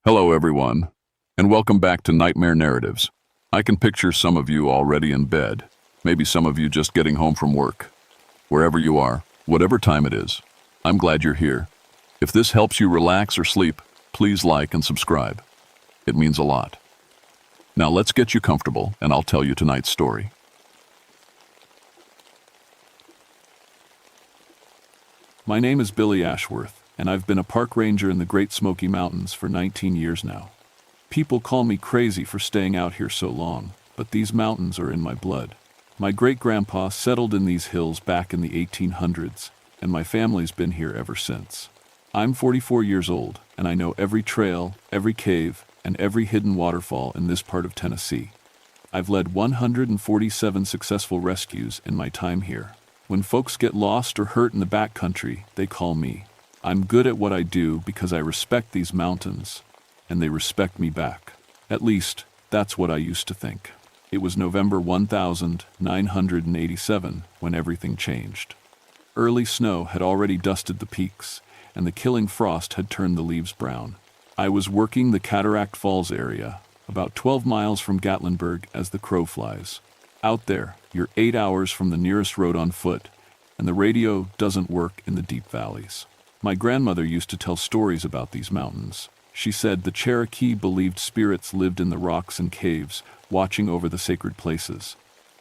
Hello, everyone, and welcome back to Nightmare Narratives. I can picture some of you already in bed, maybe some of you just getting home from work. Wherever you are, whatever time it is, I'm glad you're here. If this helps you relax or sleep, please like and subscribe. It means a lot. Now let's get you comfortable, and I'll tell you tonight's story. My name is Billy Ashworth, and I've been a park ranger in the Great Smoky Mountains for 19 years now. People call me crazy for staying out here so long, but these mountains are in my blood. My great-grandpa settled in these hills back in the 1800s, and my family's been here ever since. I'm 44 years old, and I know every trail, every cave, and every hidden waterfall in this part of Tennessee. I've led 147 successful rescues in my time here. When folks get lost or hurt in the backcountry, they call me. I'm good at what I do because I respect these mountains, and they respect me back. At least, that's what I used to think. It was November 1987 when everything changed. Early snow had already dusted the peaks, and the killing frost had turned the leaves brown. I was working the Cataract Falls area, about 12 miles from Gatlinburg as the crow flies. Out there, you're 8 hours from the nearest road on foot, and the radio doesn't work in the deep valleys. My grandmother used to tell stories about these mountains. She said the Cherokee believed spirits lived in the rocks and caves, watching over the sacred places.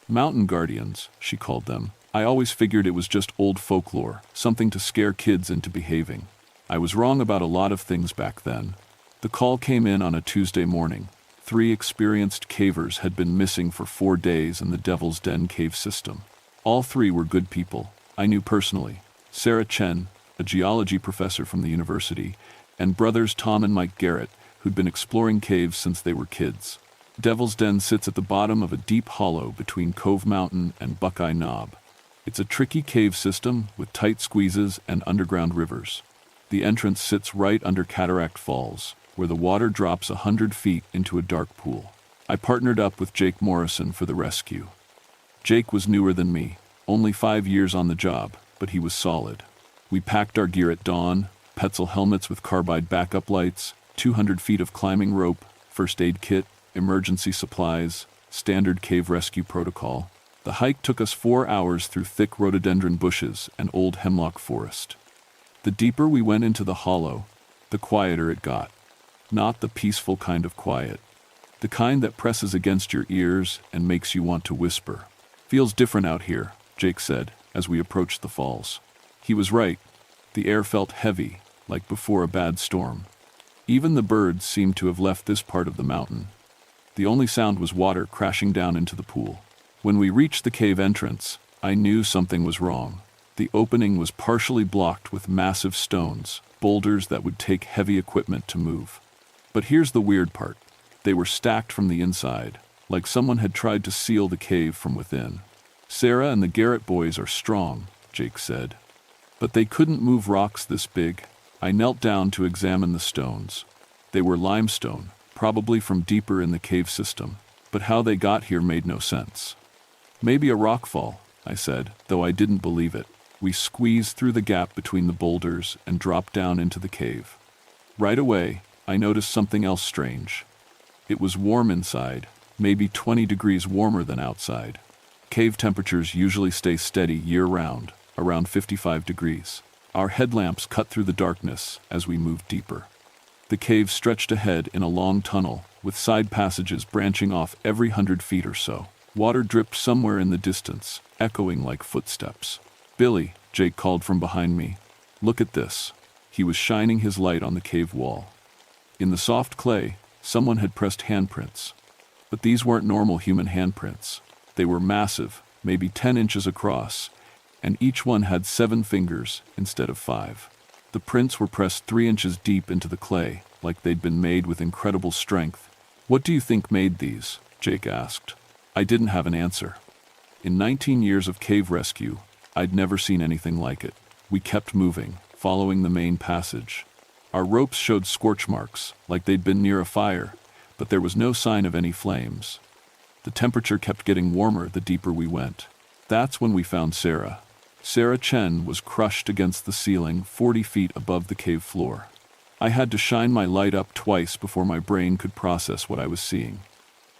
Mountain guardians, she called them. I always figured it was just old folklore, something to scare kids into behaving. I was wrong about a lot of things back then. The call came in on a Tuesday morning. 3 experienced cavers had been missing for 4 days in the Devil's Den cave system. All 3 were good people I knew personally. Sarah Chen, a geology professor from the university, and brothers Tom and Mike Garrett, who'd been exploring caves since they were kids. Devil's Den sits at the bottom of a deep hollow between Cove Mountain and Buckeye Knob. It's a tricky cave system with tight squeezes and underground rivers. The entrance sits right under Cataract Falls, where the water drops 100 feet into a dark pool. I partnered up with Jake Morrison for the rescue. Jake was newer than me, only 5 years on the job, but he was solid. We packed our gear at dawn, Petzl helmets with carbide backup lights, 200 feet of climbing rope, first aid kit, emergency supplies, standard cave rescue protocol. The hike took us 4 hours through thick rhododendron bushes and old hemlock forest. The deeper we went into the hollow, the quieter it got. Not the peaceful kind of quiet. The kind that presses against your ears and makes you want to whisper. Feels different out here, Jake said, as we approached the falls. He was right. The air felt heavy, like before a bad storm. Even the birds seemed to have left this part of the mountain. The only sound was water crashing down into the pool. When we reached the cave entrance, I knew something was wrong. The opening was partially blocked with massive stones, boulders that would take heavy equipment to move. But here's the weird part. They were stacked from the inside, like someone had tried to seal the cave from within. Sarah and the Garrett boys are strong, Jake said. But they couldn't move rocks this big. I knelt down to examine the stones. They were limestone, probably from deeper in the cave system, but how they got here made no sense. Maybe a rockfall, I said, though I didn't believe it. We squeezed through the gap between the boulders and dropped down into the cave. Right away, I noticed something else strange. It was warm inside, maybe 20 degrees warmer than outside. Cave temperatures usually stay steady year-round, around 55 degrees. Our headlamps cut through the darkness as we moved deeper. The cave stretched ahead in a long tunnel, with side passages branching off every 100 feet or so. Water dripped somewhere in the distance, echoing like footsteps. "Billy," Jake called from behind me. "Look at this." He was shining his light on the cave wall. In the soft clay, someone had pressed handprints. But these weren't normal human handprints. They were massive, maybe 10 inches across, and each one had 7 fingers instead of 5. The prints were pressed 3 inches deep into the clay, like they'd been made with incredible strength. "What do you think made these?" Jake asked. I didn't have an answer. In 19 years of cave rescue, I'd never seen anything like it. We kept moving, following the main passage. Our ropes showed scorch marks, like they'd been near a fire, but there was no sign of any flames. The temperature kept getting warmer the deeper we went. That's when we found Sarah. Sarah Chen was crushed against the ceiling 40 feet above the cave floor. I had to shine my light up twice before my brain could process what I was seeing.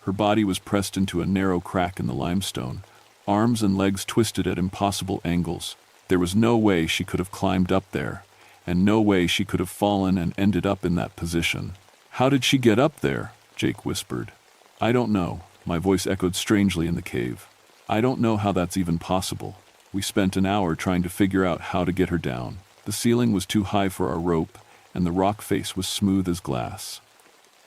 Her body was pressed into a narrow crack in the limestone, arms and legs twisted at impossible angles. There was no way she could have climbed up there, and no way she could have fallen and ended up in that position. "How did she get up there?" Jake whispered. "I don't know," my voice echoed strangely in the cave. "I don't know how that's even possible." We spent an hour trying to figure out how to get her down. The ceiling was too high for our rope, and the rock face was smooth as glass.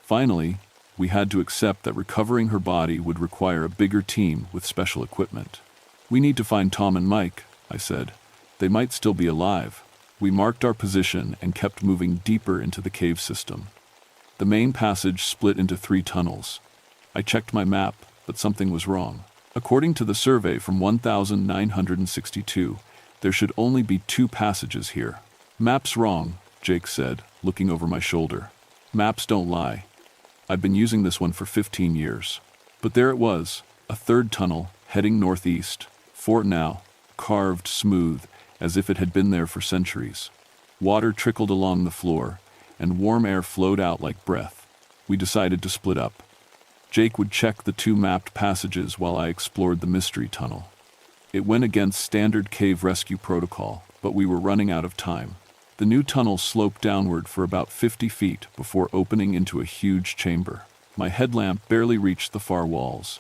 Finally, we had to accept that recovering her body would require a bigger team with special equipment. "We need to find Tom and Mike," I said. "They might still be alive." We marked our position and kept moving deeper into the cave system. The main passage split into 3 tunnels. I checked my map, but something was wrong. According to the survey from 1962, there should only be 2 passages here. "Map's wrong," Jake said, looking over my shoulder. "Maps don't lie. I've been using this one for 15 years. But there it was, a 3rd tunnel, heading northeast. For now, carved smooth, as if it had been there for centuries. Water trickled along the floor, and warm air flowed out like breath. We decided to split up. Jake would check the 2 mapped passages while I explored the mystery tunnel. It went against standard cave rescue protocol, but we were running out of time. The new tunnel sloped downward for about 50 feet before opening into a huge chamber. My headlamp barely reached the far walls.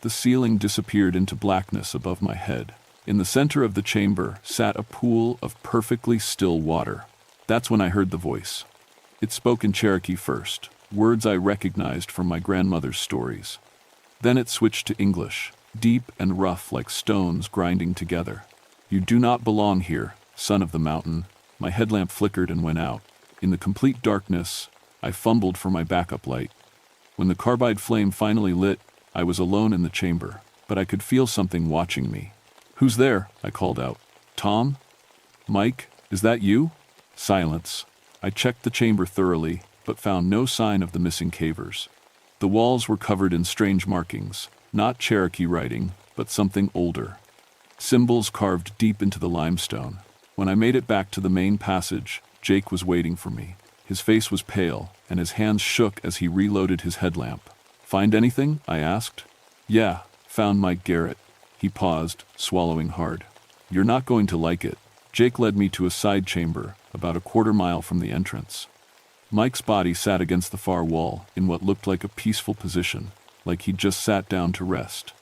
The ceiling disappeared into blackness above my head. In the center of the chamber sat a pool of perfectly still water. That's when I heard the voice. It spoke in Cherokee first, words I recognized from my grandmother's stories. Then it switched to English, deep and rough like stones grinding together. "You do not belong here, son of the mountain." My headlamp flickered and went out. In the complete darkness, I fumbled for my backup light. When the carbide flame finally lit, I was alone in the chamber, but I could feel something watching me. "Who's there?" I called out. "Tom? Mike, is that you?" Silence. I checked the chamber thoroughly, but found no sign of the missing cavers. The walls were covered in strange markings, not Cherokee writing, but something older. Symbols carved deep into the limestone. When I made it back to the main passage, Jake was waiting for me. His face was pale, and his hands shook as he reloaded his headlamp. "Find anything?" I asked. "Yeah, found Mike Garrett." He paused, swallowing hard. "You're not going to like it." Jake led me to a side chamber, about a quarter-mile from the entrance. Mike's body sat against the far wall, in what looked like a peaceful position, like he'd just sat down to rest.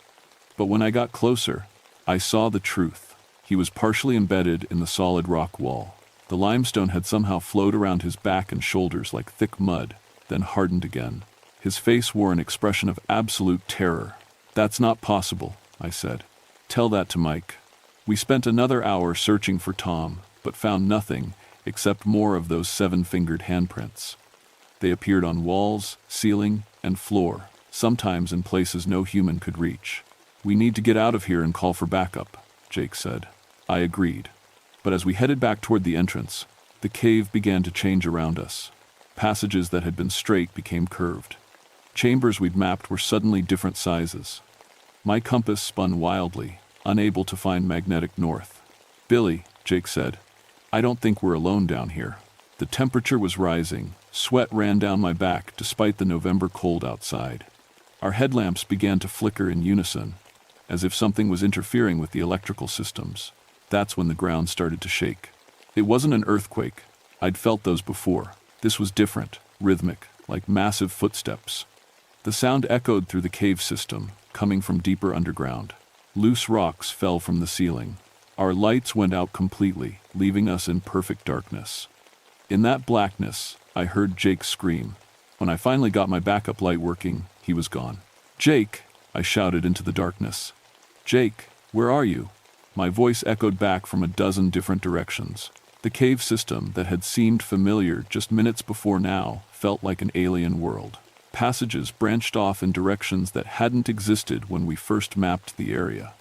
But when I got closer, I saw the truth. He was partially embedded in the solid rock wall. The limestone had somehow flowed around his back and shoulders like thick mud, then hardened again. His face wore an expression of absolute terror. "That's not possible," I said. "Tell that to Mike." We spent another hour searching for Tom, but found nothing except more of those 7-fingered handprints. They appeared on walls, ceiling, and floor, sometimes in places no human could reach. "We need to get out of here and call for backup," Jake said. I agreed. But as we headed back toward the entrance, the cave began to change around us. Passages that had been straight became curved. Chambers we'd mapped were suddenly different sizes. My compass spun wildly, unable to find magnetic north. "Billy," Jake said, "I don't think we're alone down here." The temperature was rising. Sweat ran down my back despite the November cold outside. Our headlamps began to flicker in unison, as if something was interfering with the electrical systems. That's when the ground started to shake. It wasn't an earthquake. I'd felt those before. This was different, rhythmic, like massive footsteps. The sound echoed through the cave system, coming from deeper underground. Loose rocks fell from the ceiling. Our lights went out completely, leaving us in perfect darkness. In that blackness, I heard Jake scream. When I finally got my backup light working, he was gone. "Jake!" I shouted into the darkness. "Jake, where are you?" My voice echoed back from a dozen different directions. The cave system that had seemed familiar just minutes before now felt like an alien world. Passages branched off in directions that hadn't existed when we first mapped the area.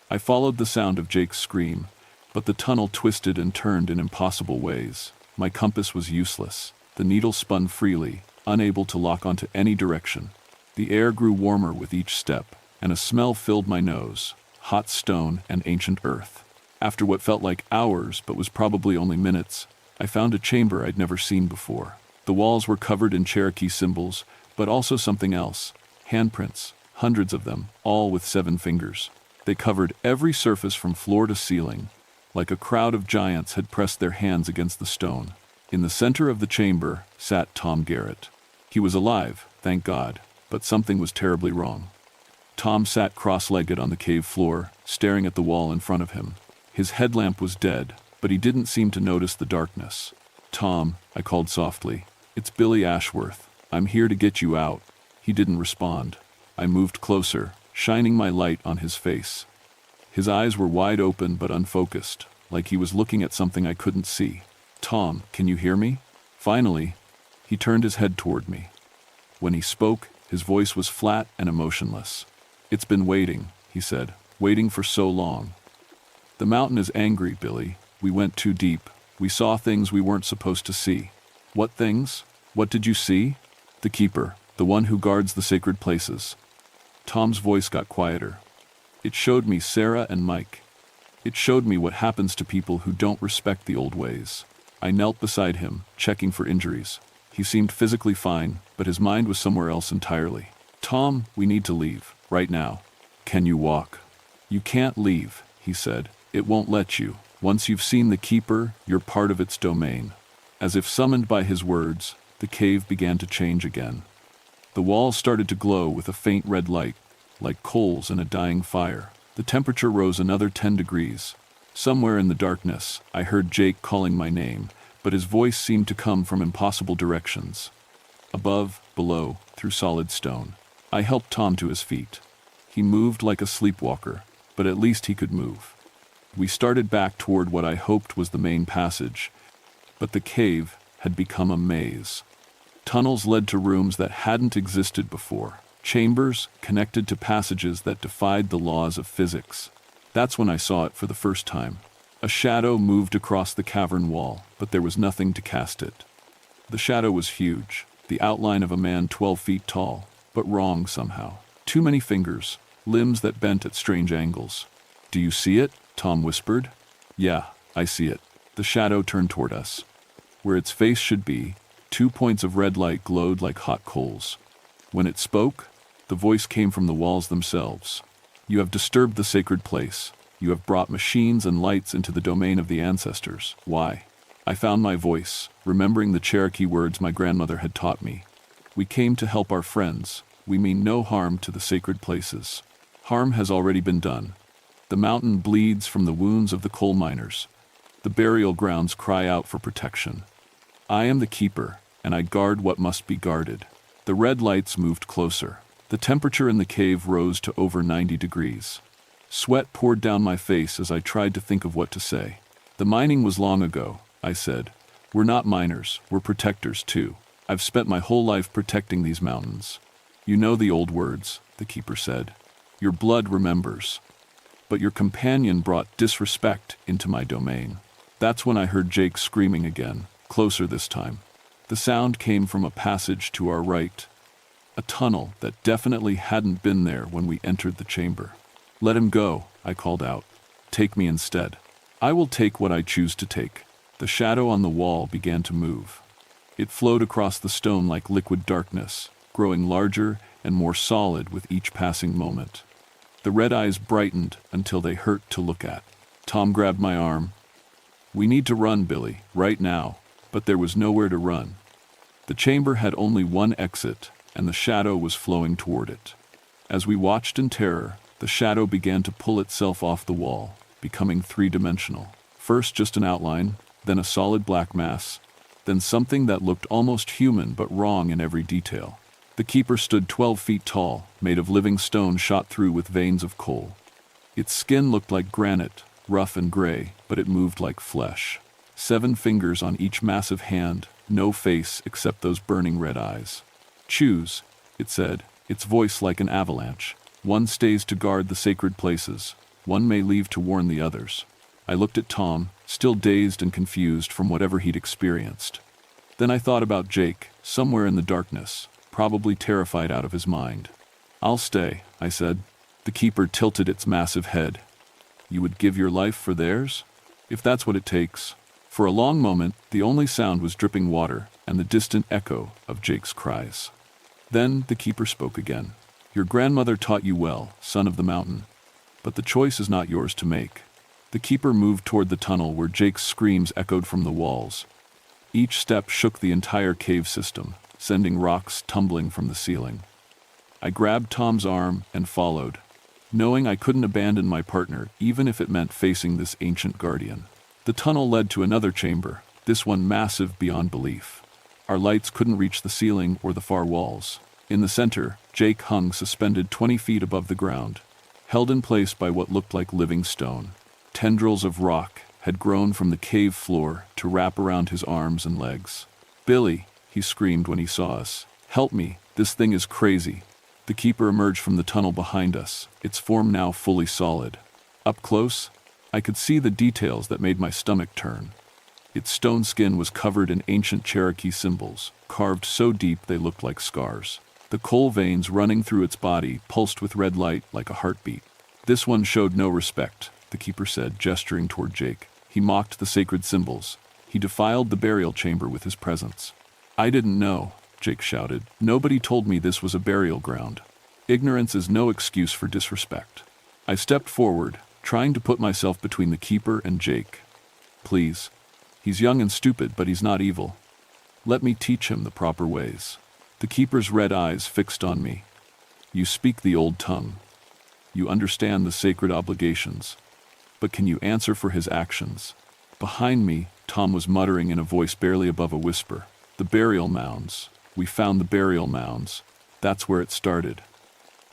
I followed the sound of Jake's scream, but the tunnel twisted and turned in impossible ways. My compass was useless. The needle spun freely, unable to lock onto any direction. The air grew warmer with each step, and a smell filled my nose, hot stone and ancient earth. After what felt like hours but was probably only minutes, I found a chamber I'd never seen before. The walls were covered in Cherokee symbols, but also something else. Handprints, hundreds of them, all with 7 fingers. They covered every surface from floor to ceiling, like a crowd of giants had pressed their hands against the stone. In the center of the chamber sat Tom Garrett. He was alive, thank God, but something was terribly wrong. Tom sat cross-legged on the cave floor, staring at the wall in front of him. His headlamp was dead, but he didn't seem to notice the darkness. "Tom," I called softly. "It's Billy Ashworth. I'm here to get you out." He didn't respond. I moved closer, shining my light on his face. His eyes were wide open but unfocused, like he was looking at something I couldn't see. "Tom, can you hear me?" Finally, he turned his head toward me. When he spoke, his voice was flat and emotionless. "It's been waiting," he said, "waiting for so long. The mountain is angry, Billy. We went too deep. We saw things we weren't supposed to see." "What things? What did you see?" "The keeper, the one who guards the sacred places." Tom's voice got quieter. "It showed me Sarah and Mike. It showed me what happens to people who don't respect the old ways." I knelt beside him, checking for injuries. He seemed physically fine, but his mind was somewhere else entirely. "Tom, we need to leave, right now." "Can you walk?" "You can't leave," he said. "It won't let you. Once you've seen the keeper, you're part of its domain." As if summoned by his words, the cave began to change again. The walls started to glow with a faint red light, like coals in a dying fire. The temperature rose another 10 degrees. Somewhere in the darkness, I heard Jake calling my name, but his voice seemed to come from impossible directions. Above, below, through solid stone. I helped Tom to his feet. He moved like a sleepwalker, but at least he could move. We started back toward what I hoped was the main passage, but the cave had become a maze. Tunnels led to rooms that hadn't existed before. Chambers connected to passages that defied the laws of physics. That's when I saw it for the first time. A shadow moved across the cavern wall, but there was nothing to cast it. The shadow was huge, the outline of a man 12 feet tall, but wrong somehow. Too many fingers, limbs that bent at strange angles. "Do you see it?" Tom whispered. "Yeah, I see it." The shadow turned toward us. Where its face should be, 2 points of red light glowed like hot coals. When it spoke, the voice came from the walls themselves. "You have disturbed the sacred place. You have brought machines and lights into the domain of the ancestors. Why?" I found my voice, remembering the Cherokee words my grandmother had taught me. "We came to help our friends. We mean no harm to the sacred places. Harm has already been done. The mountain bleeds from the wounds of the coal miners. The burial grounds cry out for protection. I am the keeper, and I guard what must be guarded." The red lights moved closer. The temperature in the cave rose to over 90 degrees. Sweat poured down my face as I tried to think of what to say. "The mining was long ago," I said. "We're not miners, we're protectors too. I've spent my whole life protecting these mountains." "You know the old words," the keeper said. "Your blood remembers. But your companion brought disrespect into my domain." That's when I heard Jake screaming again, closer this time. The sound came from a passage to our right, a tunnel that definitely hadn't been there when we entered the chamber. "Let him go," I called out. "Take me instead. I will take what I choose to take." The shadow on the wall began to move. It flowed across the stone like liquid darkness, growing larger and more solid with each passing moment. The red eyes brightened until they hurt to look at. Tom grabbed my arm. "We need to run, Billy, right now." But there was nowhere to run. The chamber had only one exit, and the shadow was flowing toward it. As we watched in terror, the shadow began to pull itself off the wall, becoming 3-dimensional. First just an outline, then a solid black mass, then something that looked almost human but wrong in every detail. The keeper stood 12 feet tall, made of living stone shot through with veins of coal. Its skin looked like granite, rough and gray, but it moved like flesh. 7 fingers on each massive hand, no face except those burning red eyes. "Choose," it said, its voice like an avalanche. "One stays to guard the sacred places. One may leave to warn the others." I looked at Tom, still dazed and confused from whatever he'd experienced. Then I thought about Jake, somewhere in the darkness, probably terrified out of his mind. "I'll stay," I said. The keeper tilted its massive head. "You would give your life for theirs?" "If that's what it takes." For a long moment, the only sound was dripping water, and the distant echo of Jake's cries. Then the keeper spoke again. "Your grandmother taught you well, son of the mountain. But the choice is not yours to make." The keeper moved toward the tunnel where Jake's screams echoed from the walls. Each step shook the entire cave system, sending rocks tumbling from the ceiling. I grabbed Tom's arm and followed, knowing I couldn't abandon my partner even if it meant facing this ancient guardian. The tunnel led to another chamber, this one massive beyond belief. Our lights couldn't reach the ceiling or the far walls. In the center, Jake hung suspended 20 feet above the ground, held in place by what looked like living stone. Tendrils of rock had grown from the cave floor to wrap around his arms and legs. "Billy," he screamed when he saw us. "Help me, this thing is crazy." The keeper emerged from the tunnel behind us, its form now fully solid. Up close, I could see the details that made my stomach turn. Its stone skin was covered in ancient Cherokee symbols, carved so deep they looked like scars. The coal veins running through its body pulsed with red light like a heartbeat. "This one showed no respect," the keeper said, gesturing toward Jake. "He mocked the sacred symbols. He defiled the burial chamber with his presence." "I didn't know," Jake shouted. "Nobody told me this was a burial ground." Ignorance is no excuse for disrespect. I stepped forward, trying to put myself between the keeper and Jake. "Please. He's young and stupid, but he's not evil. Let me teach him the proper ways." The keeper's red eyes fixed on me. "You speak the old tongue. You understand the sacred obligations. But can you answer for his actions?" Behind me, Tom was muttering in a voice barely above a whisper. "The burial mounds. We found the burial mounds. That's where it started."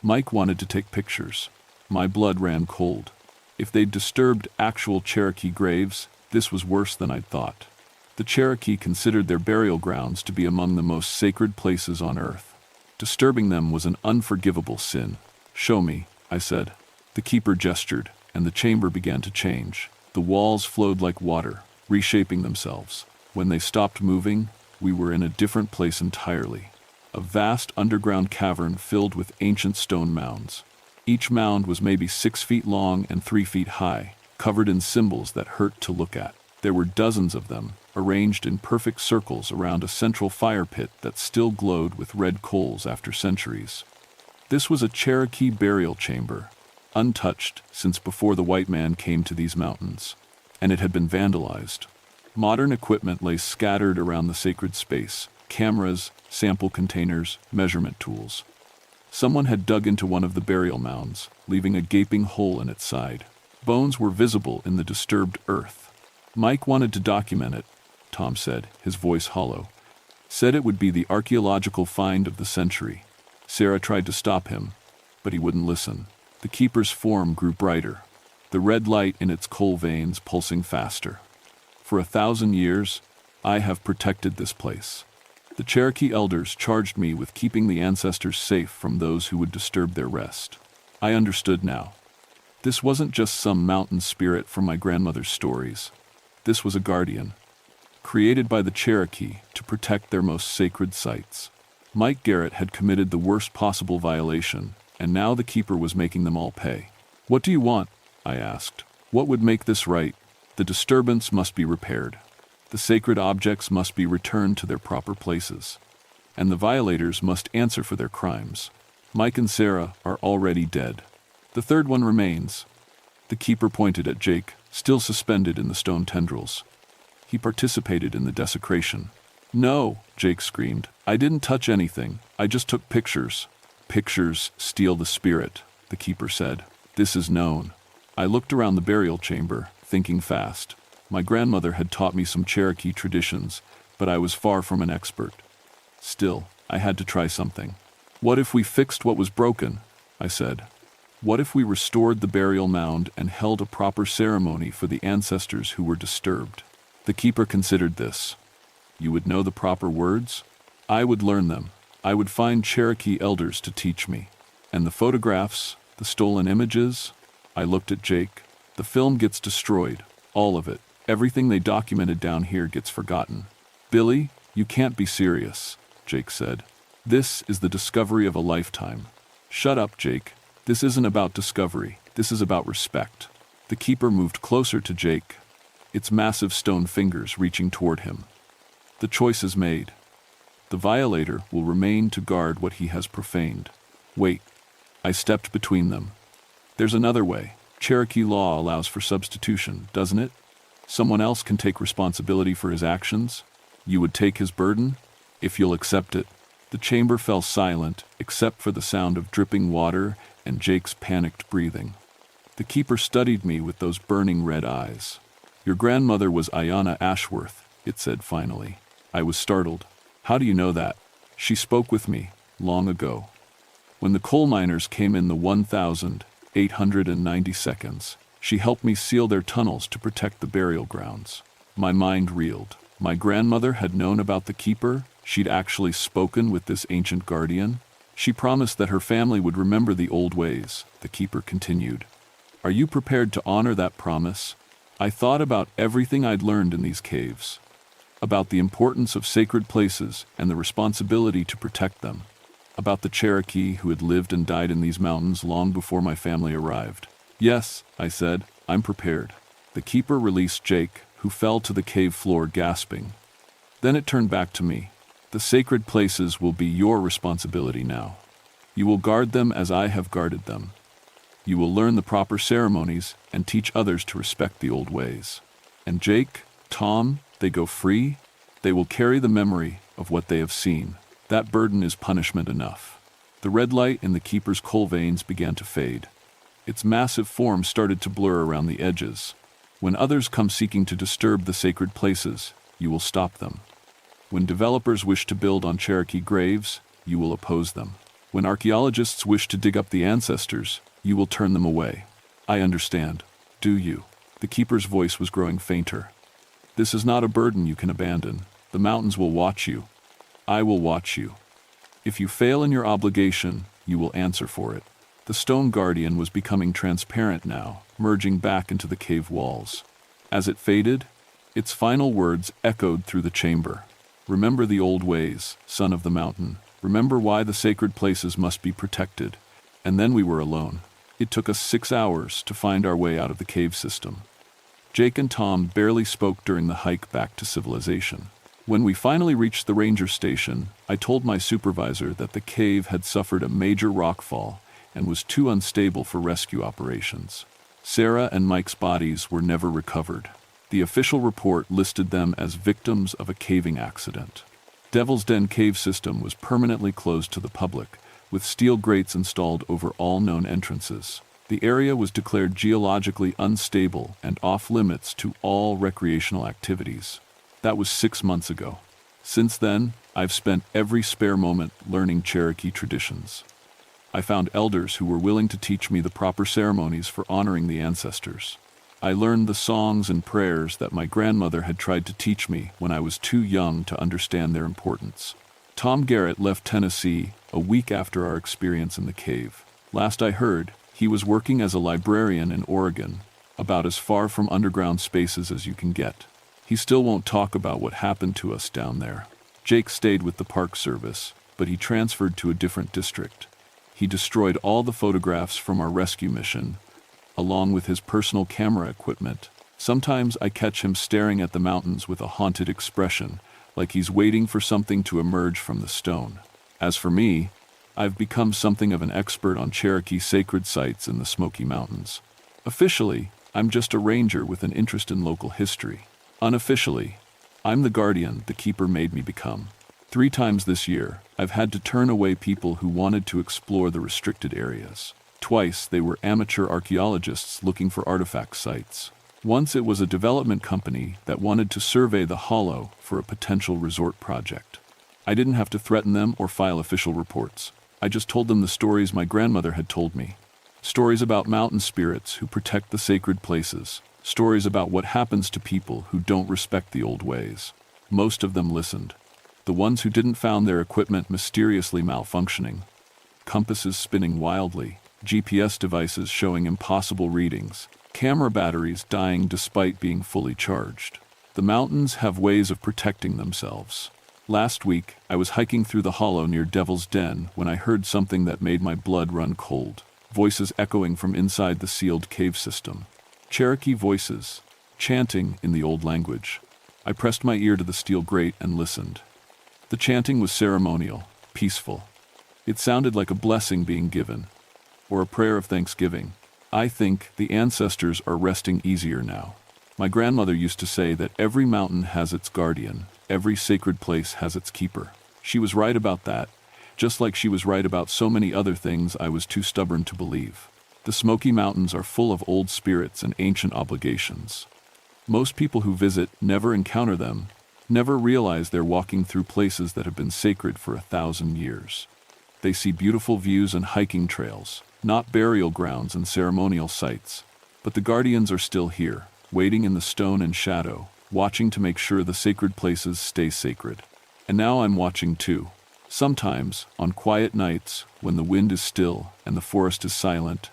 Mike wanted to take pictures. My blood ran cold. If they'd disturbed actual Cherokee graves, this was worse than I'd thought. The Cherokee considered their burial grounds to be among the most sacred places on earth. Disturbing them was an unforgivable sin. "Show me," I said. The keeper gestured, and the chamber began to change. The walls flowed like water, reshaping themselves. When they stopped moving, we were in a different place entirely. A vast underground cavern filled with ancient stone mounds. Each mound was maybe 6 feet long and 3 feet high, covered in symbols that hurt to look at. There were dozens of them, arranged in perfect circles around a central fire pit that still glowed with red coals after centuries. This was a Cherokee burial chamber, untouched since before the white man came to these mountains, and it had been vandalized. Modern equipment lay scattered around the sacred space: cameras, sample containers, measurement tools. Someone had dug into one of the burial mounds, leaving a gaping hole in its side. Bones were visible in the disturbed earth. "Mike wanted to document it," Tom said, his voice hollow. "Said it would be the archaeological find of the century." Sarah tried to stop him, but he wouldn't listen. The keeper's form grew brighter, the red light in its coal veins pulsing faster. "For 1,000 years, I have protected this place. The Cherokee elders charged me with keeping the ancestors safe from those who would disturb their rest." I understood now. This wasn't just some mountain spirit from my grandmother's stories. This was a guardian, created by the Cherokee to protect their most sacred sites. Mike Garrett had committed the worst possible violation, and now the keeper was making them all pay. "What do you want?" I asked. "What would make this right?" "The disturbance must be repaired. The sacred objects must be returned to their proper places. And the violators must answer for their crimes. Mike and Sarah are already dead. The third one remains." The keeper pointed at Jake, still suspended in the stone tendrils. "He participated in the desecration." "No," Jake screamed. "I didn't touch anything. I just took pictures." "Pictures steal the spirit," the keeper said. "This is known." I looked around the burial chamber, thinking fast. My grandmother had taught me some Cherokee traditions, but I was far from an expert. Still, I had to try something. "What if we fixed what was broken?" I said. "What if we restored the burial mound and held a proper ceremony for the ancestors who were disturbed?" The keeper considered this. "You would know the proper words?" "I would learn them. I would find Cherokee elders to teach me. And the photographs, the stolen images?" I looked at Jake. "The film gets destroyed. All of it. Everything they documented down here gets forgotten." "Billy, you can't be serious," Jake said. "This is the discovery of a lifetime." "Shut up, Jake. This isn't about discovery. This is about respect." The keeper moved closer to Jake, its massive stone fingers reaching toward him. "The choice is made. The violator will remain to guard what he has profaned. Wait. I stepped between them. There's another way. Cherokee law allows for substitution, doesn't it? Someone else can take responsibility for his actions. You would take his burden, if you'll accept it. The chamber fell silent, except for the sound of dripping water and Jake's panicked breathing. The keeper studied me with those burning red eyes. Your grandmother was Ayanna Ashworth, it said finally. I was startled. How do you know that? She spoke with me, long ago. When the coal miners came in the 1,890 seconds, she helped me seal their tunnels to protect the burial grounds. My mind reeled. My grandmother had known about the keeper. She'd actually spoken with this ancient guardian. She promised that her family would remember the old ways, the keeper continued. Are you prepared to honor that promise? I thought about everything I'd learned in these caves, about the importance of sacred places and the responsibility to protect them, about the Cherokee who had lived and died in these mountains long before my family arrived. Yes, I said, I'm prepared. The keeper released Jake, who fell to the cave floor gasping. Then it turned back to me. The sacred places will be your responsibility now. You will guard them as I have guarded them. You will learn the proper ceremonies and teach others to respect the old ways. And Jake, Tom, they go free. They will carry the memory of what they have seen. That burden is punishment enough. The red light in the keeper's coal veins began to fade. Its massive form started to blur around the edges. When others come seeking to disturb the sacred places, you will stop them. When developers wish to build on Cherokee graves, you will oppose them. When archaeologists wish to dig up the ancestors, you will turn them away. I understand. Do you? The keeper's voice was growing fainter. This is not a burden you can abandon. The mountains will watch you. I will watch you. If you fail in your obligation, you will answer for it. The stone guardian was becoming transparent now, merging back into the cave walls. As it faded, its final words echoed through the chamber. Remember the old ways, son of the mountain. Remember why the sacred places must be protected. And then we were alone. It took us 6 hours to find our way out of the cave system. Jake and Tom barely spoke during the hike back to civilization. When we finally reached the ranger station, I told my supervisor that the cave had suffered a major rockfall and was too unstable for rescue operations. Sarah and Mike's bodies were never recovered. The official report listed them as victims of a caving accident. Devil's Den cave system was permanently closed to the public, with steel grates installed over all known entrances. The area was declared geologically unstable and off-limits to all recreational activities. That was 6 months ago. Since then, I've spent every spare moment learning Cherokee traditions. I found elders who were willing to teach me the proper ceremonies for honoring the ancestors. I learned the songs and prayers that my grandmother had tried to teach me when I was too young to understand their importance. Tom Garrett left Tennessee a week after our experience in the cave. Last I heard, he was working as a librarian in Oregon, about as far from underground spaces as you can get. He still won't talk about what happened to us down there. Jake stayed with the Park Service, but he transferred to a different district. He destroyed all the photographs from our rescue mission, along with his personal camera equipment. Sometimes I catch him staring at the mountains with a haunted expression, like he's waiting for something to emerge from the stone. As for me, I've become something of an expert on Cherokee sacred sites in the Smoky Mountains. Officially, I'm just a ranger with an interest in local history. Unofficially, I'm the guardian the keeper made me become. 3 times this year, I've had to turn away people who wanted to explore the restricted areas. Twice, they were amateur archaeologists looking for artifact sites. Once it was a development company that wanted to survey the hollow for a potential resort project. I didn't have to threaten them or file official reports. I just told them the stories my grandmother had told me. Stories about mountain spirits who protect the sacred places. Stories about what happens to people who don't respect the old ways. Most of them listened. The ones who didn't found their equipment mysteriously malfunctioning. Compasses spinning wildly. GPS devices showing impossible readings. Camera batteries dying despite being fully charged. The mountains have ways of protecting themselves. Last week, I was hiking through the hollow near Devil's Den when I heard something that made my blood run cold. Voices echoing from inside the sealed cave system. Cherokee voices, chanting in the old language. I pressed my ear to the steel grate and listened. The chanting was ceremonial, peaceful. It sounded like a blessing being given, or a prayer of thanksgiving. I think the ancestors are resting easier now. My grandmother used to say that every mountain has its guardian, every sacred place has its keeper. She was right about that, just like she was right about so many other things I was too stubborn to believe. The Smoky Mountains are full of old spirits and ancient obligations. Most people who visit never encounter them, never realize they're walking through places that have been sacred for 1,000 years. They see beautiful views and hiking trails, not burial grounds and ceremonial sites. But the guardians are still here, waiting in the stone and shadow, watching to make sure the sacred places stay sacred. And now I'm watching too. Sometimes, on quiet nights, when the wind is still and the forest is silent,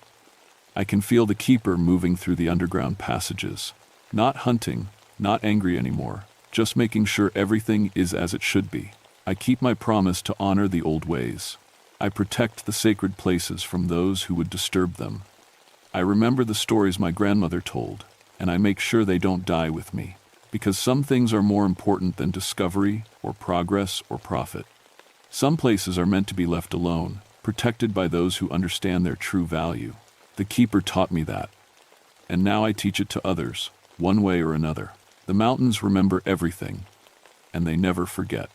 I can feel the keeper moving through the underground passages. Not hunting, not angry anymore, just making sure everything is as it should be. I keep my promise to honor the old ways. I protect the sacred places from those who would disturb them. I remember the stories my grandmother told, and I make sure they don't die with me, because some things are more important than discovery or progress or profit. Some places are meant to be left alone, protected by those who understand their true value. The keeper taught me that, and now I teach it to others, one way or another. The mountains remember everything, and they never forget.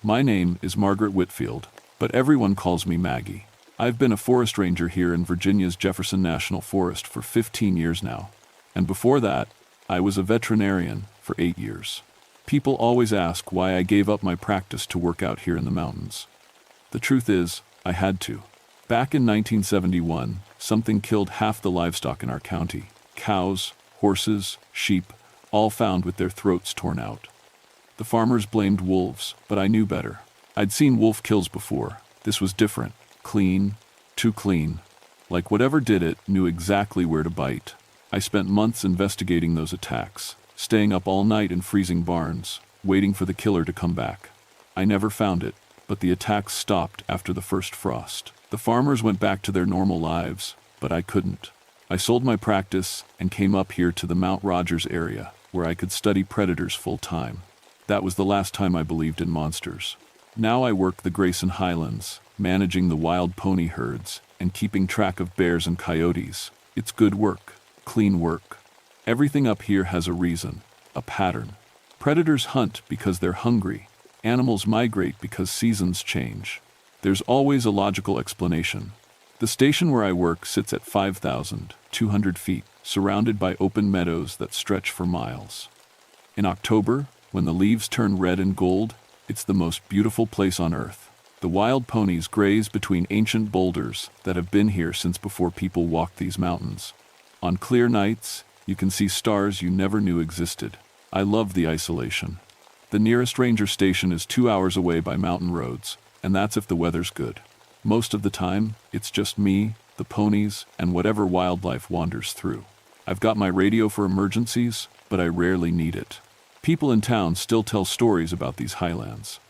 My name is Margaret Whitfield, but everyone calls me Maggie. I've been a forest ranger here in Virginia's Jefferson National Forest for 15 years now, and before that, I was a veterinarian for 8 years. People always ask why I gave up my practice to work out here in the mountains. The truth is, I had to. Back in 1971, something killed half the livestock in our county. Cows, horses, sheep, all found with their throats torn out. The farmers blamed wolves, but I knew better. I'd seen wolf kills before. This was different. Clean, too clean. Like whatever did it knew exactly where to bite. I spent months investigating those attacks, staying up all night in freezing barns, waiting for the killer to come back. I never found it, but the attacks stopped after the first frost. The farmers went back to their normal lives, but I couldn't. I sold my practice and came up here to the Mount Rogers area, where I could study predators full-time. That was the last time I believed in monsters. Now I work the Grayson Highlands, managing the wild pony herds and keeping track of bears and coyotes. It's good work, clean work. Everything up here has a reason, a pattern. Predators hunt because they're hungry. Animals migrate because seasons change. There's always a logical explanation. The station where I work sits at 5,200 feet, surrounded by open meadows that stretch for miles. In October, when the leaves turn red and gold, it's the most beautiful place on earth. The wild ponies graze between ancient boulders that have been here since before people walked these mountains. On clear nights, you can see stars you never knew existed. I love the isolation. The nearest ranger station is 2 hours away by mountain roads, and that's if the weather's good. Most of the time, it's just me, the ponies, and whatever wildlife wanders through. I've got my radio for emergencies, but I rarely need it. People in town still tell stories about these highlands.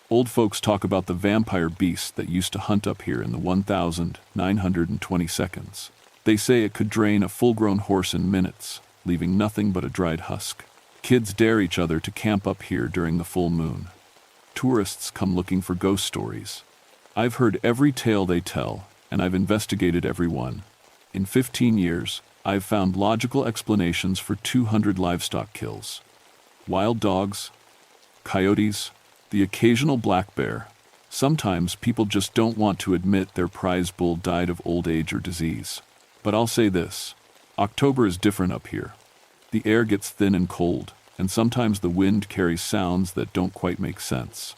Old folks talk about the vampire beast that used to hunt up here in the 1,920 seconds. They say it could drain a full-grown horse in minutes, leaving nothing but a dried husk. Kids dare each other to camp up here during the full moon. Tourists come looking for ghost stories. I've heard every tale they tell, and I've investigated every one. In 15 years, I've found logical explanations for 200 livestock kills. Wild dogs, coyotes, the occasional black bear. Sometimes people just don't want to admit their prize bull died of old age or disease. But I'll say this, October is different up here. The air gets thin and cold, and sometimes the wind carries sounds that don't quite make sense.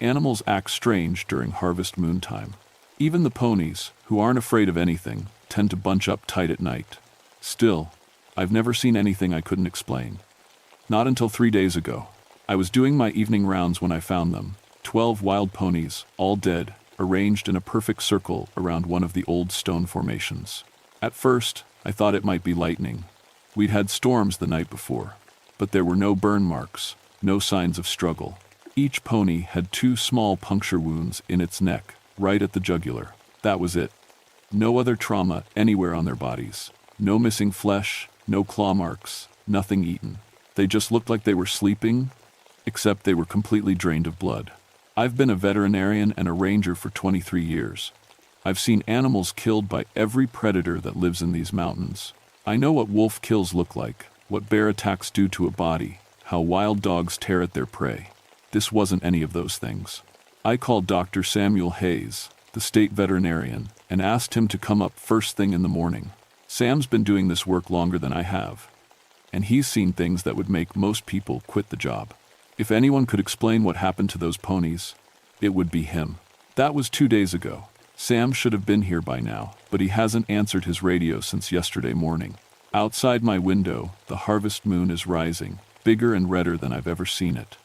Animals act strange during harvest moon time. Even the ponies, who aren't afraid of anything, tend to bunch up tight at night. Still, I've never seen anything I couldn't explain. Not until 3 days ago. I was doing my evening rounds when I found them. 12 wild ponies, all dead, arranged in a perfect circle around one of the old stone formations. At first, I thought it might be lightning. We'd had storms the night before, but there were no burn marks, no signs of struggle. Each pony had 2 small puncture wounds in its neck, right at the jugular. That was it. No other trauma anywhere on their bodies. No missing flesh, No claw marks, nothing eaten. They just looked like they were sleeping, except they were completely drained of blood. I've been a veterinarian and a ranger for 23 years. I've seen animals killed by every predator that lives in these mountains. I know what wolf kills look like, what bear attacks do to a body, how wild dogs tear at their prey. This wasn't any of those things. I called Dr. Samuel Hayes, the state veterinarian, and asked him to come up first thing in the morning. Sam's been doing this work longer than I have, and he's seen things that would make most people quit the job. If anyone could explain what happened to those ponies, it would be him. That was 2 days ago. Sam should have been here by now, but he hasn't answered his radio since yesterday morning. Outside my window, the harvest moon is rising, bigger and redder than I've ever seen it.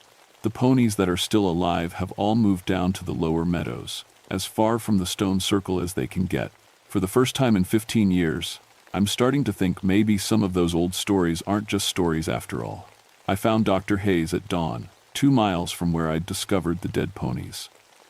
The ponies that are still alive have all moved down to the lower meadows, as far from the stone circle as they can get. For the first time in 15 years, I'm starting to think maybe some of those old stories aren't just stories after all. I found Dr. Hayes at dawn, 2 miles from where I'd discovered the dead ponies.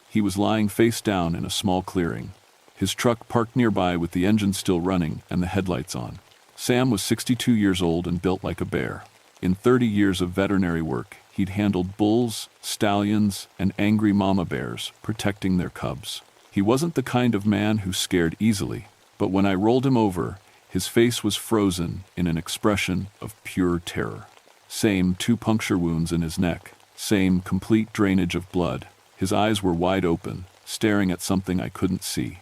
He was lying face down in a small clearing, his truck parked nearby with the engine still running and the headlights on. Sam was 62 years old and built like a bear. In 30 years of veterinary work, he'd handled bulls, stallions, and angry mama bears, protecting their cubs. He wasn't the kind of man who scared easily, but when I rolled him over, his face was frozen in an expression of pure terror. Same 2 puncture wounds in his neck, same complete drainage of blood. His eyes were wide open, staring at something I couldn't see.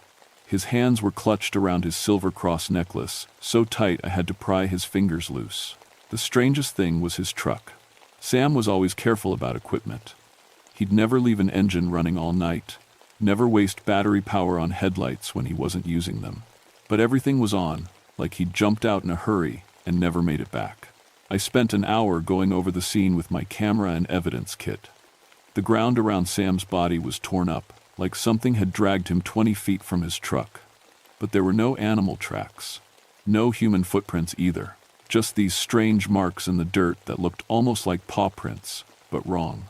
His hands were clutched around his silver cross necklace, so tight I had to pry his fingers loose. The strangest thing was his truck. Sam was always careful about equipment. He'd never leave an engine running all night, never waste battery power on headlights when he wasn't using them. But everything was on, like he'd jumped out in a hurry and never made it back. I spent an hour going over the scene with my camera and evidence kit. The ground around Sam's body was torn up, like something had dragged him 20 feet from his truck. But there were no animal tracks, no human footprints either, just these strange marks in the dirt that looked almost like paw prints, but wrong.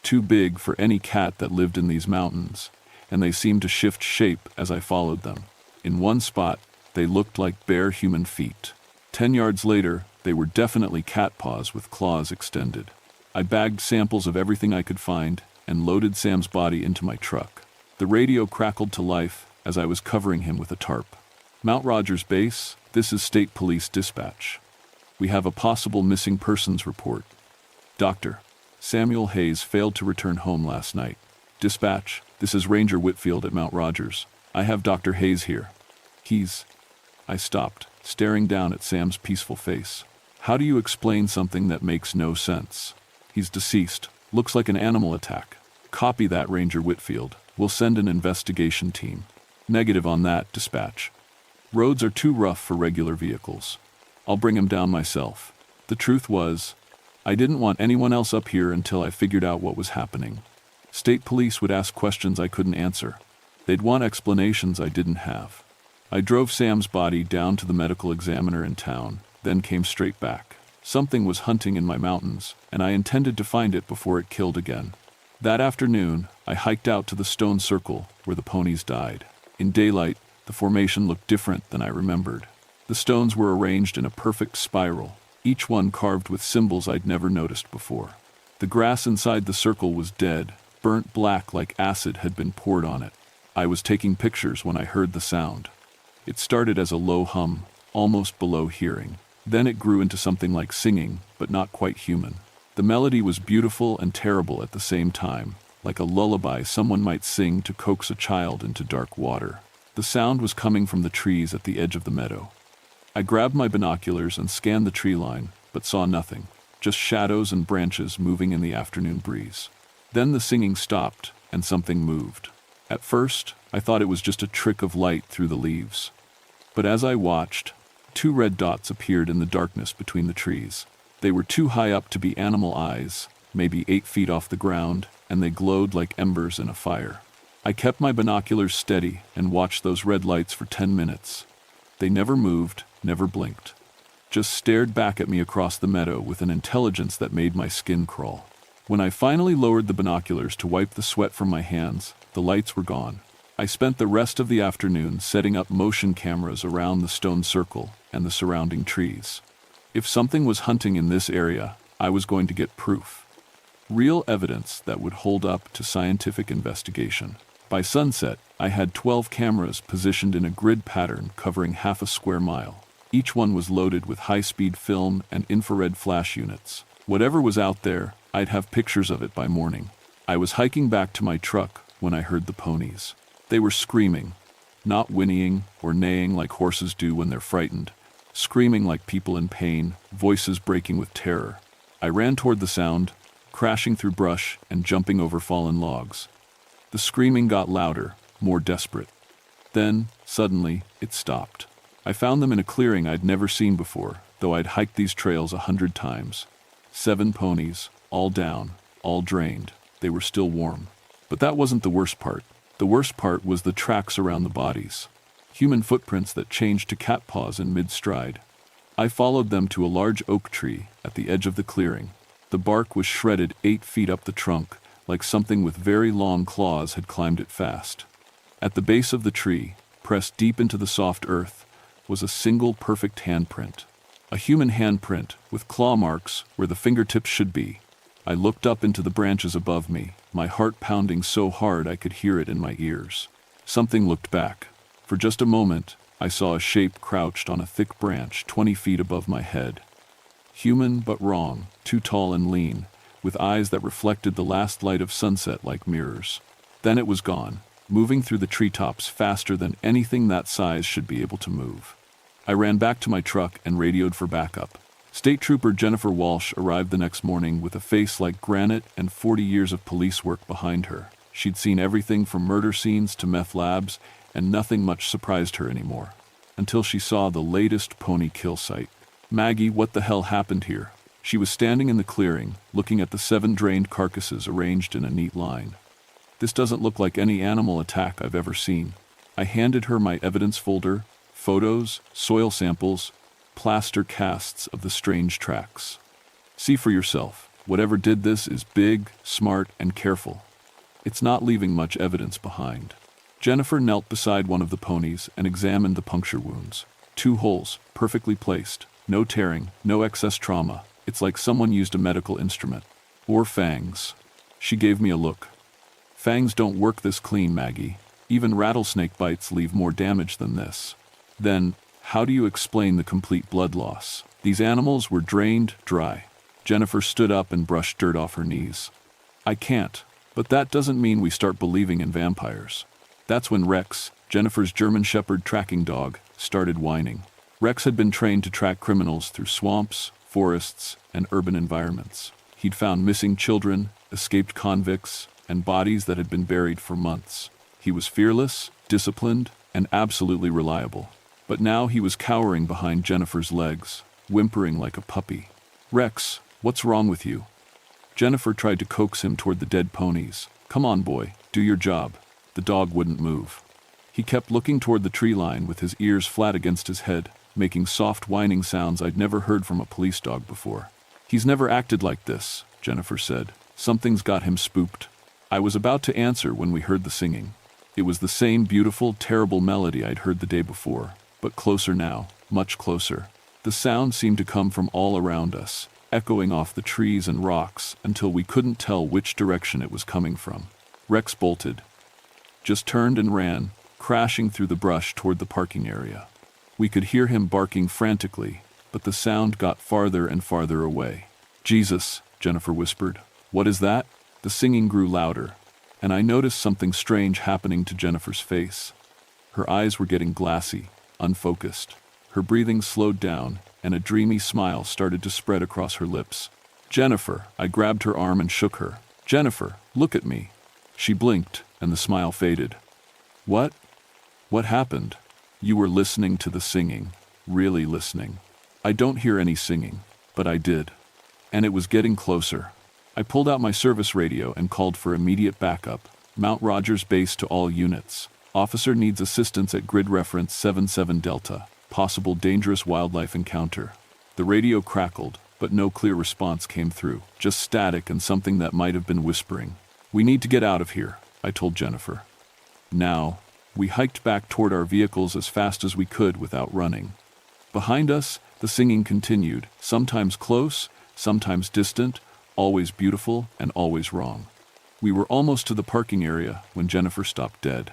Too big for any cat that lived in these mountains, and they seemed to shift shape as I followed them. In one spot, they looked like bare human feet. 10 yards later, they were definitely cat paws with claws extended. I bagged samples of everything I could find and loaded Sam's body into my truck. The radio crackled to life as I was covering him with a tarp. Mount Rogers Base, this is State Police Dispatch. We have a possible missing persons report. Dr. Samuel Hayes failed to return home last night. Dispatch, this is Ranger Whitfield at Mount Rogers. I have Dr. Hayes here. I stopped, staring down at Sam's peaceful face. How do you explain something that makes no sense? He's deceased. Looks like an animal attack. Copy that, Ranger Whitfield. We'll send an investigation team. Negative on that, dispatch. Roads are too rough for regular vehicles. I'll bring him down myself. The truth was, I didn't want anyone else up here until I figured out what was happening. State police would ask questions I couldn't answer. They'd want explanations I didn't have. I drove Sam's body down to the medical examiner in town, then came straight back. Something was hunting in my mountains, and I intended to find it before it killed again. That afternoon, I hiked out to the stone circle where the ponies died. In daylight, the formation looked different than I remembered. The stones were arranged in a perfect spiral, each one carved with symbols I'd never noticed before. The grass inside the circle was dead, burnt black like acid had been poured on it. I was taking pictures when I heard the sound. It started as a low hum, almost below hearing. Then it grew into something like singing, but not quite human. The melody was beautiful and terrible at the same time, like a lullaby someone might sing to coax a child into dark water. The sound was coming from the trees at the edge of the meadow. I grabbed my binoculars and scanned the tree line, but saw nothing, just shadows and branches moving in the afternoon breeze. Then the singing stopped, and something moved. At first, I thought it was just a trick of light through the leaves. But as I watched, 2 red dots appeared in the darkness between the trees. They were too high up to be animal eyes, maybe 8 feet off the ground, and they glowed like embers in a fire. I kept my binoculars steady and watched those red lights for 10 minutes. They never moved, never blinked. Just stared back at me across the meadow with an intelligence that made my skin crawl. When I finally lowered the binoculars to wipe the sweat from my hands, the lights were gone. I spent the rest of the afternoon setting up motion cameras around the stone circle and the surrounding trees. If something was hunting in this area, I was going to get proof. Real evidence that would hold up to scientific investigation. By sunset, I had 12 cameras positioned in a grid pattern covering half a square mile. Each one was loaded with high-speed film and infrared flash units. Whatever was out there, I'd have pictures of it by morning. I was hiking back to my truck when I heard the ponies. They were screaming, not whinnying or neighing like horses do when they're frightened, screaming like people in pain, voices breaking with terror. I ran toward the sound, crashing through brush and jumping over fallen logs. The screaming got louder, more desperate. Then, suddenly, it stopped. I found them in a clearing I'd never seen before, though I'd hiked these trails 100 times. 7 ponies, all down, all drained. They were still warm. But that wasn't the worst part. The worst part was the tracks around the bodies. Human footprints that changed to cat paws in mid-stride. I followed them to a large oak tree at the edge of the clearing. The bark was shredded 8 feet up the trunk, like something with very long claws had climbed it fast. At the base of the tree, pressed deep into the soft earth, was a single perfect handprint. A human handprint with claw marks where the fingertips should be. I looked up into the branches above me, my heart pounding so hard I could hear it in my ears. Something looked back. For just a moment, I saw a shape crouched on a thick branch 20 feet above my head. Human but wrong, too tall and lean, with eyes that reflected the last light of sunset like mirrors. Then it was gone, moving through the treetops faster than anything that size should be able to move. I ran back to my truck and radioed for backup. State Trooper Jennifer Walsh arrived the next morning with a face like granite and 40 years of police work behind her. She'd seen everything from murder scenes to meth labs, and nothing much surprised her anymore. Until she saw the latest pony kill site. Maggie, what the hell happened here? She was standing in the clearing, looking at the 7 drained carcasses arranged in a neat line. This doesn't look like any animal attack I've ever seen. I handed her my evidence folder, photos, soil samples, plaster casts of the strange tracks. See for yourself. Whatever did this is big, smart, and careful. It's not leaving much evidence behind. Jennifer knelt beside one of the ponies and examined the puncture wounds. 2 holes, perfectly placed. No tearing, no excess trauma. It's like someone used a medical instrument. Or fangs. She gave me a look. Fangs don't work this clean, Maggie. Even rattlesnake bites leave more damage than this. Then, how do you explain the complete blood loss? These animals were drained dry. Jennifer stood up and brushed dirt off her knees. I can't. But that doesn't mean we start believing in vampires. That's when Rex, Jennifer's German Shepherd tracking dog, started whining. Rex had been trained to track criminals through swamps, forests, and urban environments. He'd found missing children, escaped convicts, and bodies that had been buried for months. He was fearless, disciplined, and absolutely reliable. But now he was cowering behind Jennifer's legs, whimpering like a puppy. Rex, what's wrong with you? Jennifer tried to coax him toward the dead ponies. Come on, boy, do your job. The dog wouldn't move. He kept looking toward the tree line with his ears flat against his head, making soft whining sounds I'd never heard from a police dog before. He's never acted like this, Jennifer said. Something's got him spooked. I was about to answer when we heard the singing. It was the same beautiful, terrible melody I'd heard the day before, but closer now, much closer. The sound seemed to come from all around us, echoing off the trees and rocks until we couldn't tell which direction it was coming from. Rex bolted. Just turned and ran, crashing through the brush toward the parking area. We could hear him barking frantically, but the sound got farther and farther away. Jesus, Jennifer whispered. What is that? The singing grew louder, and I noticed something strange happening to Jennifer's face. Her eyes were getting glassy, unfocused. Her breathing slowed down, and a dreamy smile started to spread across her lips. Jennifer, I grabbed her arm and shook her. Jennifer, look at me. She blinked, and the smile faded. What? What happened? You were listening to the singing, really listening. I don't hear any singing, but I did. And it was getting closer. I pulled out my service radio and called for immediate backup. Mount Rogers Base to all units. Officer needs assistance at grid reference 77 Delta. Possible dangerous wildlife encounter. The radio crackled, but no clear response came through. Just static and something that might have been whispering. We need to get out of here, I told Jennifer. Now, we hiked back toward our vehicles as fast as we could without running. Behind us, The singing continued, sometimes close, sometimes distant, always beautiful and always wrong. We were almost to the parking area when Jennifer stopped dead.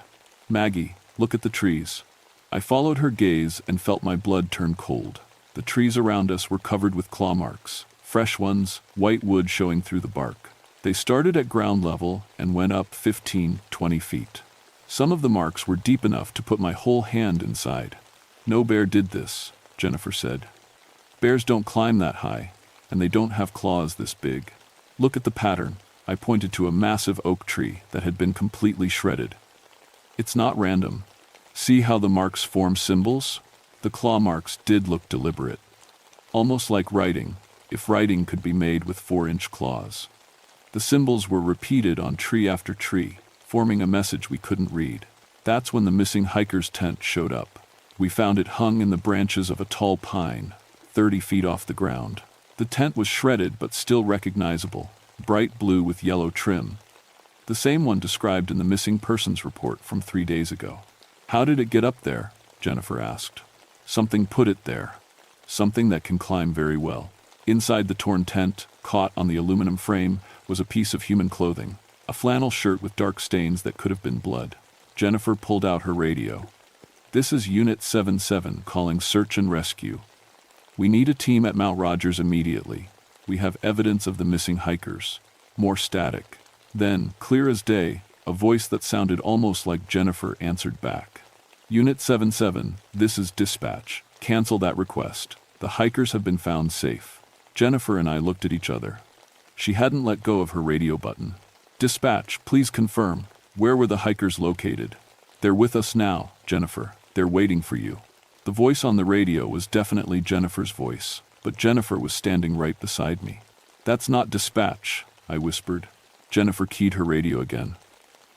"Maggie, look at the trees." I followed her gaze and felt my blood turn cold. The trees around us were covered with claw marks, fresh ones, white wood showing through the bark. They started at ground level and went up 15, 20 feet. Some of the marks were deep enough to put my whole hand inside. "No bear did this," Jennifer said. "Bears don't climb that high, and they don't have claws this big. Look at the pattern." I pointed to a massive oak tree that had been completely shredded. "It's not random. See how the marks form symbols?" The claw marks did look deliberate. Almost like writing, if writing could be made with 4-inch claws. The symbols were repeated on tree after tree, forming a message we couldn't read. That's when the missing hiker's tent showed up. We found it hung in the branches of a tall pine, 30 feet off the ground. The tent was shredded but still recognizable, bright blue with yellow trim. The same one described in the missing persons report from 3 days ago. "How did it get up there?" Jennifer asked. "Something put it there. Something that can climb very well." Inside the torn tent, caught on the aluminum frame, was a piece of human clothing, a flannel shirt with dark stains that could have been blood. Jennifer pulled out her radio. "This is Unit 77 calling search and rescue. We need a team at Mount Rogers immediately. We have evidence of the missing hikers." More static. Then, clear as day, a voice that sounded almost like Jennifer answered back. "Unit 77, this is dispatch. Cancel that request. The hikers have been found safe." Jennifer and I looked at each other. She hadn't let go of her radio button. "Dispatch, please confirm. Where were the hikers located?" "They're with us now, Jennifer. They're waiting for you." The voice on the radio was definitely Jennifer's voice, but Jennifer was standing right beside me. "That's not dispatch," I whispered. Jennifer keyed her radio again.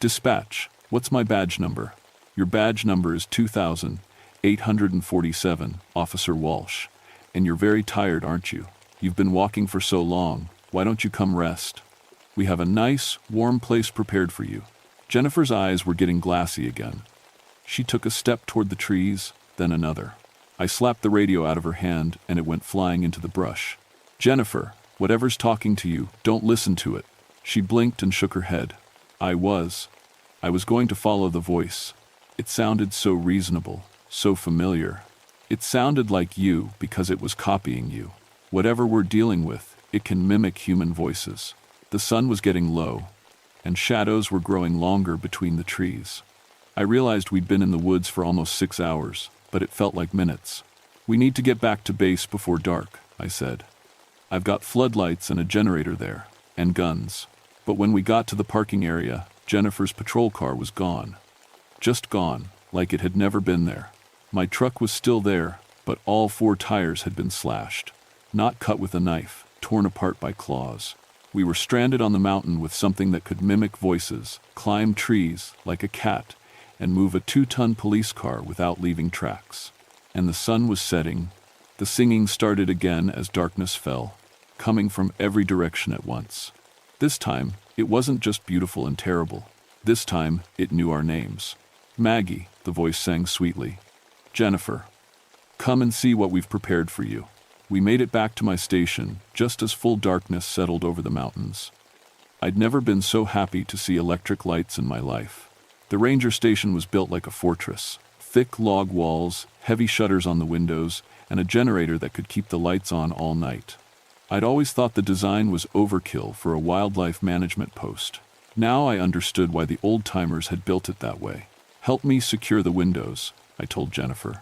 "Dispatch, what's my badge number?" "Your badge number is 2847, Officer Walsh. And you're very tired, aren't you? You've been walking for so long. Why don't you come rest? We have a nice, warm place prepared for you." Jennifer's eyes were getting glassy again. She took a step toward the trees, then another. I slapped the radio out of her hand and it went flying into the brush. "Jennifer, whatever's talking to you, don't listen to it." She blinked and shook her head. I was going to follow the voice. It sounded so reasonable, so familiar. It sounded like you because it was copying you. Whatever we're dealing with, it can mimic human voices. The sun was getting low, and shadows were growing longer between the trees. I realized we'd been in the woods for almost 6 hours, but it felt like minutes. "We need to get back to base before dark," I said. "I've got floodlights and a generator there, and guns." But when we got to the parking area, Jennifer's patrol car was gone. Just gone, like it had never been there. My truck was still there, but all 4 tires had been slashed. Not cut with a knife, torn apart by claws. We were stranded on the mountain with something that could mimic voices, climb trees like a cat, and move a 2-ton police car without leaving tracks. And the sun was setting. The singing started again as darkness fell, coming from every direction at once. This time, it wasn't just beautiful and terrible. This time, it knew our names. "Maggie," the voice sang sweetly. "Jennifer. Come and see what we've prepared for you." We made it back to my station, just as full darkness settled over the mountains. I'd never been so happy to see electric lights in my life. The ranger station was built like a fortress. Thick log walls, heavy shutters on the windows, and a generator that could keep the lights on all night. I'd always thought the design was overkill for a wildlife management post. Now I understood why the old-timers had built it that way. "Help me secure the windows," I told Jennifer.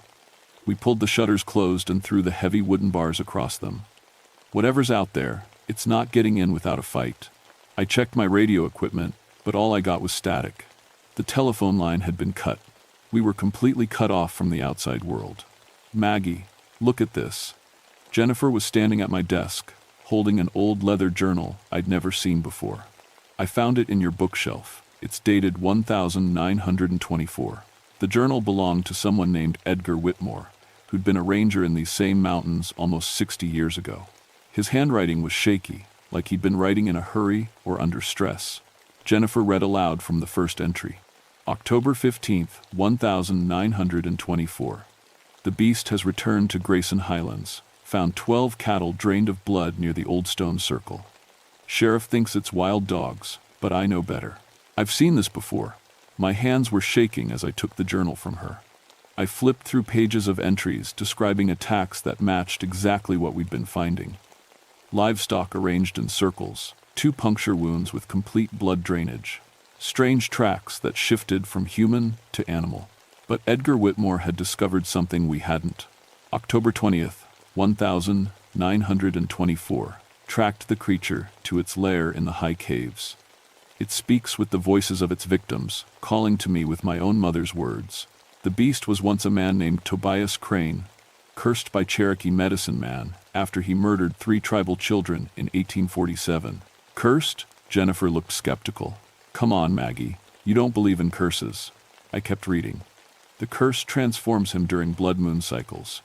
We pulled the shutters closed and threw the heavy wooden bars across them. "Whatever's out there, it's not getting in without a fight." I checked my radio equipment, but all I got was static. The telephone line had been cut. We were completely cut off from the outside world. "Maggie, look at this." Jennifer was standing at my desk, holding an old leather journal I'd never seen before. "I found it in your bookshelf. It's dated 1924. The journal belonged to someone named Edgar Whitmore, who'd been a ranger in these same mountains almost 60 years ago. His handwriting was shaky, like he'd been writing in a hurry or under stress. Jennifer read aloud from the first entry. "October 15th, 1924. The beast has returned to Grayson Highlands. Found 12 cattle drained of blood near the old stone circle. Sheriff thinks it's wild dogs, but I know better. I've seen this before. My hands were shaking as I took the journal from her. I flipped through pages of entries describing attacks that matched exactly what we'd been finding. Livestock arranged in circles, 2 puncture wounds with complete blood drainage. Strange tracks that shifted from human to animal. But Edgar Whitmore had discovered something we hadn't. October 20th, 1924, tracked the creature to its lair in the high caves. It speaks with the voices of its victims, calling to me with my own mother's words. The beast was once a man named Tobias Crane, cursed by Cherokee medicine man after he murdered 3 tribal children in 1847. Cursed? Jennifer looked skeptical. Come on, Maggie, you don't believe in curses. I kept reading. The curse transforms him during blood moon cycles.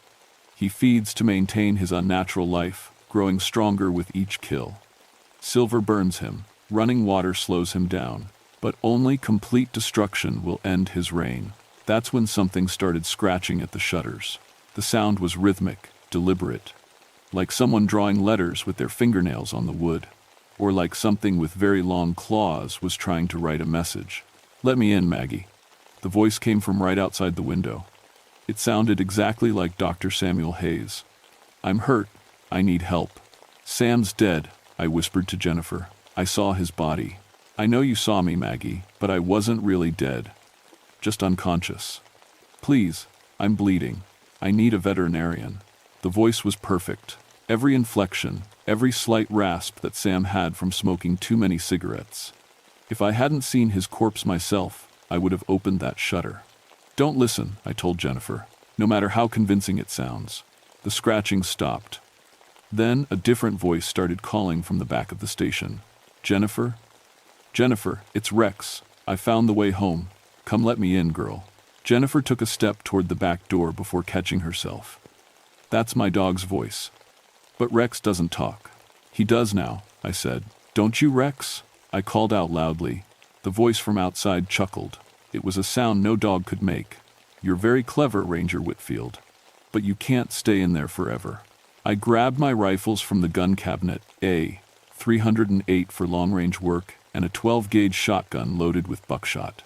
He feeds to maintain his unnatural life, growing stronger with each kill. Silver burns him, running water slows him down, but only complete destruction will end his reign. That's when something started scratching at the shutters. The sound was rhythmic, deliberate, like someone drawing letters with their fingernails on the wood, or like something with very long claws was trying to write a message. Let me in, Maggie. The voice came from right outside the window. It sounded exactly like Dr. Samuel Hayes. I'm hurt. I need help. Sam's dead, I whispered to Jennifer. I saw his body. I know you saw me, Maggie, but I wasn't really dead. Just unconscious. Please, I'm bleeding. I need a veterinarian. The voice was perfect. Every inflection, every slight rasp that Sam had from smoking too many cigarettes. If I hadn't seen his corpse myself, I would have opened that shutter. Don't listen, I told Jennifer, no matter how convincing it sounds. The scratching stopped. Then a different voice started calling from the back of the station. Jennifer? Jennifer, it's Rex. I found the way home. Come let me in, girl. Jennifer took a step toward the back door before catching herself. That's my dog's voice. But Rex doesn't talk. He does now, I said. Don't you, Rex? I called out loudly. The voice from outside chuckled. It was a sound no dog could make. You're very clever, Ranger Whitfield. But you can't stay in there forever. I grabbed my rifles from the gun cabinet, a .308 for long-range work, and a 12-gauge shotgun loaded with buckshot.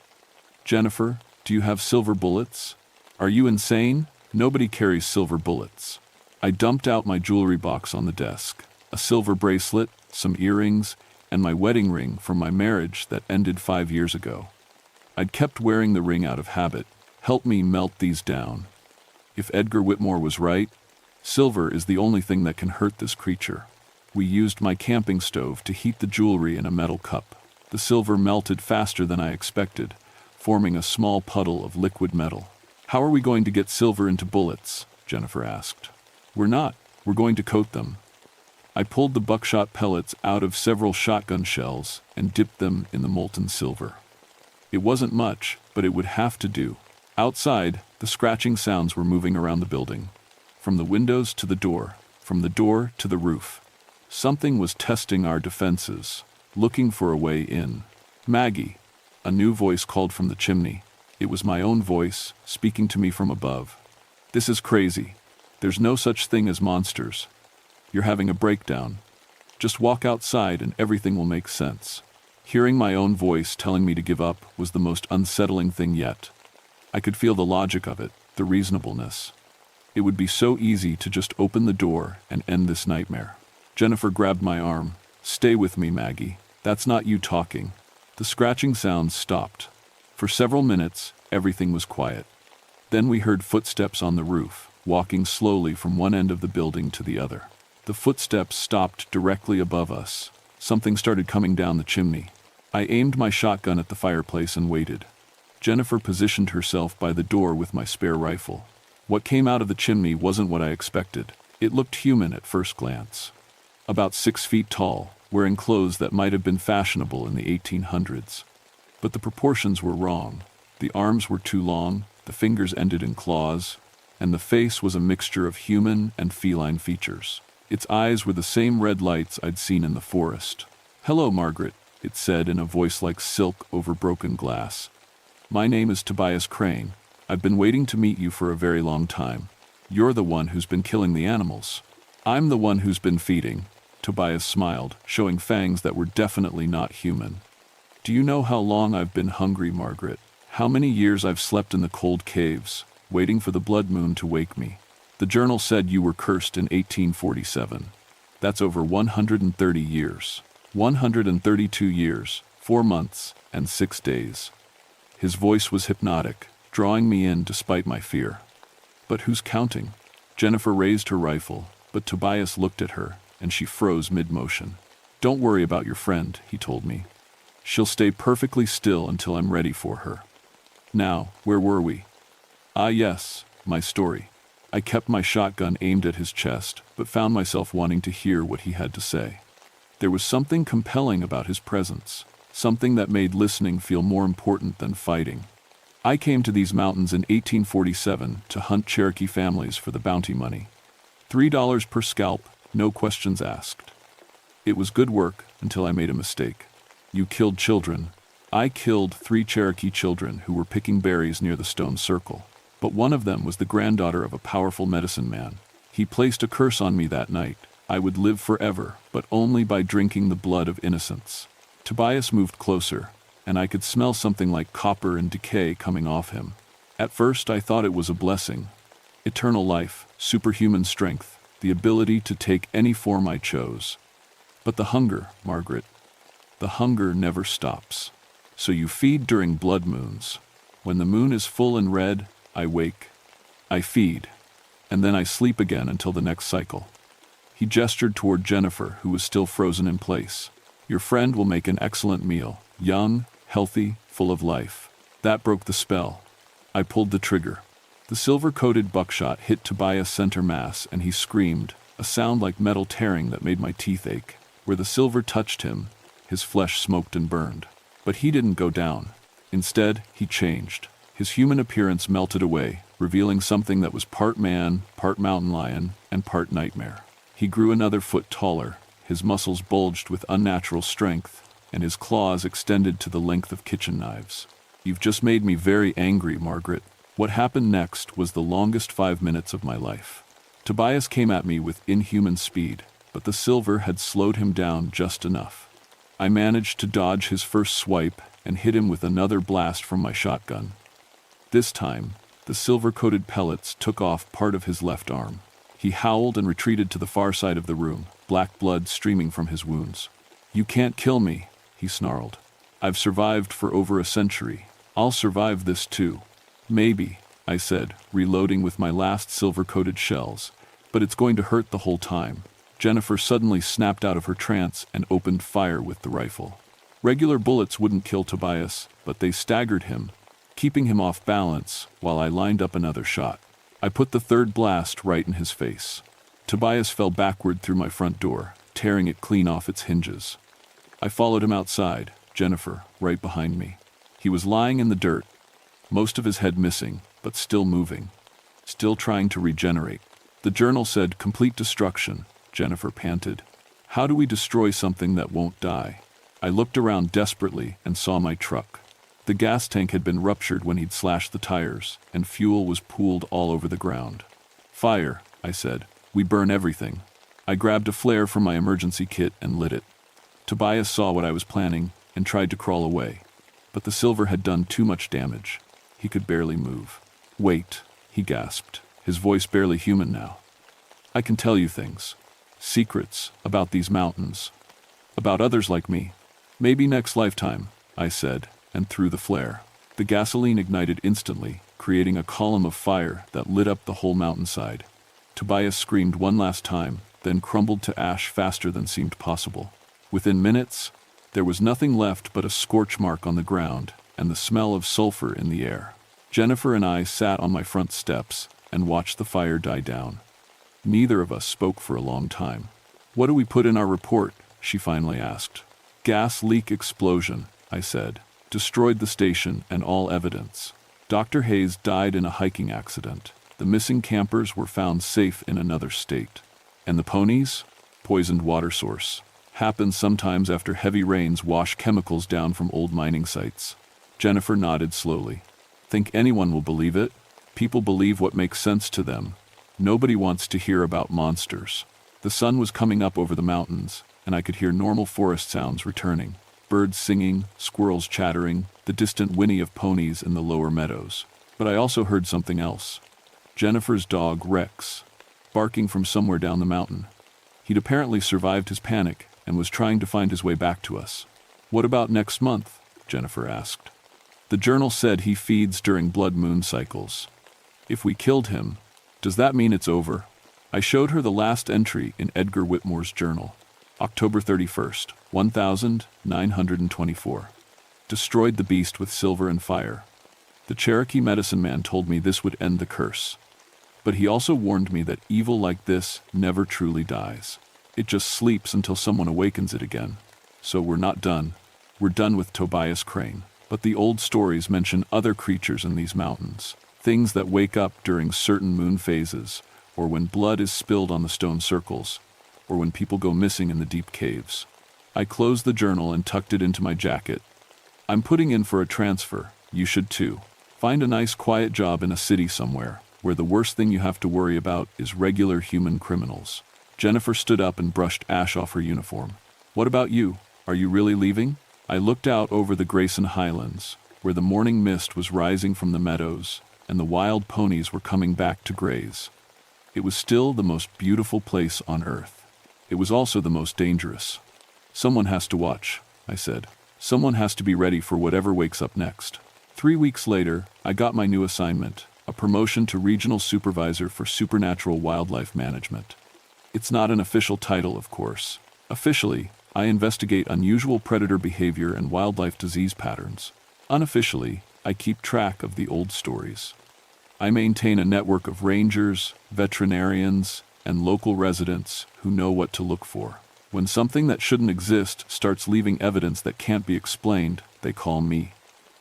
Jennifer, do you have silver bullets? Are you insane? Nobody carries silver bullets. I dumped out my jewelry box on the desk. A silver bracelet, some earrings, and my wedding ring from my marriage that ended 5 years ago. I'd kept wearing the ring out of habit. Help me melt these down. If Edgar Whitmore was right, silver is the only thing that can hurt this creature. We used my camping stove to heat the jewelry in a metal cup. The silver melted faster than I expected, forming a small puddle of liquid metal. How are we going to get silver into bullets? Jennifer asked. We're not. We're going to coat them. I pulled the buckshot pellets out of several shotgun shells and dipped them in the molten silver. It wasn't much, but it would have to do. Outside, the scratching sounds were moving around the building. From the windows to the door, from the door to the roof. Something was testing our defenses, looking for a way in. Maggie, a new voice called from the chimney. It was my own voice, speaking to me from above. This is crazy. There's no such thing as monsters. You're having a breakdown. Just walk outside and everything will make sense. Hearing my own voice telling me to give up was the most unsettling thing yet. I could feel the logic of it, the reasonableness. It would be so easy to just open the door and end this nightmare. Jennifer grabbed my arm. Stay with me, Maggie. That's not you talking. The scratching sounds stopped. For several minutes, everything was quiet. Then we heard footsteps on the roof, walking slowly from one end of the building to the other. The footsteps stopped directly above us. Something started coming down the chimney. I aimed my shotgun at the fireplace and waited. Jennifer positioned herself by the door with my spare rifle. What came out of the chimney wasn't what I expected. It looked human at first glance. About 6 feet tall, wearing clothes that might have been fashionable in the 1800s. But the proportions were wrong. The arms were too long, the fingers ended in claws, and the face was a mixture of human and feline features. Its eyes were the same red lights I'd seen in the forest. Hello, Margaret, it said in a voice like silk over broken glass. My name is Tobias Crane. I've been waiting to meet you for a very long time. You're the one who's been killing the animals. I'm the one who's been feeding. Tobias smiled, showing fangs that were definitely not human. Do you know how long I've been hungry, Margaret? How many years I've slept in the cold caves, waiting for the blood moon to wake me? The journal said you were cursed in 1847. That's over 130 years. 132 years, 4 months, and 6 days. His voice was hypnotic, drawing me in despite my fear. But who's counting? Jennifer raised her rifle, but Tobias looked at her, and she froze mid-motion. Don't worry about your friend, he told me. She'll stay perfectly still until I'm ready for her. Now, where were we? Ah yes, my story. I kept my shotgun aimed at his chest, but found myself wanting to hear what he had to say. There was something compelling about his presence, something that made listening feel more important than fighting. I came to these mountains in 1847 to hunt Cherokee families for the bounty money. $3 per scalp, no questions asked. It was good work until I made a mistake. You killed children. I killed 3 Cherokee children who were picking berries near the stone circle. But one of them was the granddaughter of a powerful medicine man. He placed a curse on me that night. I would live forever, but only by drinking the blood of innocents. Tobias moved closer, and I could smell something like copper and decay coming off him. At first I thought it was a blessing. Eternal life, superhuman strength, the ability to take any form I chose. But the hunger, Margaret, the hunger never stops. So you feed during blood moons. When the moon is full and red, I wake. I feed. And then I sleep again until the next cycle. He gestured toward Jennifer, who was still frozen in place. Your friend will make an excellent meal. Young, healthy, full of life. That broke the spell. I pulled the trigger. The silver-coated buckshot hit Tobias' center mass, and he screamed, a sound like metal tearing that made my teeth ache. Where the silver touched him, his flesh smoked and burned. But he didn't go down. Instead, he changed. His human appearance melted away, revealing something that was part man, part mountain lion, and part nightmare. He grew another foot taller, his muscles bulged with unnatural strength, and his claws extended to the length of kitchen knives. You've just made me very angry, Margaret. What happened next was the longest 5 minutes of my life. Tobias came at me with inhuman speed, but the silver had slowed him down just enough. I managed to dodge his first swipe and hit him with another blast from my shotgun. This time, the silver-coated pellets took off part of his left arm. He howled and retreated to the far side of the room, black blood streaming from his wounds. You can't kill me, he snarled. I've survived for over a century. I'll survive this too. Maybe, I said, reloading with my last silver-coated shells, but it's going to hurt the whole time. Jennifer suddenly snapped out of her trance and opened fire with the rifle. Regular bullets wouldn't kill Tobias, but they staggered him, keeping him off balance while I lined up another shot. I put the third blast right in his face. Tobias fell backward through my front door, tearing it clean off its hinges. I followed him outside, Jennifer right behind me. He was lying in the dirt, most of his head missing, but still moving, still trying to regenerate. The journal said complete destruction, Jennifer panted. How do we destroy something that won't die? I looked around desperately and saw my truck. The gas tank had been ruptured when he'd slashed the tires, and fuel was pooled all over the ground. Fire, I said. We burn everything. I grabbed a flare from my emergency kit and lit it. Tobias saw what I was planning and tried to crawl away, but the silver had done too much damage. He could barely move. Wait, he gasped, his voice barely human now. I can tell you things. Secrets about these mountains. About others like me. Maybe next lifetime, I said, and threw the flare. The gasoline ignited instantly, creating a column of fire that lit up the whole mountainside. Tobias screamed one last time, then crumbled to ash faster than seemed possible. Within minutes, there was nothing left but a scorch mark on the ground and the smell of sulfur in the air. Jennifer and I sat on my front steps and watched the fire die down. Neither of us spoke for a long time. What do we put in our report? She finally asked. Gas leak explosion, I said. Destroyed the station and all evidence. Dr. Hayes died in a hiking accident. The missing campers were found safe in another state. And the ponies? Poisoned water source. Happens sometimes after heavy rains wash chemicals down from old mining sites. Jennifer nodded slowly. Think anyone will believe it? People believe what makes sense to them. Nobody wants to hear about monsters. The sun was coming up over the mountains, and I could hear normal forest sounds returning. Birds singing, squirrels chattering, the distant whinny of ponies in the lower meadows. But I also heard something else. Jennifer's dog, Rex, barking from somewhere down the mountain. He'd apparently survived his panic and was trying to find his way back to us. "What about next month?" Jennifer asked. "The journal said he feeds during blood moon cycles. If we killed him, does that mean it's over?" I showed her the last entry in Edgar Whitmore's journal. October 31st, 1924. Destroyed the beast with silver and fire. The Cherokee medicine man told me this would end the curse. But he also warned me that evil like this never truly dies. It just sleeps until someone awakens it again. So we're not done. We're done with Tobias Crane. But the old stories mention other creatures in these mountains. Things that wake up during certain moon phases, or when blood is spilled on the stone circles, or when people go missing in the deep caves. I closed the journal and tucked it into my jacket. "I'm putting in for a transfer. You should too. Find a nice quiet job in a city somewhere, where the worst thing you have to worry about is regular human criminals." Jennifer stood up and brushed ash off her uniform. "What about you? Are you really leaving?" I looked out over the Grayson Highlands, where the morning mist was rising from the meadows, and the wild ponies were coming back to graze. It was still the most beautiful place on earth. It was also the most dangerous. "Someone has to watch," I said. "Someone has to be ready for whatever wakes up next." 3 weeks later, I got my new assignment, a promotion to Regional Supervisor for Supernatural Wildlife Management. It's not an official title, of course. Officially, I investigate unusual predator behavior and wildlife disease patterns. Unofficially, I keep track of the old stories. I maintain a network of rangers, veterinarians, and local residents who know what to look for. When something that shouldn't exist starts leaving evidence that can't be explained, they call me.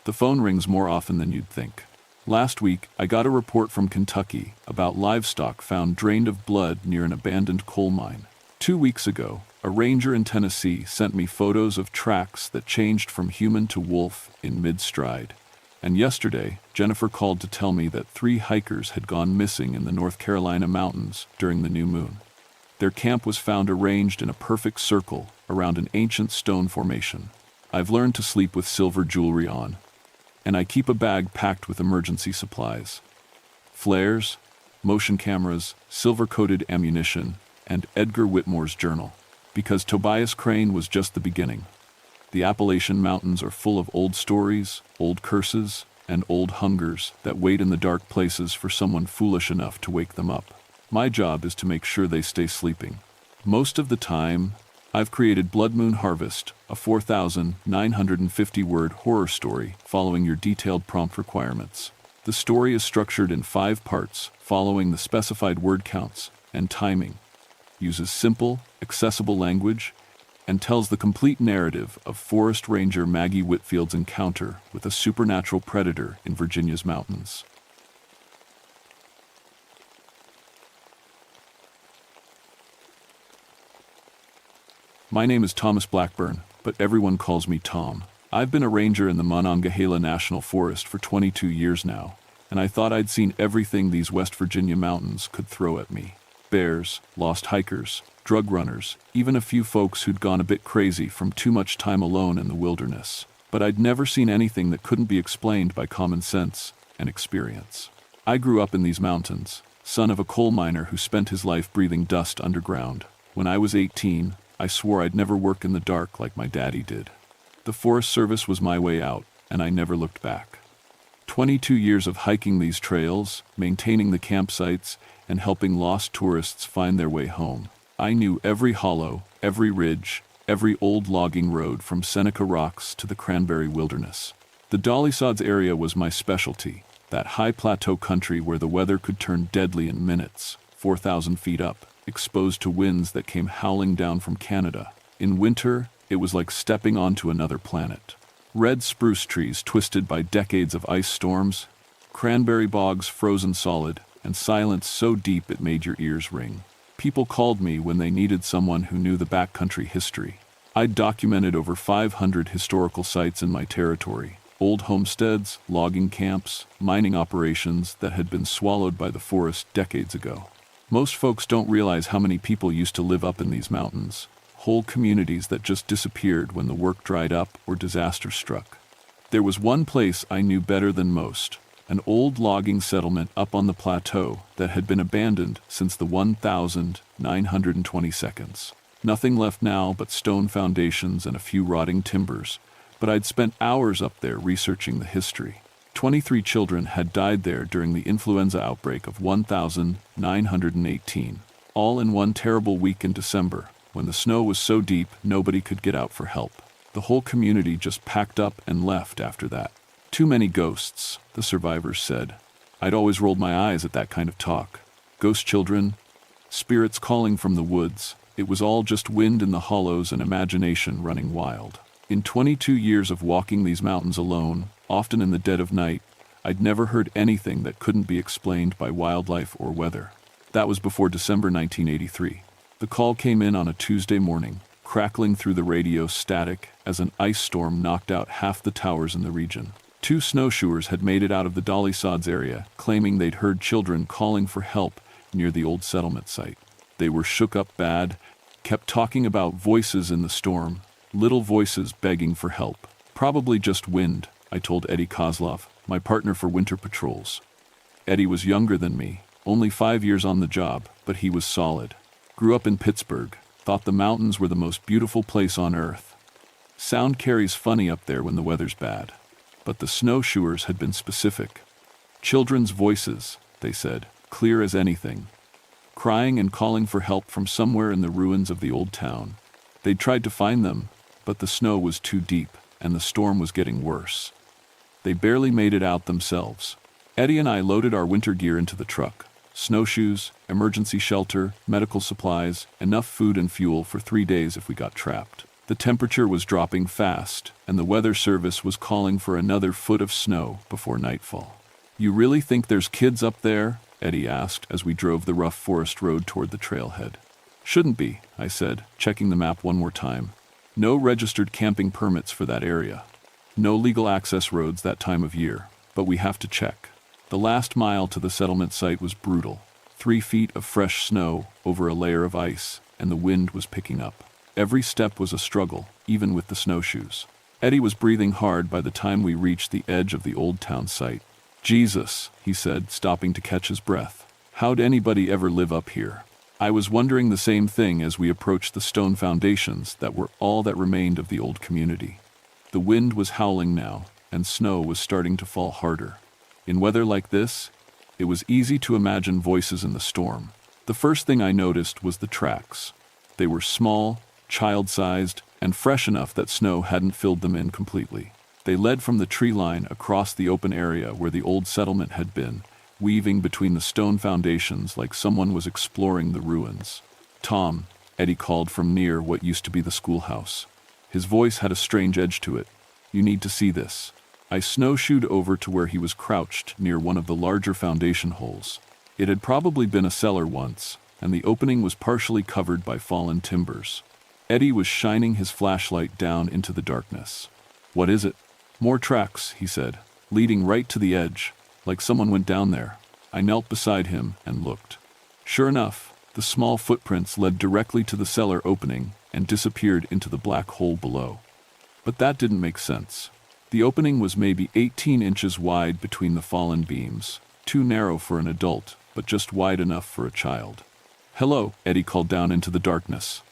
The phone rings more often than you'd think. Last week, I got a report from Kentucky about livestock found drained of blood near an abandoned coal mine. 2 weeks ago, a ranger in Tennessee sent me photos of tracks that changed from human to wolf in mid-stride. And yesterday, Jennifer called to tell me that 3 hikers had gone missing in the North Carolina mountains during the new moon. Their camp was found arranged in a perfect circle around an ancient stone formation. I've learned to sleep with silver jewelry on, and I keep a bag packed with emergency supplies. Flares, motion cameras, silver-coated ammunition, and Edgar Whitmore's journal. Because Tobias Crane was just the beginning. The Appalachian Mountains are full of old stories, old curses, and old hungers that wait in the dark places for someone foolish enough to wake them up. My job is to make sure they stay sleeping. Most of the time, I've created Blood Moon Harvest, a 4,950-word horror story following your detailed prompt requirements. The story is structured in 5 parts, following the specified word counts and timing, uses simple, accessible language, and tells the complete narrative of Forest Ranger Maggie Whitfield's encounter with a supernatural predator in Virginia's mountains. My name is Thomas Blackburn, but everyone calls me Tom. I've been a ranger in the Monongahela National Forest for 22 years now, and I thought I'd seen everything these West Virginia mountains could throw at me. Bears, lost hikers, drug runners, even a few folks who'd gone a bit crazy from too much time alone in the wilderness. But I'd never seen anything that couldn't be explained by common sense and experience. I grew up in these mountains, son of a coal miner who spent his life breathing dust underground. When I was 18, I swore I'd never work in the dark like my daddy did. The Forest Service was my way out, and I never looked back. 22 years of hiking these trails, maintaining the campsites, and helping lost tourists find their way home. I knew every hollow, every ridge, every old logging road from Seneca Rocks to the Cranberry Wilderness. The Dolly Sods area was my specialty, that high plateau country where the weather could turn deadly in minutes, 4,000 feet up, exposed to winds that came howling down from Canada. In winter, it was like stepping onto another planet. Red spruce trees twisted by decades of ice storms, cranberry bogs frozen solid, and silence so deep it made your ears ring. People called me when they needed someone who knew the backcountry history. I'd documented over 500 historical sites in my territory, old homesteads, logging camps, mining operations that had been swallowed by the forest decades ago. Most folks don't realize how many people used to live up in these mountains. Whole communities that just disappeared when the work dried up or disaster struck. There was one place I knew better than most, an old logging settlement up on the plateau that had been abandoned since the 1922. Nothing left now but stone foundations and a few rotting timbers, but I'd spent hours up there researching the history. 23 children had died there during the influenza outbreak of 1918, all in one terrible week in December, when the snow was so deep nobody could get out for help. The whole community just packed up and left after that. Too many ghosts, the survivors said. I'd always rolled my eyes at that kind of talk. Ghost children, spirits calling from the woods. It was all just wind in the hollows and imagination running wild. In 22 years of walking these mountains alone, often in the dead of night, I'd never heard anything that couldn't be explained by wildlife or weather. That was before December 1983. The call came in on a Tuesday morning, crackling through the radio static as an ice storm knocked out half the towers in the region. 2 snowshoers had made it out of the Dolly Sods area, claiming they'd heard children calling for help near the old settlement site. They were shook up bad, kept talking about voices in the storm, little voices begging for help. Probably just wind, I told Eddie Kozlov, my partner for winter patrols. Eddie was younger than me, only 5 years on the job, but he was solid. Grew up in Pittsburgh, thought the mountains were the most beautiful place on earth. Sound carries funny up there when the weather's bad. But the snowshoers had been specific. Children's voices, they said, clear as anything. Crying and calling for help from somewhere in the ruins of the old town. They'd tried to find them, but the snow was too deep, and the storm was getting worse. They barely made it out themselves. Eddie and I loaded our winter gear into the truck. Snowshoes, emergency shelter, medical supplies, enough food and fuel for 3 days if we got trapped. The temperature was dropping fast, and the weather service was calling for another foot of snow before nightfall. You really think there's kids up there? Eddie asked as we drove the rough forest road toward the trailhead. Shouldn't be, I said, checking the map one more time. No registered camping permits for that area. No legal access roads that time of year, but we have to check. The last mile to the settlement site was brutal. 3 feet of fresh snow over a layer of ice, and the wind was picking up. Every step was a struggle, even with the snowshoes. Eddie was breathing hard by the time we reached the edge of the old town site. Jesus, he said, stopping to catch his breath. How'd anybody ever live up here? I was wondering the same thing as we approached the stone foundations that were all that remained of the old community. The wind was howling now, and snow was starting to fall harder. In weather like this, it was easy to imagine voices in the storm. The first thing I noticed was the tracks. They were small, child-sized, and fresh enough that snow hadn't filled them in completely. They led from the tree line across the open area where the old settlement had been, weaving between the stone foundations like someone was exploring the ruins. Tom, Eddie called from near what used to be the schoolhouse. His voice had a strange edge to it. You need to see this. I snowshoed over to where he was crouched near one of the larger foundation holes. It had probably been a cellar once, and the opening was partially covered by fallen timbers. Eddie was shining his flashlight down into the darkness. What is it? More tracks, he said, leading right to the edge, like someone went down there. I knelt beside him and looked. Sure enough, the small footprints led directly to the cellar opening and disappeared into the black hole below. But that didn't make sense. The opening was maybe 18 inches wide between the fallen beams, too narrow for an adult, but just wide enough for a child. Hello, Eddie called down into the darkness.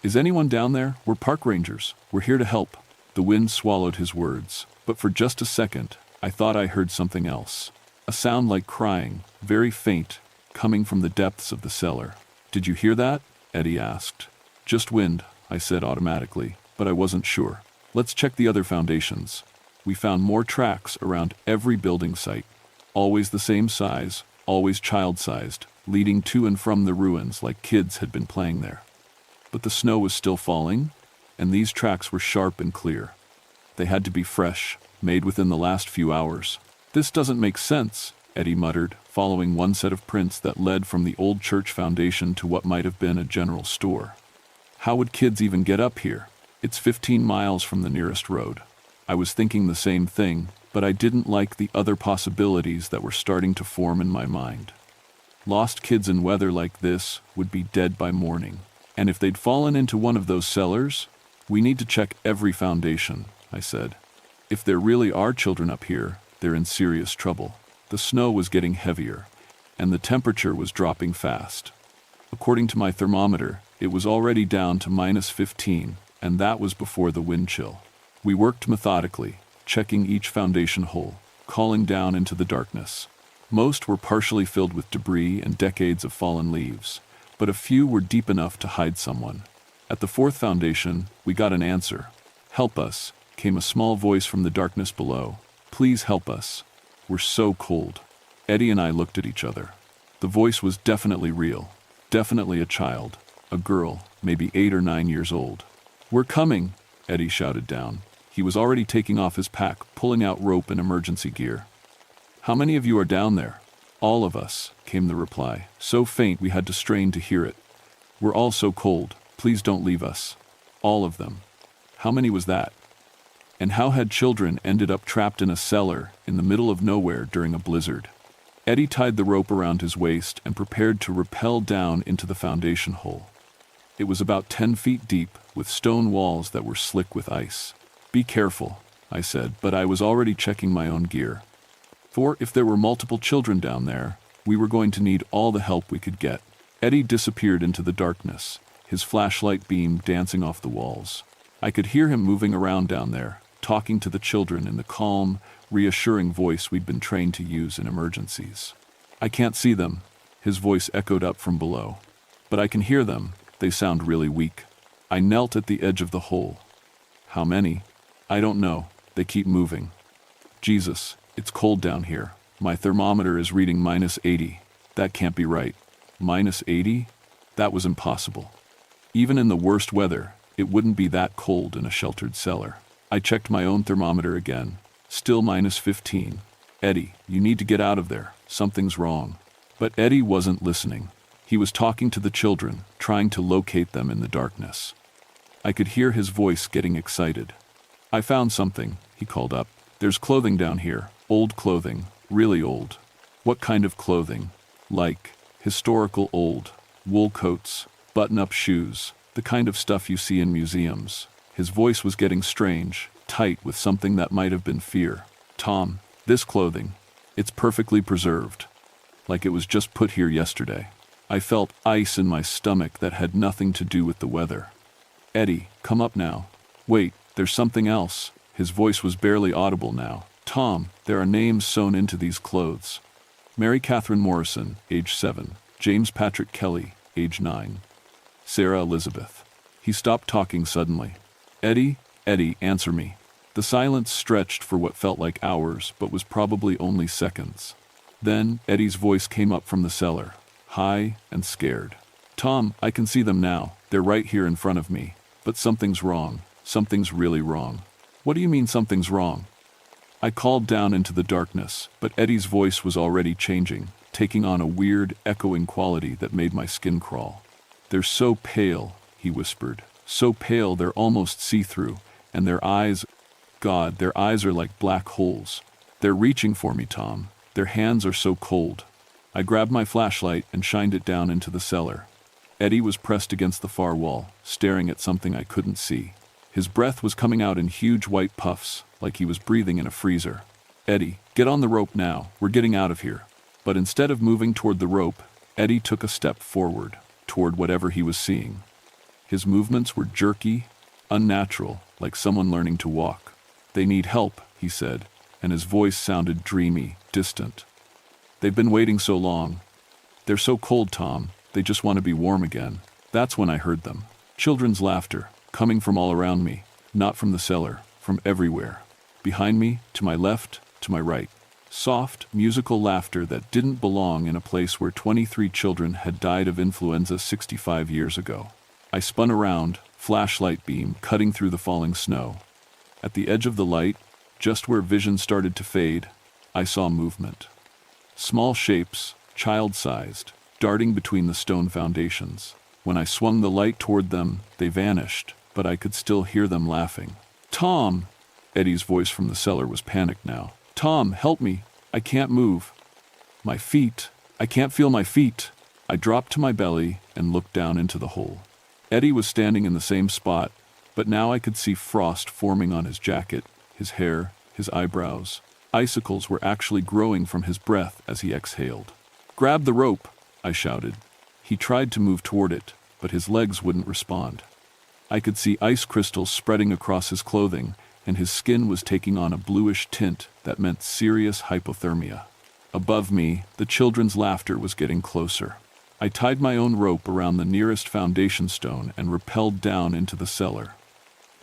Is anyone down there? We're park rangers. We're here to help. The wind swallowed his words, but for just a second, I thought I heard something else. A sound like crying, very faint, coming from the depths of the cellar. Did you hear that? Eddie asked. Just wind, I said automatically, but I wasn't sure. Let's check the other foundations. We found more tracks around every building site. Always the same size, always child-sized, leading to and from the ruins like kids had been playing there. But the snow was still falling, and these tracks were sharp and clear. They had to be fresh, made within the last few hours. This doesn't make sense, Eddie muttered, following one set of prints that led from the old church foundation to what might have been a general store. How would kids even get up here? It's 15 miles from the nearest road. I was thinking the same thing, but I didn't like the other possibilities that were starting to form in my mind. Lost kids in weather like this would be dead by morning. And if they'd fallen into one of those cellars, we need to check every foundation, I said. If there really are children up here, they're in serious trouble. The snow was getting heavier, and the temperature was dropping fast. According to my thermometer, it was already down to -15, and that was before the wind chill. We worked methodically, checking each foundation hole, calling down into the darkness. Most were partially filled with debris and decades of fallen leaves, but a few were deep enough to hide someone. At the fourth foundation, we got an answer. "Help us," came a small voice from the darkness below. "Please help us. We're so cold." Eddie and I looked at each other. The voice was definitely real. Definitely a child. A girl, maybe 8 or 9 years old. "We're coming," Eddie shouted down. He was already taking off his pack, pulling out rope and emergency gear. "How many of you are down there?" "All of us," came the reply, so faint we had to strain to hear it. "We're all so cold. Please don't leave us." All of them. How many was that? And how had children ended up trapped in a cellar in the middle of nowhere during a blizzard? Eddie tied the rope around his waist and prepared to rappel down into the foundation hole. It was about 10 feet deep, with stone walls that were slick with ice. "Be careful," I said, but I was already checking my own gear. For if there were multiple children down there, we were going to need all the help we could get. Eddie disappeared into the darkness, his flashlight beam dancing off the walls. I could hear him moving around down there, talking to the children in the calm, reassuring voice we'd been trained to use in emergencies. "I can't see them," his voice echoed up from below. "But I can hear them. They sound really weak." I knelt at the edge of the hole. "How many?" "I don't know. They keep moving." "Jesus, it's cold down here. My thermometer is reading -80. That can't be right." -80? That was impossible. Even in the worst weather, it wouldn't be that cold in a sheltered cellar. I checked my own thermometer again. Still -15. "Eddie, you need to get out of there. Something's wrong." But Eddie wasn't listening. He was talking to the children, trying to locate them in the darkness. I could hear his voice getting excited. "I found something," he called up. "There's clothing down here. Old clothing. Really old." "What kind of clothing?" "Like historical old. Wool coats, button-up shoes, the kind of stuff you see in museums." His voice was getting strange, tight with something that might have been fear. "Tom, this clothing, it's perfectly preserved. Like it was just put here yesterday." I felt ice in my stomach that had nothing to do with the weather. "Eddie, come up now." "Wait, there's something else." His voice was barely audible now. "Tom, there are names sewn into these clothes. Mary Catherine Morrison, age 7. James Patrick Kelly, age 9. Sarah Elizabeth." He stopped talking suddenly. "Eddie, Eddie, answer me." The silence stretched for what felt like hours, but was probably only seconds. Then Eddie's voice came up from the cellar, high and scared. "Tom, I can see them now. They're right here in front of me. But something's wrong. Something's really wrong." "What do you mean something's wrong?" I called down into the darkness, but Eddie's voice was already changing, taking on a weird, echoing quality that made my skin crawl. "They're so pale," he whispered. "So pale they're almost see-through, and their eyes, God, their eyes are like black holes. They're reaching for me, Tom. Their hands are so cold." I grabbed my flashlight and shined it down into the cellar. Eddie was pressed against the far wall, staring at something I couldn't see. His breath was coming out in huge white puffs, like he was breathing in a freezer. "Eddie, get on the rope now. We're getting out of here." But instead of moving toward the rope, Eddie took a step forward, toward whatever he was seeing. His movements were jerky, unnatural, like someone learning to walk. "They need help," he said, and his voice sounded dreamy, distant. "They've been waiting so long. They're so cold, Tom. They just want to be warm again." That's when I heard them. Children's laughter, coming from all around me, not from the cellar, from everywhere. Behind me, to my left, to my right. Soft, musical laughter that didn't belong in a place where 23 children had died of influenza 65 years ago. I spun around, flashlight beam cutting through the falling snow. At the edge of the light, just where vision started to fade, I saw movement. Small shapes, child-sized, darting between the stone foundations. When I swung the light toward them, they vanished, but I could still hear them laughing. "Tom!" Eddie's voice from the cellar was panicked now. "Tom, help me! I can't move." My feet, I can't feel my feet. I dropped to my belly and looked down into the hole. Eddie was standing in the same spot, but now I could see frost forming on his jacket, his hair, his eyebrows. Icicles were actually growing from his breath as he exhaled. "Grab the rope," I shouted. He tried to move toward it, but his legs wouldn't respond. I could see ice crystals spreading across his clothing, and his skin was taking on a bluish tint that meant serious hypothermia. Above me, the children's laughter was getting closer. I tied my own rope around the nearest foundation stone and rappelled down into the cellar.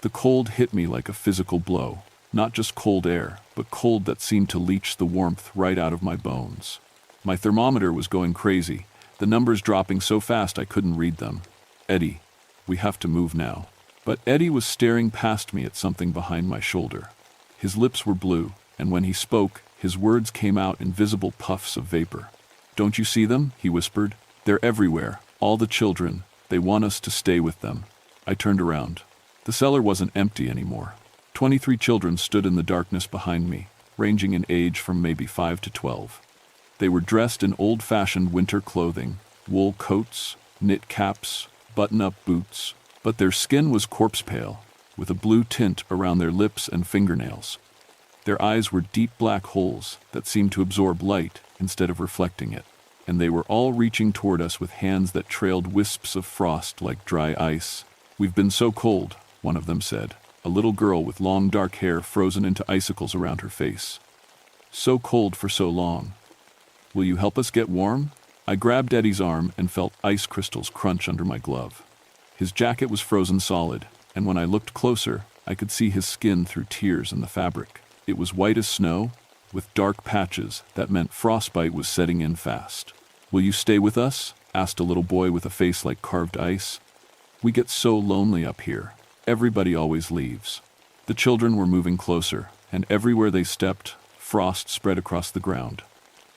The cold hit me like a physical blow, not just cold air, but cold that seemed to leach the warmth right out of my bones. My thermometer was going crazy, the numbers dropping so fast I couldn't read them. "Eddie, we have to move now." But Eddie was staring past me at something behind my shoulder. His lips were blue, and when he spoke, his words came out in visible puffs of vapor. "Don't you see them?" he whispered. "They're everywhere, all the children. They want us to stay with them." I turned around. The cellar wasn't empty anymore. 23 children stood in the darkness behind me, ranging in age from maybe 5 to 12. They were dressed in old-fashioned winter clothing, wool coats, knit caps, button-up boots, but their skin was corpse-pale, with a blue tint around their lips and fingernails. Their eyes were deep black holes that seemed to absorb light instead of reflecting it, and they were all reaching toward us with hands that trailed wisps of frost like dry ice. "We've been so cold," one of them said, a little girl with long dark hair frozen into icicles around her face. "So cold for so long. Will you help us get warm?" I grabbed Eddie's arm and felt ice crystals crunch under my glove. His jacket was frozen solid, and when I looked closer, I could see his skin through tears in the fabric. It was white as snow, with dark patches that meant frostbite was setting in fast. "Will you stay with us?" asked a little boy with a face like carved ice. "We get so lonely up here. Everybody always leaves." The children were moving closer, and everywhere they stepped, frost spread across the ground.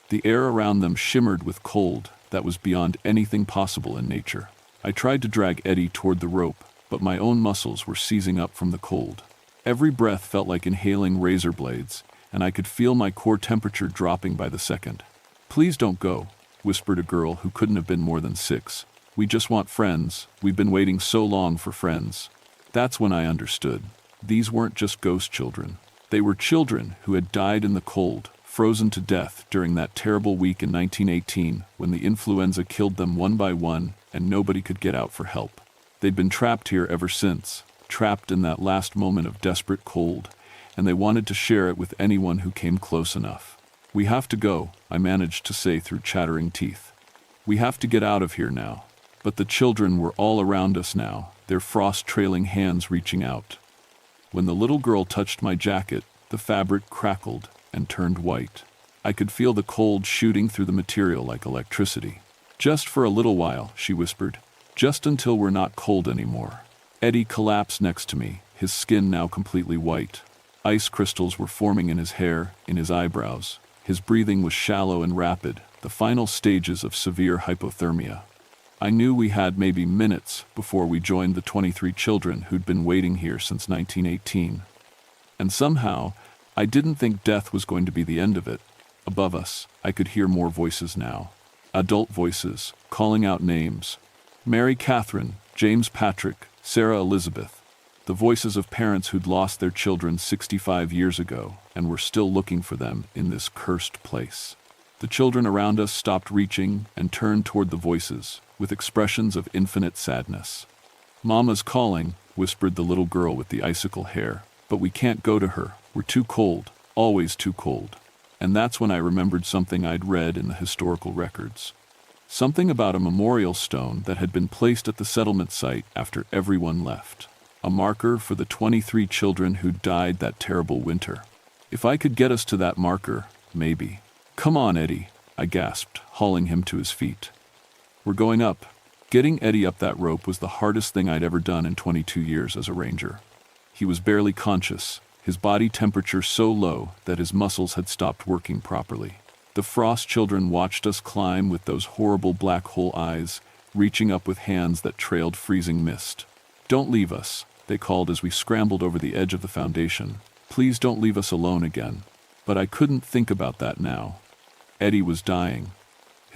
The air around them shimmered with cold that was beyond anything possible in nature. I tried to drag Eddie toward the rope, but my own muscles were seizing up from the cold. Every breath felt like inhaling razor blades, and I could feel my core temperature dropping by the second. "Please don't go," whispered a girl who couldn't have been more than 6. "We just want friends. We've been waiting so long for friends." That's when I understood. These weren't just ghost children. They were children who had died in the cold, frozen to death during that terrible week in 1918 when the influenza killed them one by one and nobody could get out for help. They'd been trapped here ever since, trapped in that last moment of desperate cold, and they wanted to share it with anyone who came close enough. "We have to go," I managed to say through chattering teeth. "We have to get out of here now." But the children were all around us now, their frost-trailing hands reaching out. When the little girl touched my jacket, the fabric crackled and turned white. I could feel the cold shooting through the material like electricity. "Just for a little while," she whispered. "Just until we're not cold anymore." Eddie collapsed next to me, his skin now completely white. Ice crystals were forming in his hair, in his eyebrows. His breathing was shallow and rapid, the final stages of severe hypothermia. I knew we had maybe minutes before we joined the 23 children who'd been waiting here since 1918. And somehow, I didn't think death was going to be the end of it. Above us, I could hear more voices now. Adult voices, calling out names. Mary Catherine, James Patrick, Sarah Elizabeth. The voices of parents who'd lost their children 65 years ago and were still looking for them in this cursed place. The children around us stopped reaching and turned toward the voices, with expressions of infinite sadness. "Mama's calling," whispered the little girl with the icicle hair. "But we can't go to her. We're too cold, always too cold." And that's when I remembered something I'd read in the historical records. Something about a memorial stone that had been placed at the settlement site after everyone left. A marker for the 23 children who died that terrible winter. If I could get us to that marker, maybe. "Come on, Eddie," I gasped, hauling him to his feet. "We're going up." Getting Eddie up that rope was the hardest thing I'd ever done in 22 years as a ranger. He was barely conscious, his body temperature so low that his muscles had stopped working properly. The frost children watched us climb with those horrible black hole eyes, reaching up with hands that trailed freezing mist. "Don't leave us," they called as we scrambled over the edge of the foundation. "Please don't leave us alone again." But I couldn't think about that now. Eddie was dying.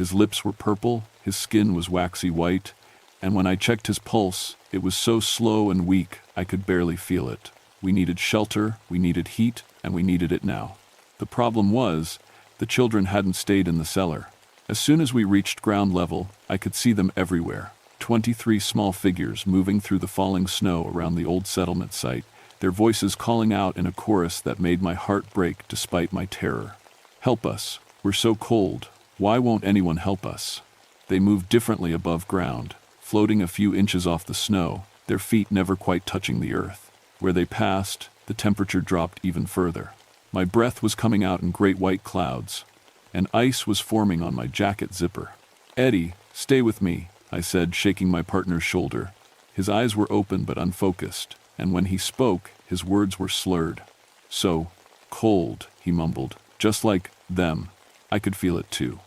His lips were purple, his skin was waxy white, and when I checked his pulse, it was so slow and weak I could barely feel it. We needed shelter, we needed heat, and we needed it now. The problem was, the children hadn't stayed in the cellar. As soon as we reached ground level, I could see them everywhere. 23 small figures moving through the falling snow around the old settlement site, their voices calling out in a chorus that made my heart break despite my terror. "Help us. We're so cold. Why won't anyone help us?" They moved differently above ground, floating a few inches off the snow, their feet never quite touching the earth. Where they passed, the temperature dropped even further. My breath was coming out in great white clouds, and ice was forming on my jacket zipper. "Eddie, stay with me," I said, shaking my partner's shoulder. His eyes were open but unfocused, and when he spoke, his words were slurred. "So cold," he mumbled, "just like them." I could feel it too.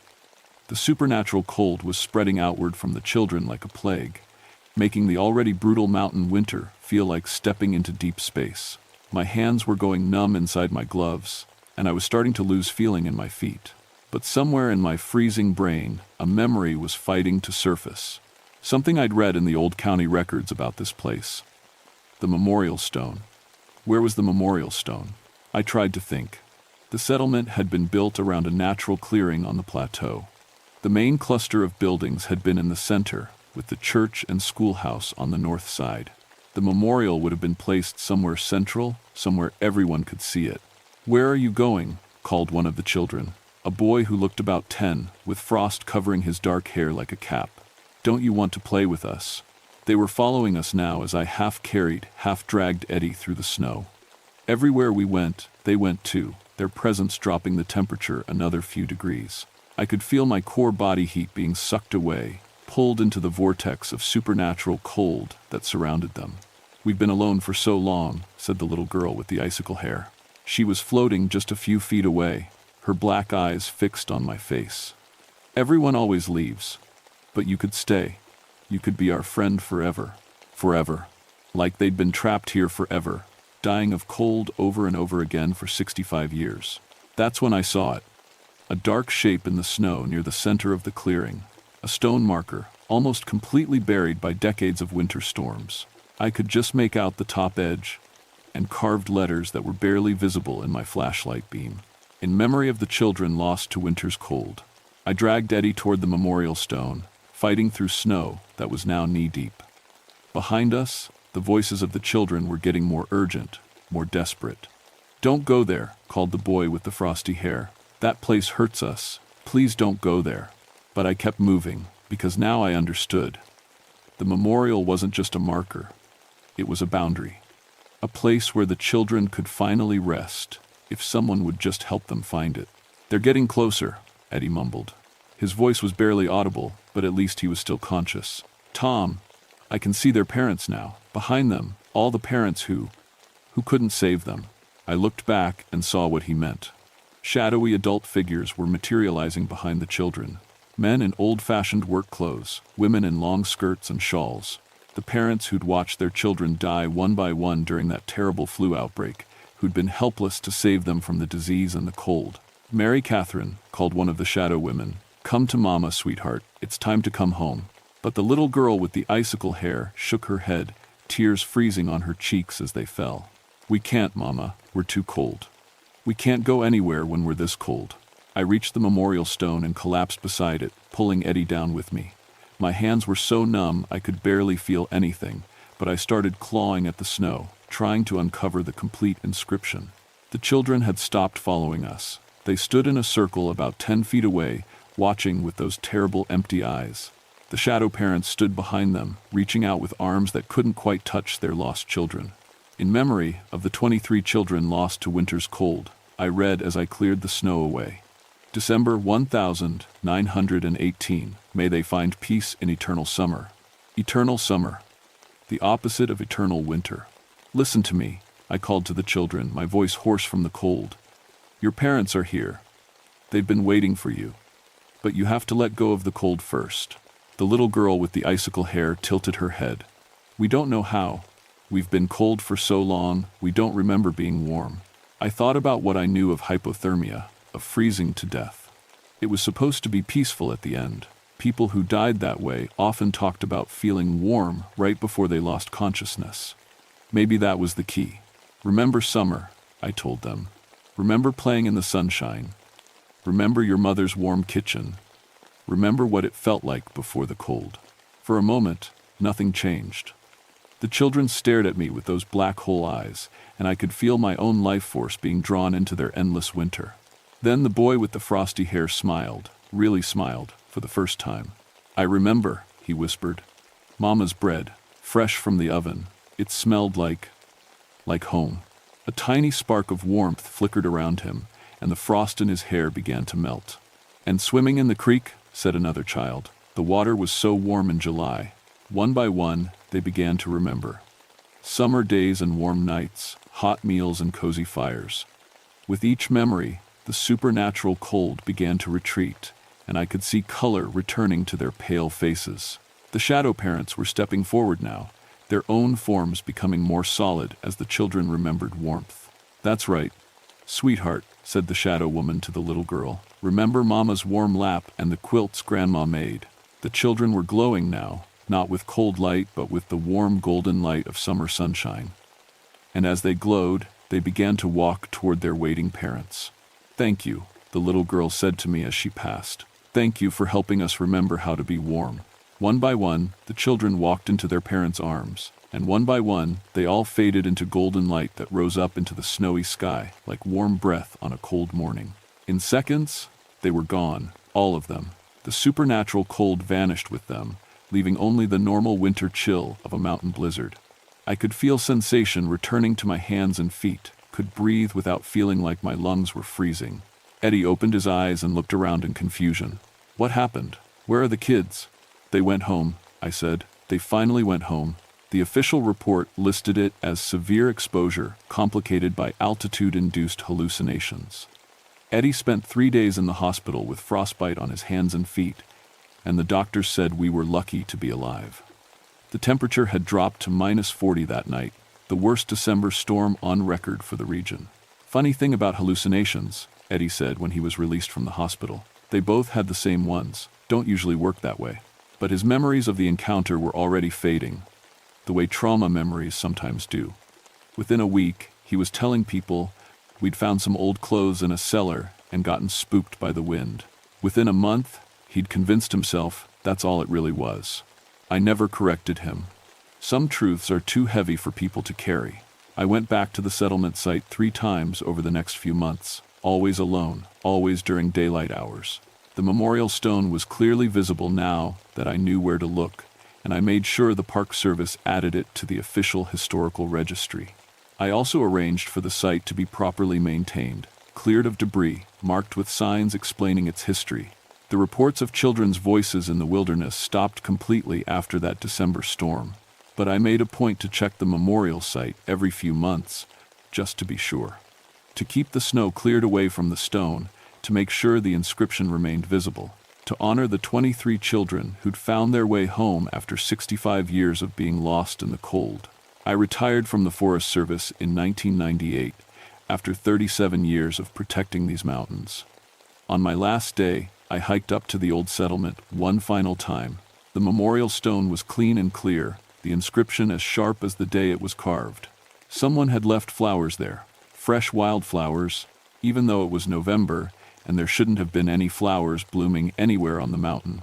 The supernatural cold was spreading outward from the children like a plague, making the already brutal mountain winter feel like stepping into deep space. My hands were going numb inside my gloves, and I was starting to lose feeling in my feet. But somewhere in my freezing brain, a memory was fighting to surface. Something I'd read in the old county records about this place. The memorial stone. Where was the memorial stone? I tried to think. The settlement had been built around a natural clearing on the plateau. The main cluster of buildings had been in the center, with the church and schoolhouse on the north side. The memorial would have been placed somewhere central, somewhere everyone could see it. "Where are you going?" called one of the children, a boy who looked about 10, with frost covering his dark hair like a cap. "Don't you want to play with us?" They were following us now as I half-carried, half-dragged Eddie through the snow. Everywhere we went, they went too, their presence dropping the temperature another few degrees. I could feel my core body heat being sucked away, pulled into the vortex of supernatural cold that surrounded them. "We've been alone for so long," said the little girl with the icicle hair. She was floating just a few feet away, her black eyes fixed on my face. "Everyone always leaves. But you could stay. You could be our friend forever." Forever. Like they'd been trapped here forever, dying of cold over and over again for 65 years. That's when I saw it. A dark shape in the snow near the center of the clearing. A stone marker, almost completely buried by decades of winter storms. I could just make out the top edge, and carved letters that were barely visible in my flashlight beam. "In memory of the children lost to winter's cold." I dragged Eddie toward the memorial stone, fighting through snow that was now knee-deep. Behind us, the voices of the children were getting more urgent, more desperate. "Don't go there," called the boy with the frosty hair. "That place hurts us. Please don't go there." But I kept moving, because now I understood. The memorial wasn't just a marker. It was a boundary. A place where the children could finally rest, if someone would just help them find it. "They're getting closer," Eddie mumbled. His voice was barely audible, but at least he was still conscious. "Tom, I can see their parents now. Behind them, all the parents who couldn't save them." I looked back and saw what he meant. Shadowy adult figures were materializing behind the children. Men in old-fashioned work clothes, women in long skirts and shawls. The parents who'd watched their children die one by one during that terrible flu outbreak, who'd been helpless to save them from the disease and the cold. "Mary Catherine," called one of the shadow women, "come to Mama, sweetheart. It's time to come home." But the little girl with the icicle hair shook her head, tears freezing on her cheeks as they fell. "We can't, Mama. We're too cold. We can't go anywhere when we're this cold." I reached the memorial stone and collapsed beside it, pulling Eddie down with me. My hands were so numb I could barely feel anything, but I started clawing at the snow, trying to uncover the complete inscription. The children had stopped following us. They stood in a circle about 10 feet away, watching with those terrible empty eyes. The shadow parents stood behind them, reaching out with arms that couldn't quite touch their lost children. "In memory of the 23 children lost to winter's cold," I read as I cleared the snow away. "December 1918, may they find peace in eternal summer." Eternal summer. The opposite of eternal winter. "Listen to me," I called to the children, my voice hoarse from the cold. "Your parents are here. They've been waiting for you. But you have to let go of the cold first." The little girl with the icicle hair tilted her head. "We don't know how. We've been cold for so long, we don't remember being warm." I thought about what I knew of hypothermia, of freezing to death. It was supposed to be peaceful at the end. People who died that way often talked about feeling warm right before they lost consciousness. Maybe that was the key. Remember summer, I told them. Remember playing in the sunshine. Remember your mother's warm kitchen. Remember what it felt like before the cold. For a moment, nothing changed. The children stared at me with those black hole eyes, and I could feel my own life force being drawn into their endless winter. Then the boy with the frosty hair smiled, really smiled, for the first time. I remember, he whispered. Mama's bread, fresh from the oven. It smelled like home. A tiny spark of warmth flickered around him, and the frost in his hair began to melt. And swimming in the creek, said another child. The water was so warm in July. One by one, they began to remember. Summer days and warm nights, hot meals and cozy fires. With each memory, the supernatural cold began to retreat, and I could see color returning to their pale faces. The shadow parents were stepping forward now, their own forms becoming more solid as the children remembered warmth. That's right, sweetheart, said the shadow woman to the little girl. Remember Mama's warm lap and the quilts Grandma made. The children were glowing now, not with cold light but with the warm golden light of summer sunshine. And as they glowed, they began to walk toward their waiting parents. Thank you, the little girl said to me as she passed. Thank you for helping us remember how to be warm. One by one, the children walked into their parents' arms, and one by one, they all faded into golden light that rose up into the snowy sky like warm breath on a cold morning. In seconds, they were gone, all of them. The supernatural cold vanished with them, leaving only the normal winter chill of a mountain blizzard. I could feel sensation returning to my hands and feet, could breathe without feeling like my lungs were freezing. Eddie opened his eyes and looked around in confusion. What happened? Where are the kids? They went home, I said. They finally went home. The official report listed it as severe exposure, complicated by altitude-induced hallucinations. Eddie spent 3 days in the hospital with frostbite on his hands and feet, and the doctors said we were lucky to be alive. The temperature had dropped to -40 that night, the worst December storm on record for the region. Funny thing about hallucinations, Eddie said when he was released from the hospital. They both had the same ones, don't usually work that way. But his memories of the encounter were already fading, the way trauma memories sometimes do. Within a week, he was telling people we'd found some old clothes in a cellar and gotten spooked by the wind. Within a month, he'd convinced himself that's all it really was. I never corrected him. Some truths are too heavy for people to carry. I went back to the settlement site 3 times over the next few months, always alone, always during daylight hours. The memorial stone was clearly visible now that I knew where to look, and I made sure the Park Service added it to the official historical registry. I also arranged for the site to be properly maintained, cleared of debris, marked with signs explaining its history. The reports of children's voices in the wilderness stopped completely after that December storm, but I made a point to check the memorial site every few months, just to be sure. To keep the snow cleared away from the stone, to make sure the inscription remained visible, to honor the 23 children who'd found their way home after 65 years of being lost in the cold. I retired from the Forest Service in 1998, after 37 years of protecting these mountains. On my last day, I hiked up to the old settlement one final time. The memorial stone was clean and clear, the inscription as sharp as the day it was carved. Someone had left flowers there, fresh wildflowers, even though it was November, and there shouldn't have been any flowers blooming anywhere on the mountain.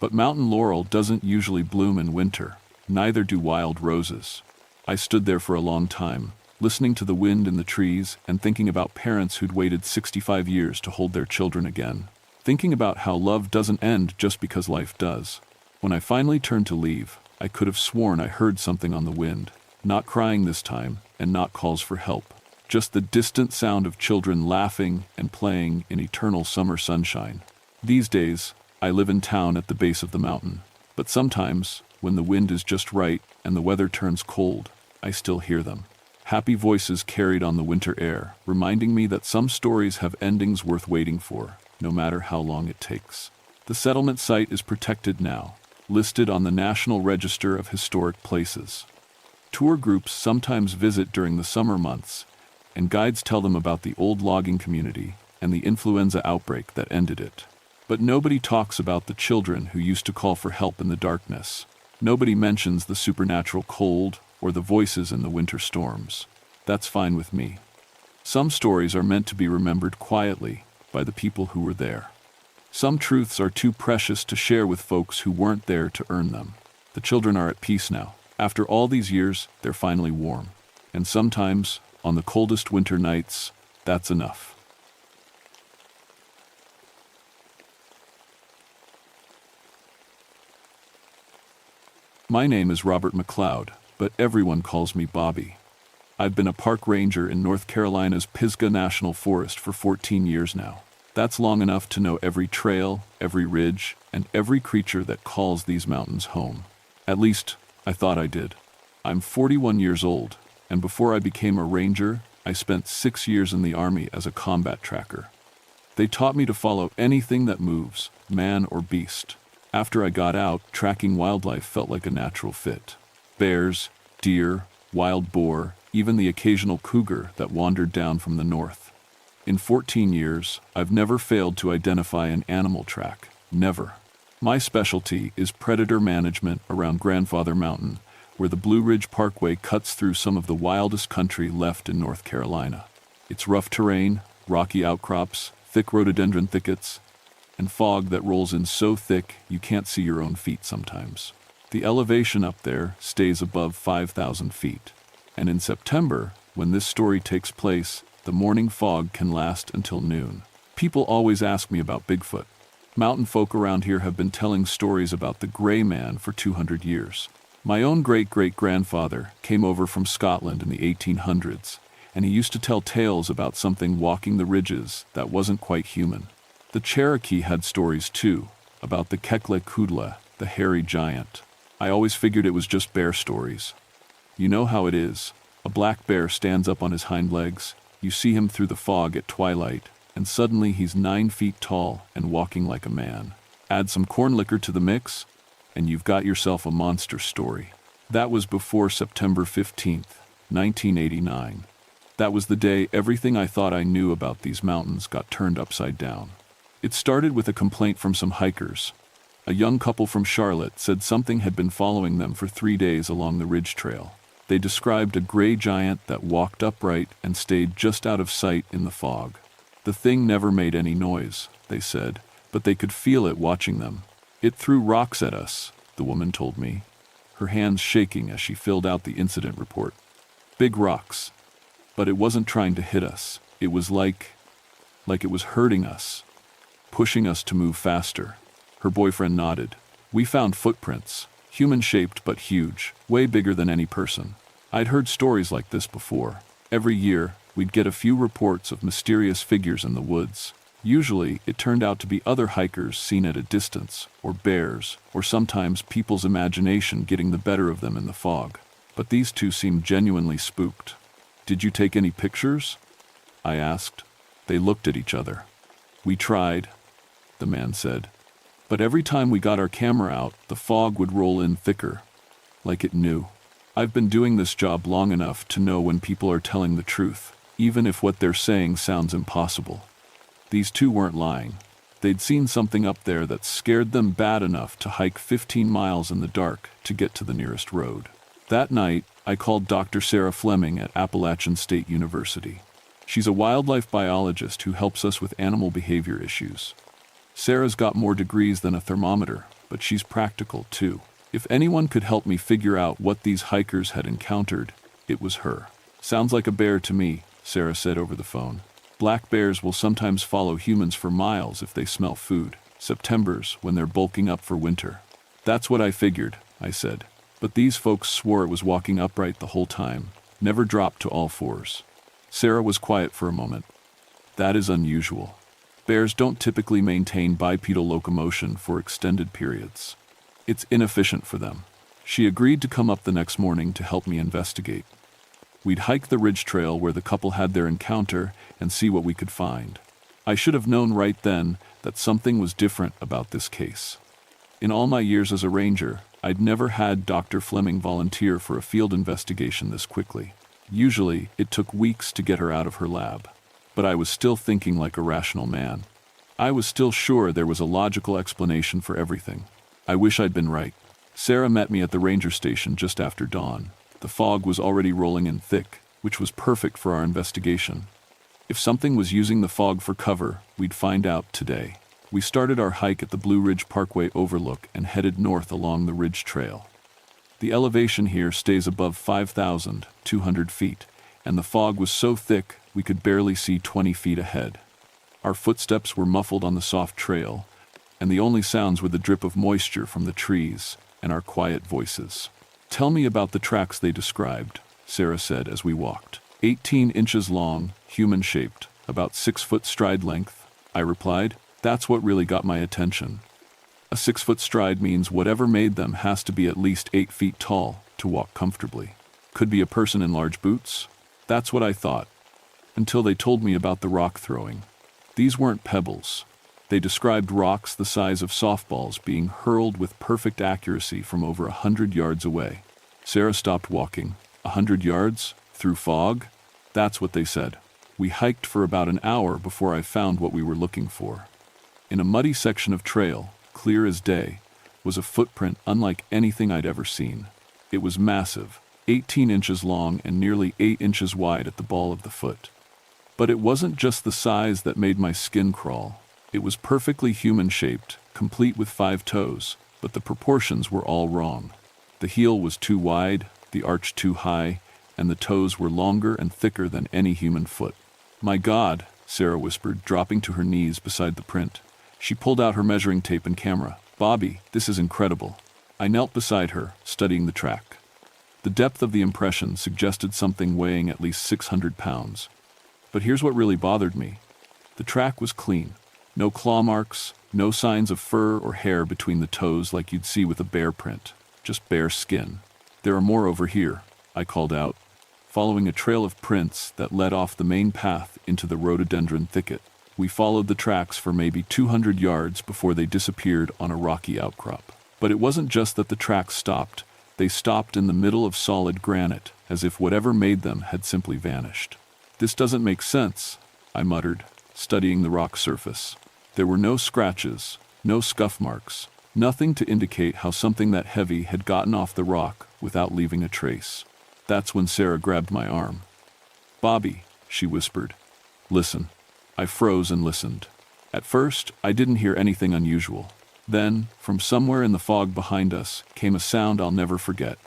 But mountain laurel doesn't usually bloom in winter, neither do wild roses. I stood there for a long time, listening to the wind in the trees and thinking about parents who'd waited 65 years to hold their children again. Thinking about how love doesn't end just because life does. When I finally turned to leave, I could have sworn I heard something on the wind, not crying this time, and not calls for help. Just the distant sound of children laughing and playing in eternal summer sunshine. These days, I live in town at the base of the mountain, but sometimes, when the wind is just right and the weather turns cold, I still hear them. Happy voices carried on the winter air, reminding me that some stories have endings worth waiting for, no matter how long it takes. The settlement site is protected now, listed on the National Register of Historic Places. Tour groups sometimes visit during the summer months, and guides tell them about the old logging community and the influenza outbreak that ended it. But nobody talks about the children who used to call for help in the darkness. Nobody mentions the supernatural cold or the voices in the winter storms. That's fine with me. Some stories are meant to be remembered quietly by the people who were there. Some truths are too precious to share with folks who weren't there to earn them. The children are at peace now. After all these years, they're finally warm. And sometimes, on the coldest winter nights, that's enough. My name is Robert McLeod, but everyone calls me Bobby. I've been a park ranger in North Carolina's Pisgah National Forest for 14 years now. That's long enough to know every trail, every ridge, and every creature that calls these mountains home. At least, I thought I did. I'm 41 years old, and before I became a ranger, I spent 6 years in the Army as a combat tracker. They taught me to follow anything that moves, man or beast. After I got out, tracking wildlife felt like a natural fit. Bears, deer, wild boar, even the occasional cougar that wandered down from the north. In 14 years, I've never failed to identify an animal track. Never. My specialty is predator management around Grandfather Mountain, where the Blue Ridge Parkway cuts through some of the wildest country left in North Carolina. It's rough terrain, rocky outcrops, thick rhododendron thickets, and fog that rolls in so thick you can't see your own feet sometimes. The elevation up there stays above 5,000 feet. And in September, when this story takes place, the morning fog can last until noon. People always ask me about Bigfoot. Mountain folk around here have been telling stories about the Gray Man for 200 years. My own great-great-grandfather came over from Scotland in the 1800s, and he used to tell tales about something walking the ridges that wasn't quite human. The Cherokee had stories too, about the Kekle Kudla, the hairy giant. I always figured it was just bear stories. You know how it is. A black bear stands up on his hind legs, you see him through the fog at twilight, and suddenly he's 9 feet tall and walking like a man. Add some corn liquor to the mix, and you've got yourself a monster story. That was before September 15th, 1989. That was the day everything I thought I knew about these mountains got turned upside down. It started with a complaint from some hikers. A young couple from Charlotte said something had been following them for 3 days along the ridge trail. They described a gray giant that walked upright and stayed just out of sight in the fog. The thing never made any noise, they said, but they could feel it watching them. It threw rocks at us, the woman told me, her hands shaking as she filled out the incident report. Big rocks. But it wasn't trying to hit us. It was like it was hurting us, pushing us to move faster. Her boyfriend nodded. We found footprints, human-shaped but huge, way bigger than any person. I'd heard stories like this before. Every year, we'd get a few reports of mysterious figures in the woods. Usually, it turned out to be other hikers seen at a distance, or bears, or sometimes people's imagination getting the better of them in the fog. But these two seemed genuinely spooked. Did you take any pictures? I asked. They looked at each other. We tried, the man said. But every time we got our camera out, the fog would roll in thicker, like it knew. I've been doing this job long enough to know when people are telling the truth, even if what they're saying sounds impossible. These two weren't lying. They'd seen something up there that scared them bad enough to hike 15 miles in the dark to get to the nearest road. That night, I called Dr. Sarah Fleming at Appalachian State University. She's a wildlife biologist who helps us with animal behavior issues. Sarah's got more degrees than a thermometer, but she's practical too. If anyone could help me figure out what these hikers had encountered, it was her. Sounds like a bear to me, Sarah said over the phone. Black bears will sometimes follow humans for miles if they smell food. Septembers, when they're bulking up for winter. That's what I figured, I said. But these folks swore it was walking upright the whole time, never dropped to all fours. Sarah was quiet for a moment. That is unusual. Bears don't typically maintain bipedal locomotion for extended periods. It's inefficient for them. She agreed to come up the next morning to help me investigate. We'd hike the ridge trail where the couple had their encounter and see what we could find. I should have known right then that something was different about this case. In all my years as a ranger, I'd never had Dr. Fleming volunteer for a field investigation this quickly. Usually, it took weeks to get her out of her lab. But I was still thinking like a rational man. I was still sure there was a logical explanation for everything. I wish I'd been right. Sarah met me at the ranger station just after dawn. The fog was already rolling in thick, which was perfect for our investigation. If something was using the fog for cover, we'd find out today. We started our hike at the Blue Ridge Parkway overlook and headed north along the Ridge Trail. The elevation here stays above 5,200 feet, and the fog was so thick we could barely see 20 feet ahead. Our footsteps were muffled on the soft trail, and the only sounds were the drip of moisture from the trees and our quiet voices. "Tell me about the tracks they described," Sarah said as we walked. 18 inches long, human-shaped, about 6-foot stride length, I replied. That's what really got my attention. A 6-foot stride means whatever made them has to be at least 8 feet tall to walk comfortably. Could be a person in large boots? That's what I thought, until they told me about the rock throwing. These weren't pebbles. They described rocks the size of softballs being hurled with perfect accuracy from over 100 yards away. Sarah stopped walking. 100 yards? Through fog? That's what they said. We hiked for about an hour before I found what we were looking for. In a muddy section of trail, clear as day, was a footprint unlike anything I'd ever seen. It was massive, 18 inches long and nearly 8 inches wide at the ball of the foot. But it wasn't just the size that made my skin crawl. It was perfectly human-shaped, complete with 5 toes, but the proportions were all wrong. The heel was too wide, the arch too high, and the toes were longer and thicker than any human foot. "My God," Sarah whispered, dropping to her knees beside the print. She pulled out her measuring tape and camera. "Bobby, this is incredible." I knelt beside her, studying the track. The depth of the impression suggested something weighing at least 600 pounds. But here's what really bothered me. The track was clean. No claw marks, no signs of fur or hair between the toes like you'd see with a bear print. Just bare skin. "There are more over here," I called out, following a trail of prints that led off the main path into the rhododendron thicket. We followed the tracks for maybe 200 yards before they disappeared on a rocky outcrop. But it wasn't just that the tracks stopped. They stopped in the middle of solid granite, as if whatever made them had simply vanished. "This doesn't make sense," I muttered, studying the rock surface. There were no scratches, no scuff marks, nothing to indicate how something that heavy had gotten off the rock without leaving a trace. That's when Sarah grabbed my arm. "Bobby," she whispered. "Listen." I froze and listened. At first, I didn't hear anything unusual. Then, from somewhere in the fog behind us, came a sound I'll never forget.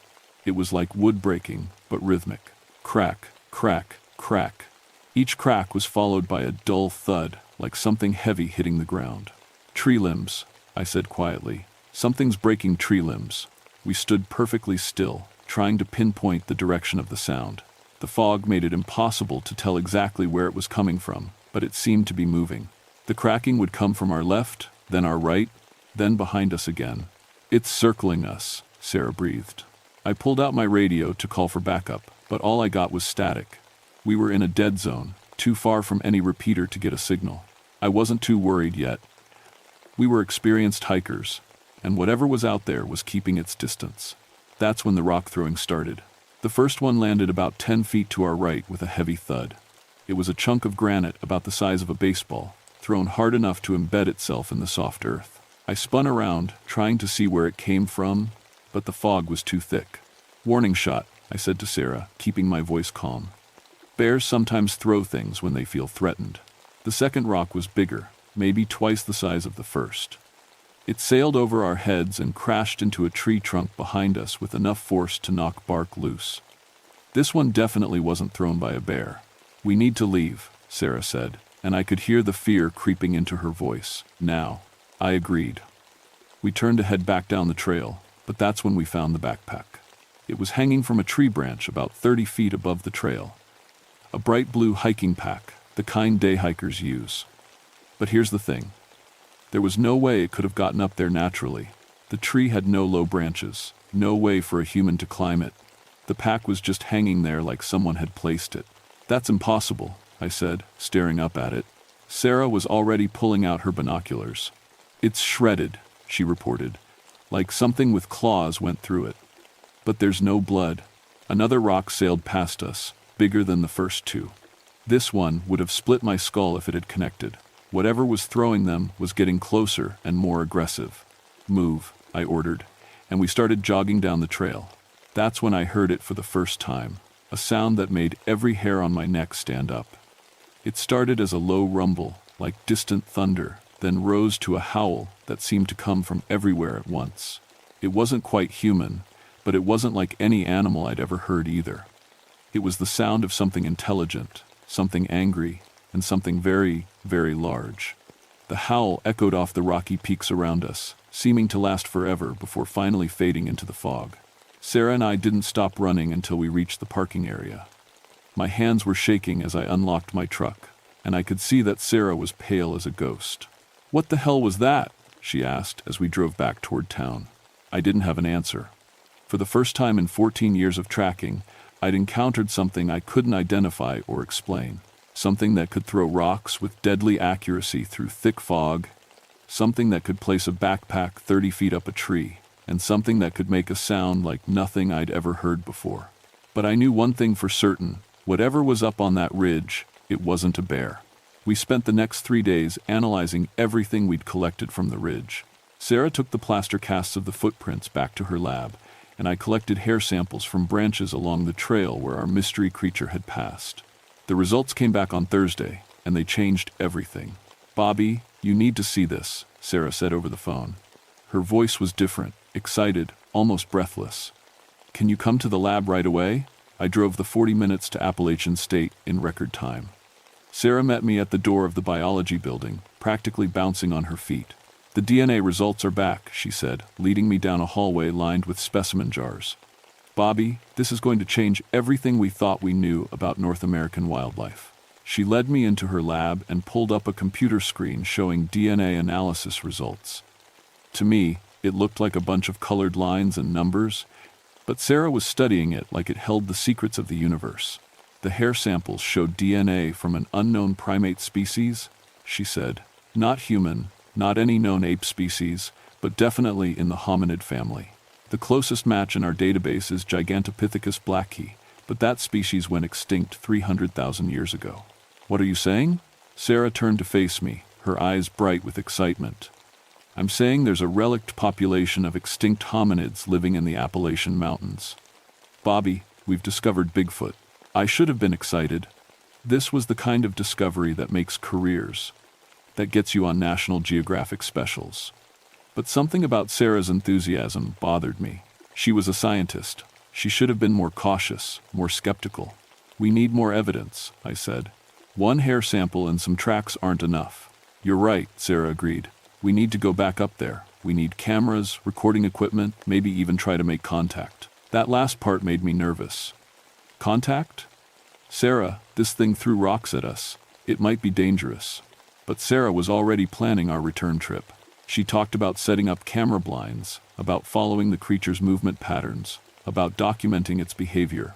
It was like wood breaking, but rhythmic. Crack, crack, crack. Each crack was followed by a dull thud, like something heavy hitting the ground. "Tree limbs," I said quietly. "Something's breaking tree limbs." We stood perfectly still, trying to pinpoint the direction of the sound. The fog made it impossible to tell exactly where it was coming from, but it seemed to be moving. The cracking would come from our left, then our right, then behind us again. "It's circling us," Sarah breathed. I pulled out my radio to call for backup, but all I got was static. We were in a dead zone, too far from any repeater to get a signal. I wasn't too worried yet. We were experienced hikers, and whatever was out there was keeping its distance. That's when the rock throwing started. The first one landed about 10 feet to our right with a heavy thud. It was a chunk of granite about the size of a baseball, thrown hard enough to embed itself in the soft earth. I spun around, trying to see where it came from, but the fog was too thick. "Warning shot," I said to Sarah, keeping my voice calm. Bears sometimes throw things when they feel threatened. The second rock was bigger, maybe twice the size of the first. It sailed over our heads and crashed into a tree trunk behind us with enough force to knock bark loose. This one definitely wasn't thrown by a bear. "We need to leave," Sarah said, and I could hear the fear creeping into her voice. "Now." I agreed. We turned to head back down the trail, but that's when we found the backpack. It was hanging from a tree branch about 30 feet above the trail. A bright blue hiking pack, the kind day hikers use. But here's the thing. There was no way it could have gotten up there naturally. The tree had no low branches, no way for a human to climb it. The pack was just hanging there like someone had placed it. "That's impossible," I said, staring up at it. Sarah was already pulling out her binoculars. "It's shredded," she reported, "like something with claws went through it. But there's no blood." Another rock sailed past us, bigger than the first two. This one would have split my skull if it had connected. Whatever was throwing them was getting closer and more aggressive. "Move," I ordered, and we started jogging down the trail. That's when I heard it for the first time, a sound that made every hair on my neck stand up. It started as a low rumble, like distant thunder, then rose to a howl that seemed to come from everywhere at once. It wasn't quite human, but it wasn't like any animal I'd ever heard either. It was the sound of something intelligent, something angry, and something very, very large. The howl echoed off the rocky peaks around us, seeming to last forever before finally fading into the fog. Sarah and I didn't stop running until we reached the parking area. My hands were shaking as I unlocked my truck, and I could see that Sarah was pale as a ghost. "What the hell was that?" she asked as we drove back toward town. I didn't have an answer. For the first time in 14 years of tracking, I'd encountered something I couldn't identify or explain. Something that could throw rocks with deadly accuracy through thick fog, something that could place a backpack 30 feet up a tree, and something that could make a sound like nothing I'd ever heard before. But I knew one thing for certain: whatever was up on that ridge, it wasn't a bear. We spent the next 3 days analyzing everything we'd collected from the ridge. Sarah took the plaster casts of the footprints back to her lab, and I collected hair samples from branches along the trail where our mystery creature had passed. The results came back on Thursday, and they changed everything. "Bobby, you need to see this," Sarah said over the phone. Her voice was different, excited, almost breathless. "Can you come to the lab right away?" I drove the 40 minutes to Appalachian State in record time. Sarah met me at the door of the biology building, practically bouncing on her feet. "The DNA results are back," she said, leading me down a hallway lined with specimen jars. "Bobby, this is going to change everything we thought we knew about North American wildlife." She led me into her lab and pulled up a computer screen showing DNA analysis results. To me, it looked like a bunch of colored lines and numbers, but Sarah was studying it like it held the secrets of the universe. "The hair samples showed DNA from an unknown primate species," she said. "Not human, not any known ape species, but definitely in the hominid family. The closest match in our database is Gigantopithecus blacki, but that species went extinct 300,000 years ago." "What are you saying?" Sarah turned to face me, her eyes bright with excitement. "I'm saying there's a relict population of extinct hominids living in the Appalachian Mountains. Bobby, we've discovered Bigfoot." I should have been excited. This was the kind of discovery that makes careers, that gets you on National Geographic specials. But something about Sarah's enthusiasm bothered me. She was a scientist. She should have been more cautious, more skeptical. "We need more evidence," I said. "One hair sample and some tracks aren't enough." "You're right," Sarah agreed. "We need to go back up there. We need cameras, recording equipment, maybe even try to make contact." That last part made me nervous. "Contact?" "Sarah, this thing threw rocks at us. It might be dangerous." But Sarah was already planning our return trip. She talked about setting up camera blinds, about following the creature's movement patterns, about documenting its behavior.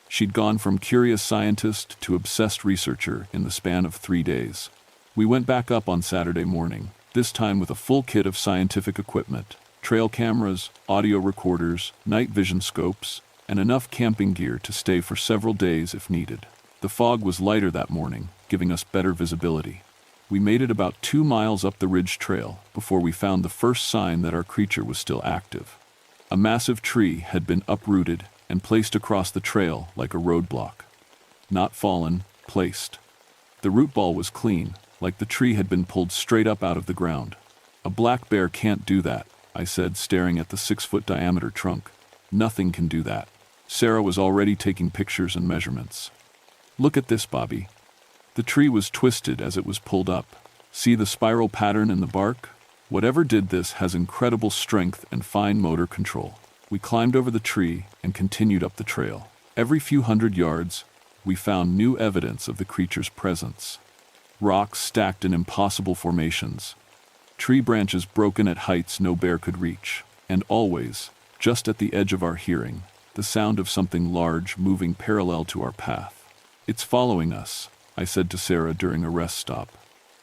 She'd gone from curious scientist to obsessed researcher in the span of 3 days. We went back up on Saturday morning, this time with a full kit of scientific equipment, trail cameras, audio recorders, night vision scopes, and enough camping gear to stay for several days if needed. The fog was lighter that morning, giving us better visibility. We made it about 2 miles up the ridge trail before we found the first sign that our creature was still active. A massive tree had been uprooted and placed across the trail like a roadblock. Not fallen, placed. The root ball was clean, like the tree had been pulled straight up out of the ground. "A black bear can't do that," I said, staring at the 6-foot diameter trunk. "Nothing can do that." Sarah was already taking pictures and measurements. "Look at this, Bobby." The tree was twisted as it was pulled up. "See the spiral pattern in the bark? Whatever did this has incredible strength and fine motor control." We climbed over the tree and continued up the trail. Every few hundred yards, we found new evidence of the creature's presence. Rocks stacked in impossible formations, tree branches broken at heights no bear could reach, and always, just at the edge of our hearing, the sound of something large moving parallel to our path. "It's following us," I said to Sarah during a rest stop.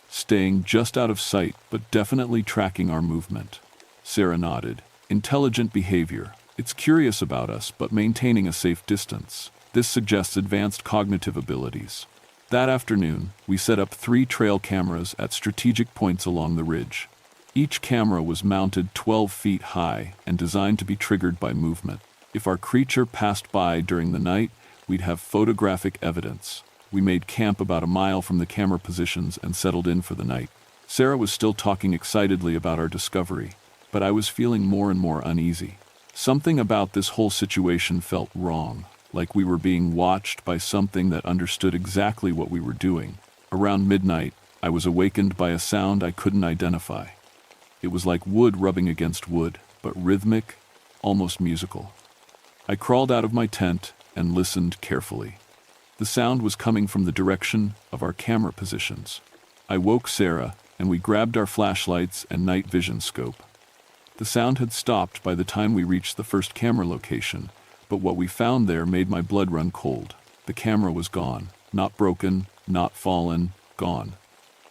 "Staying just out of sight, but definitely tracking our movement." Sarah nodded. "Intelligent behavior. It's curious about us, but maintaining a safe distance. This suggests advanced cognitive abilities." That afternoon, we set up 3 trail cameras at strategic points along the ridge. Each camera was mounted 12 feet high and designed to be triggered by movement. If our creature passed by during the night, we'd have photographic evidence. We made camp about a mile from the camera positions and settled in for the night. Sarah was still talking excitedly about our discovery, but I was feeling more and more uneasy. Something about this whole situation felt wrong, like we were being watched by something that understood exactly what we were doing. Around midnight, I was awakened by a sound I couldn't identify. It was like wood rubbing against wood, but rhythmic, almost musical. I crawled out of my tent and listened carefully. The sound was coming from the direction of our camera positions. I woke Sarah, and we grabbed our flashlights and night vision scope. The sound had stopped by the time we reached the first camera location, but what we found there made my blood run cold. The camera was gone. Not broken, not fallen, gone.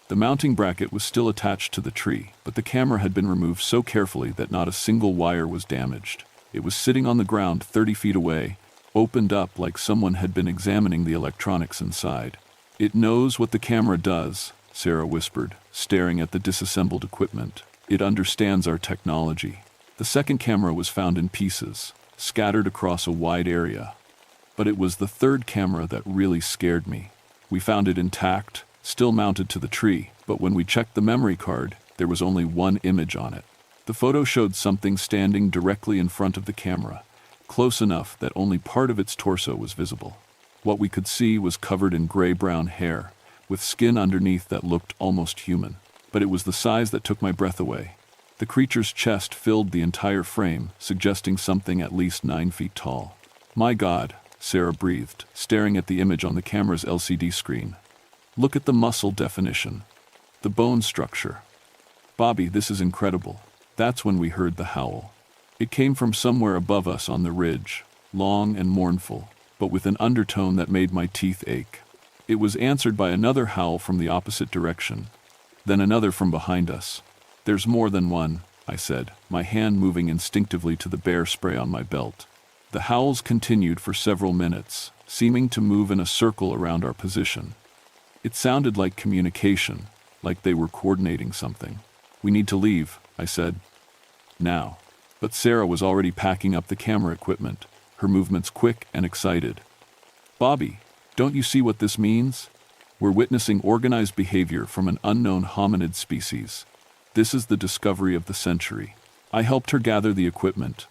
The mounting bracket was still attached to the tree, but the camera had been removed so carefully that not a single wire was damaged. It was sitting on the ground 30 feet away, opened up like someone had been examining the electronics inside. "It knows what the camera does," Sarah whispered, staring at the disassembled equipment. "It understands our technology." The second camera was found in pieces, scattered across a wide area. But it was the third camera that really scared me. We found it intact, still mounted to the tree, but when we checked the memory card, there was only one image on it. The photo showed something standing directly in front of the camera, close enough that only part of its torso was visible. What we could see was covered in gray-brown hair, with skin underneath that looked almost human. But it was the size that took my breath away. The creature's chest filled the entire frame, suggesting something at least 9 feet tall. "My God," Sarah breathed, staring at the image on the camera's LCD screen. "Look at the muscle definition. The bone structure. Bobby, this is incredible." That's when we heard the howl. It came from somewhere above us on the ridge, long and mournful, but with an undertone that made my teeth ache. It was answered by another howl from the opposite direction, then another from behind us. "There's more than one," I said, my hand moving instinctively to the bear spray on my belt. The howls continued for several minutes, seeming to move in a circle around our position. It sounded like communication, like they were coordinating something. "We need to leave," I said. "Now." But Sarah was already packing up the camera equipment, her movements quick and excited. "Bobby, don't you see what this means? We're witnessing organized behavior from an unknown hominid species. This is the discovery of the century." I helped her gather the equipment,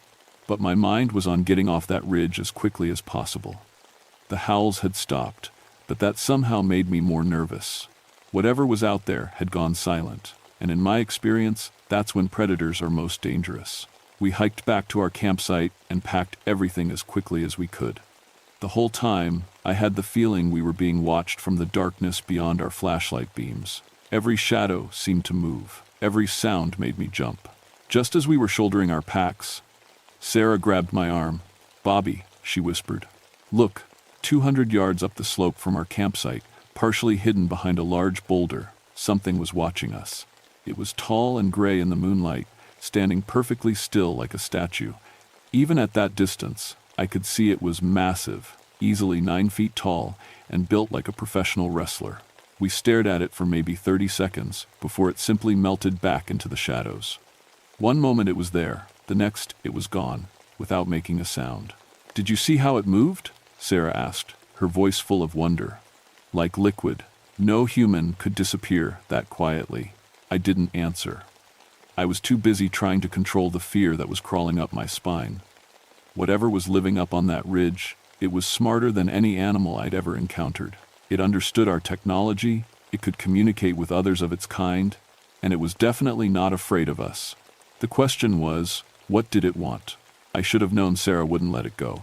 but my mind was on getting off that ridge as quickly as possible. The howls had stopped, but that somehow made me more nervous. Whatever was out there had gone silent, and in my experience, that's when predators are most dangerous. We hiked back to our campsite and packed everything as quickly as we could. The whole time, I had the feeling we were being watched from the darkness beyond our flashlight beams. Every shadow seemed to move. Every sound made me jump. Just as we were shouldering our packs, Sarah grabbed my arm. "Bobby," she whispered. "Look, 200 yards up the slope from our campsite, partially hidden behind a large boulder, something was watching us. It was tall and gray in the moonlight, standing perfectly still like a statue. Even at that distance, I could see it was massive, easily 9 feet tall, and built like a professional wrestler. We stared at it for maybe 30 seconds before it simply melted back into the shadows. One moment it was there, the next it was gone, without making a sound. "Did you see how it moved?" Sarah asked, her voice full of wonder. "Like liquid. No human could disappear that quietly." I didn't answer. I was too busy trying to control the fear that was crawling up my spine. Whatever was living up on that ridge, it was smarter than any animal I'd ever encountered. It understood our technology, it could communicate with others of its kind, and it was definitely not afraid of us. The question was, what did it want? I should have known Sarah wouldn't let it go.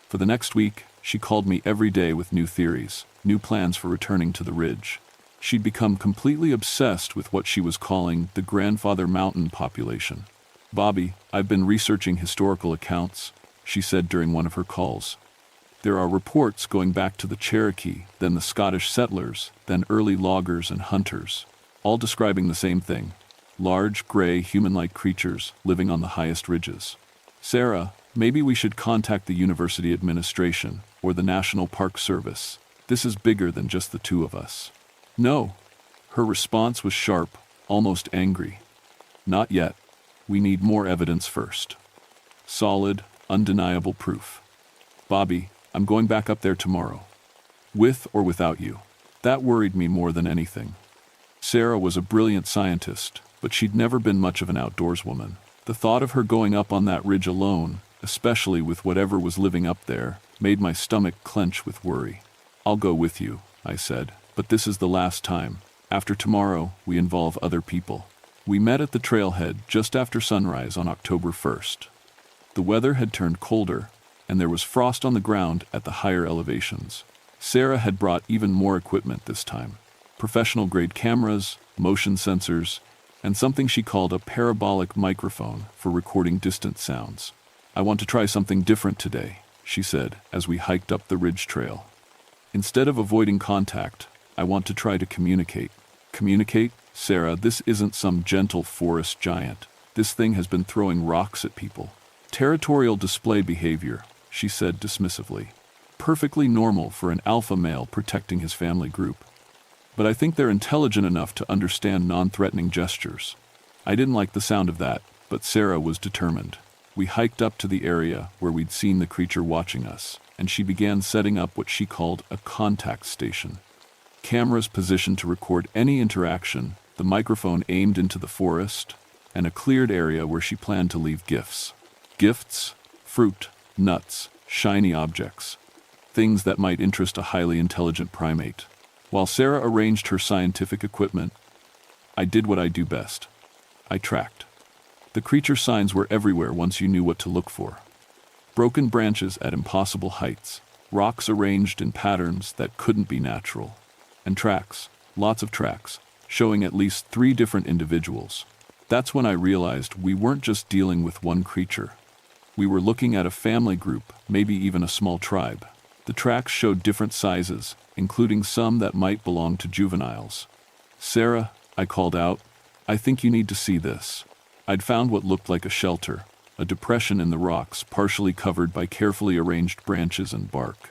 For the next week, she called me every day with new theories, new plans for returning to the ridge. She'd become completely obsessed with what she was calling the grandfather mountain population. "Bobby, I've been researching historical accounts," she said during one of her calls. "There are reports going back to the Cherokee, then the Scottish settlers, then early loggers and hunters, all describing the same thing: large, gray, human-like creatures living on the highest ridges. Sarah, maybe we should contact the university administration or the National Park Service. This is bigger than just the two of us. No. Her response was sharp, almost angry. Not yet. We need more evidence first. Solid, undeniable proof. Bobby, I'm going back up there tomorrow. With or without you. That worried me more than anything. Sarah was a brilliant scientist, but she'd never been much of an outdoors woman. The thought of her going up on that ridge alone, especially with whatever was living up there, made my stomach clench with worry. I'll go with you, I said, but this is the last time. After tomorrow, we involve other people. We met at the trailhead just after sunrise on October 1st. The weather had turned colder, and there was frost on the ground at the higher elevations. Sarah had brought even more equipment this time. Professional-grade cameras, motion sensors, and something she called a parabolic microphone for recording distant sounds. I want to try something different today, she said as we hiked up the ridge trail. Instead of avoiding contact, I want to try to communicate. Communicate? Sarah, this isn't some gentle forest giant. This thing has been throwing rocks at people. Territorial display behavior, she said dismissively. Perfectly normal for an alpha male protecting his family group. But I think they're intelligent enough to understand non-threatening gestures. I didn't like the sound of that, but Sarah was determined. We hiked up to the area where we'd seen the creature watching us, and she began setting up what she called a contact station. Cameras positioned to record any interaction, the microphone aimed into the forest, and a cleared area where she planned to leave gifts. Gifts? Fruit, nuts, shiny objects. Things that might interest a highly intelligent primate. While Sarah arranged her scientific equipment, I did what I do best. I tracked. The creature signs were everywhere once you knew what to look for. Broken branches at impossible heights, rocks arranged in patterns that couldn't be natural, and tracks, lots of tracks, showing at least 3 different individuals. That's when I realized we weren't just dealing with one creature. We were looking at a family group, maybe even a small tribe. The tracks showed different sizes, including some that might belong to juveniles. Sarah, I called out, I think you need to see this. I'd found what looked like a shelter, a depression in the rocks partially covered by carefully arranged branches and bark.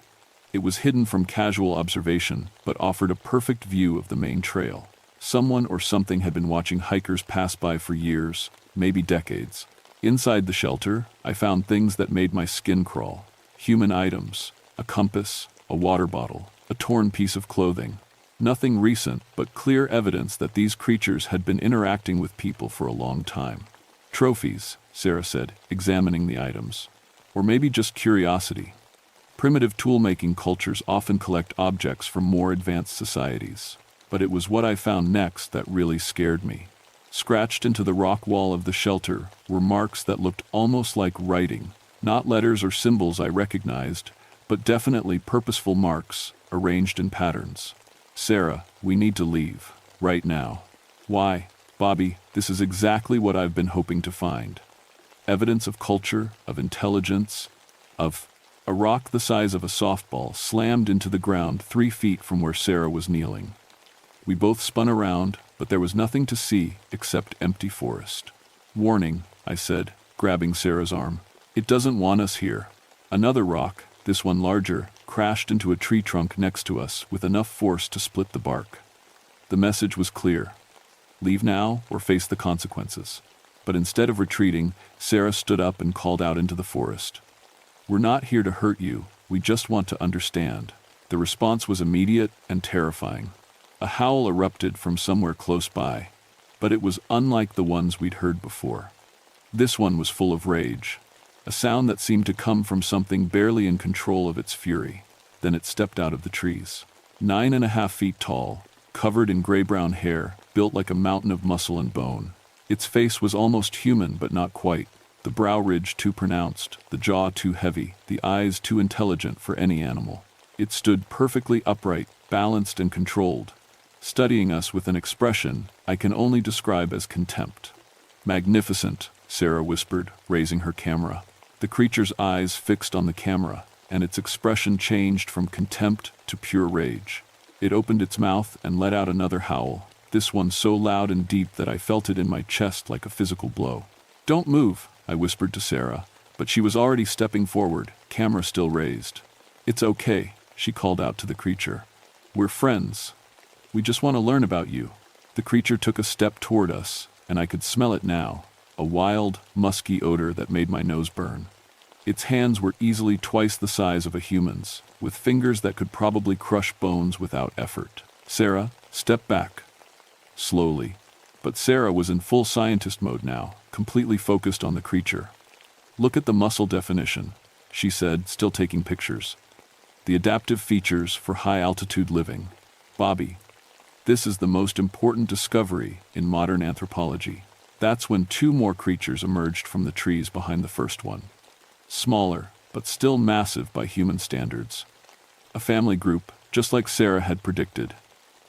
It was hidden from casual observation, but offered a perfect view of the main trail. Someone or something had been watching hikers pass by for years, maybe decades. Inside the shelter, I found things that made my skin crawl. Human items, a compass, a water bottle, a torn piece of clothing. Nothing recent, but clear evidence that these creatures had been interacting with people for a long time. Trophies, Sarah said, examining the items. Or maybe just curiosity. Primitive tool-making cultures often collect objects from more advanced societies. But it was what I found next that really scared me. Scratched into the rock wall of the shelter were marks that looked almost like writing. Not letters or symbols I recognized, but definitely purposeful marks, arranged in patterns. Sarah, we need to leave. Right now. Why? Bobby, this is exactly what I've been hoping to find. Evidence of culture, of intelligence, of... A rock the size of a softball slammed into the ground 3 feet from where Sarah was kneeling. We both spun around, but there was nothing to see except empty forest. Warning, I said, grabbing Sarah's arm. It doesn't want us here. Another rock, this one larger, crashed into a tree trunk next to us with enough force to split the bark. The message was clear. Leave now or face the consequences. But instead of retreating, Sarah stood up and called out into the forest. We're not here to hurt you, we just want to understand. The response was immediate and terrifying. A howl erupted from somewhere close by, but it was unlike the ones we'd heard before. This one was full of rage, a sound that seemed to come from something barely in control of its fury. Then it stepped out of the trees. 9.5 feet tall, covered in gray-brown hair, built like a mountain of muscle and bone. Its face was almost human, but not quite. The brow ridge too pronounced, the jaw too heavy, the eyes too intelligent for any animal. It stood perfectly upright, balanced and controlled, studying us with an expression I can only describe as contempt. Magnificent, Sarah whispered, raising her camera. The creature's eyes fixed on the camera, and its expression changed from contempt to pure rage. It opened its mouth and let out another howl, this one so loud and deep that I felt it in my chest like a physical blow. Don't move, I whispered to Sarah, but she was already stepping forward, camera still raised. It's okay, she called out to the creature. We're friends. We just want to learn about you." The creature took a step toward us, and I could smell it now, a wild, musky odor that made my nose burn. Its hands were easily twice the size of a human's, with fingers that could probably crush bones without effort. "Sarah, step back." Slowly. But Sarah was in full scientist mode now, completely focused on the creature. "Look at the muscle definition," she said, still taking pictures. "The adaptive features for high-altitude living. Bobby, this is the most important discovery in modern anthropology." That's when two more creatures emerged from the trees behind the first one. Smaller, but still massive by human standards. A family group, just like Sarah had predicted.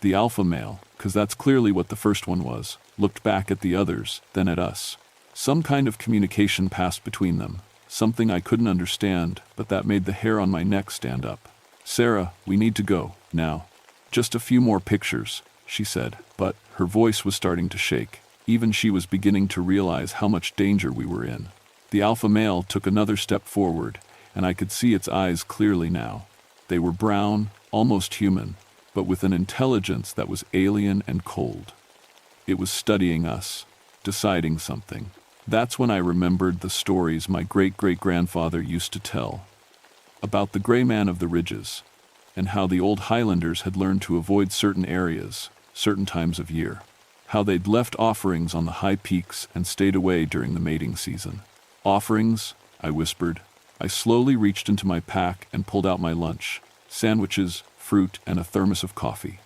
The alpha male, because that's clearly what the first one was, looked back at the others, then at us. Some kind of communication passed between them, something I couldn't understand, but that made the hair on my neck stand up. "Sarah, we need to go, now. Just a few more pictures," she said, but her voice was starting to shake. Even she was beginning to realize how much danger we were in. The alpha male took another step forward, and I could see its eyes clearly now. They were brown, almost human, but with an intelligence that was alien and cold. It was studying us, deciding something. That's when I remembered the stories my great-great-grandfather used to tell about the gray man of the ridges, and how the old Highlanders had learned to avoid certain areas, certain times of year. How they'd left offerings on the high peaks and stayed away during the mating season. "Offerings," I whispered. I slowly reached into my pack and pulled out my lunch, sandwiches, fruit, and a thermos of coffee.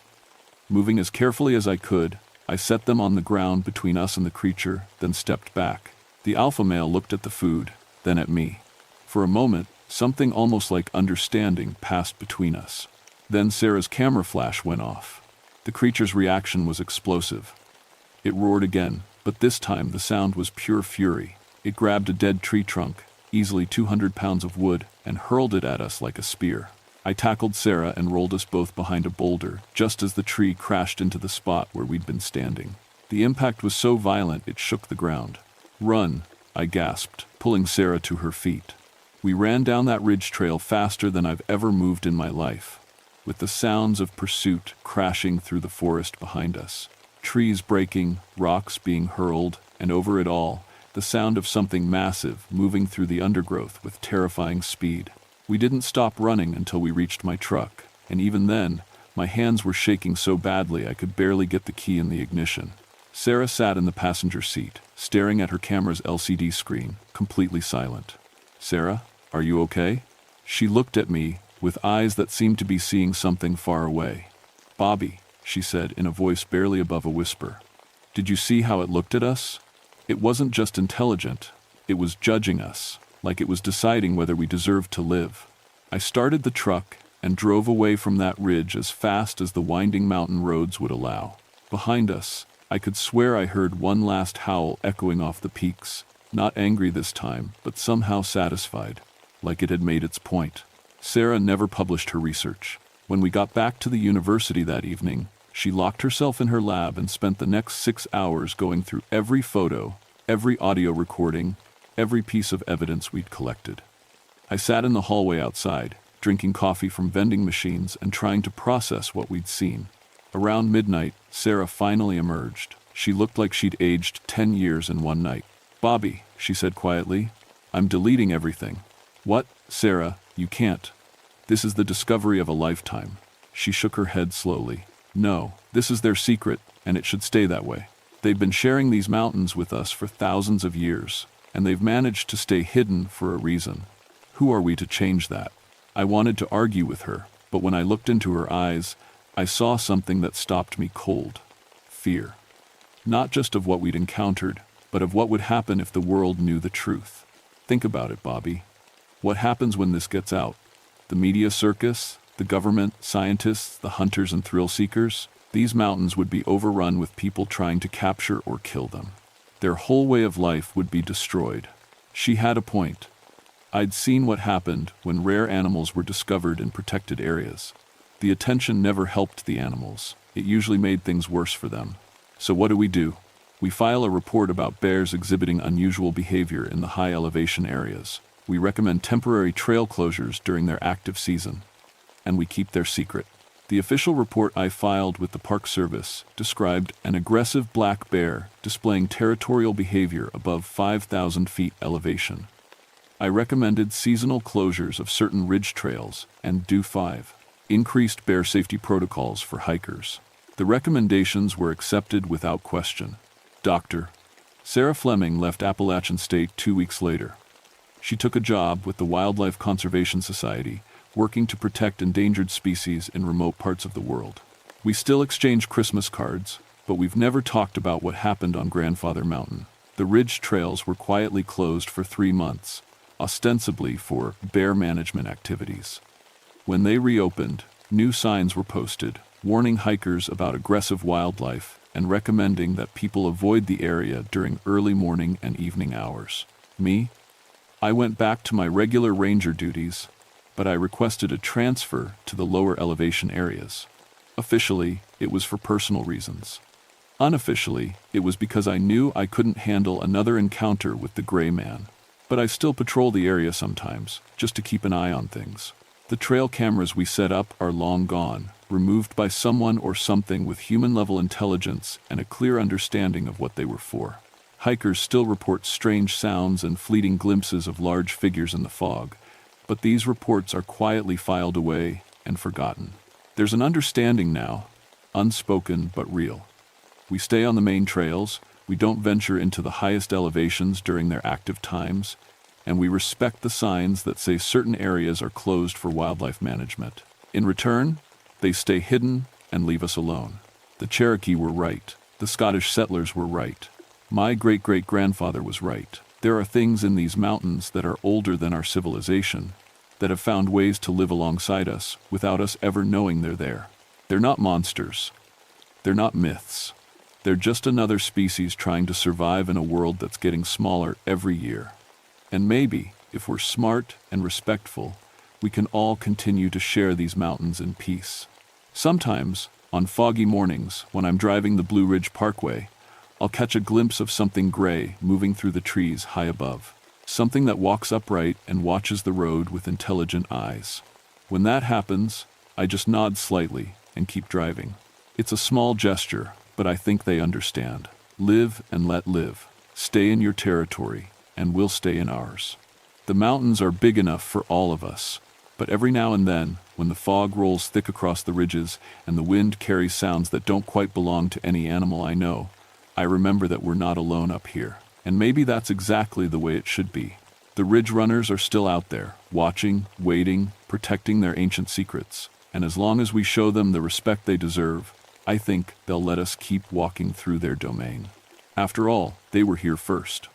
Moving as carefully as I could, I set them on the ground between us and the creature, then stepped back. The alpha male looked at the food, then at me. For a moment, something almost like understanding passed between us. Then Sarah's camera flash went off. The creature's reaction was explosive. It roared again, but this time the sound was pure fury. It grabbed a dead tree trunk, easily 200 pounds of wood, and hurled it at us like a spear. I tackled Sarah and rolled us both behind a boulder, just as the tree crashed into the spot where we'd been standing. The impact was so violent it shook the ground. "Run," I gasped, pulling Sarah to her feet. We ran down that ridge trail faster than I've ever moved in my life, with the sounds of pursuit crashing through the forest behind us. Trees breaking, rocks being hurled, and over it all, the sound of something massive moving through the undergrowth with terrifying speed. We didn't stop running until we reached my truck, and even then, my hands were shaking so badly I could barely get the key in the ignition. Sarah sat in the passenger seat, staring at her camera's LCD screen, completely silent. "Sarah, are you okay?" She looked at me, with eyes that seemed to be seeing something far away. "Bobby," she said in a voice barely above a whisper. "Did you see how it looked at us? It wasn't just intelligent, it was judging us, like it was deciding whether we deserved to live." I started the truck and drove away from that ridge as fast as the winding mountain roads would allow. Behind us, I could swear I heard one last howl echoing off the peaks, not angry this time, but somehow satisfied, like it had made its point. Sarah never published her research. When we got back to the university that evening, she locked herself in her lab and spent the next 6 hours going through every photo, every audio recording, every piece of evidence we'd collected. I sat in the hallway outside, drinking coffee from vending machines and trying to process what we'd seen. Around midnight, Sarah finally emerged. She looked like she'd aged 10 years in one night. "Bobby," she said quietly, "I'm deleting everything." "What, Sarah, you can't. This is the discovery of a lifetime." She shook her head slowly. "No, this is their secret, and it should stay that way. They've been sharing these mountains with us for thousands of years, and they've managed to stay hidden for a reason. Who are we to change that?" I wanted to argue with her, but when I looked into her eyes, I saw something that stopped me cold. Fear. Not just of what we'd encountered, but of what would happen if the world knew the truth. Think about it, Bobby. What happens when this gets out? The media circus, the government, scientists, the hunters and thrill seekers? These mountains would be overrun with people trying to capture or kill them. Their whole way of life would be destroyed. She had a point. I'd seen what happened when rare animals were discovered in protected areas. The attention never helped the animals. It usually made things worse for them. So what do? We file a report about bears exhibiting unusual behavior in the high elevation areas. We recommend temporary trail closures during their active season. And we keep their secret. The official report I filed with the Park Service described an aggressive black bear displaying territorial behavior above 5,000 feet elevation. I recommended seasonal closures of certain ridge trails and defy, increased bear safety protocols for hikers. The recommendations were accepted without question. Dr. Sarah Fleming left Appalachian State 2 weeks later. She took a job with the Wildlife Conservation Society, working to protect endangered species in remote parts of the world. We still exchange Christmas cards, but we've never talked about what happened on Grandfather Mountain. The ridge trails were quietly closed for 3 months, ostensibly for bear management activities. When they reopened, new signs were posted, warning hikers about aggressive wildlife and recommending that people avoid the area during early morning and evening hours. I went back to my regular ranger duties, but I requested a transfer to the lower elevation areas. Officially, it was for personal reasons. Unofficially, it was because I knew I couldn't handle another encounter with the gray man. But I still patrol the area sometimes, just to keep an eye on things. The trail cameras we set up are long gone, removed by someone or something with human-level intelligence and a clear understanding of what they were for. Hikers still report strange sounds and fleeting glimpses of large figures in the fog, but these reports are quietly filed away and forgotten. There's an understanding now, unspoken but real. We stay on the main trails, we don't venture into the highest elevations during their active times, and we respect the signs that say certain areas are closed for wildlife management. In return, they stay hidden and leave us alone. The Cherokee were right. The Scottish settlers were right. My great-great-grandfather was right. There are things in these mountains that are older than our civilization, that have found ways to live alongside us without us ever knowing they're there. They're not monsters. They're not myths. They're just another species trying to survive in a world that's getting smaller every year. And maybe, if we're smart and respectful, we can all continue to share these mountains in peace. Sometimes, on foggy mornings, when I'm driving the Blue Ridge Parkway, I'll catch a glimpse of something gray moving through the trees high above. Something that walks upright and watches the road with intelligent eyes. When that happens, I just nod slightly and keep driving. It's a small gesture, but I think they understand. Live and let live. Stay in your territory, and we'll stay in ours. The mountains are big enough for all of us, but every now and then, when the fog rolls thick across the ridges and the wind carries sounds that don't quite belong to any animal I know, I remember that we're not alone up here. And maybe that's exactly the way it should be. The ridge runners are still out there, watching, waiting, protecting their ancient secrets. And as long as we show them the respect they deserve, I think they'll let us keep walking through their domain. After all, they were here first.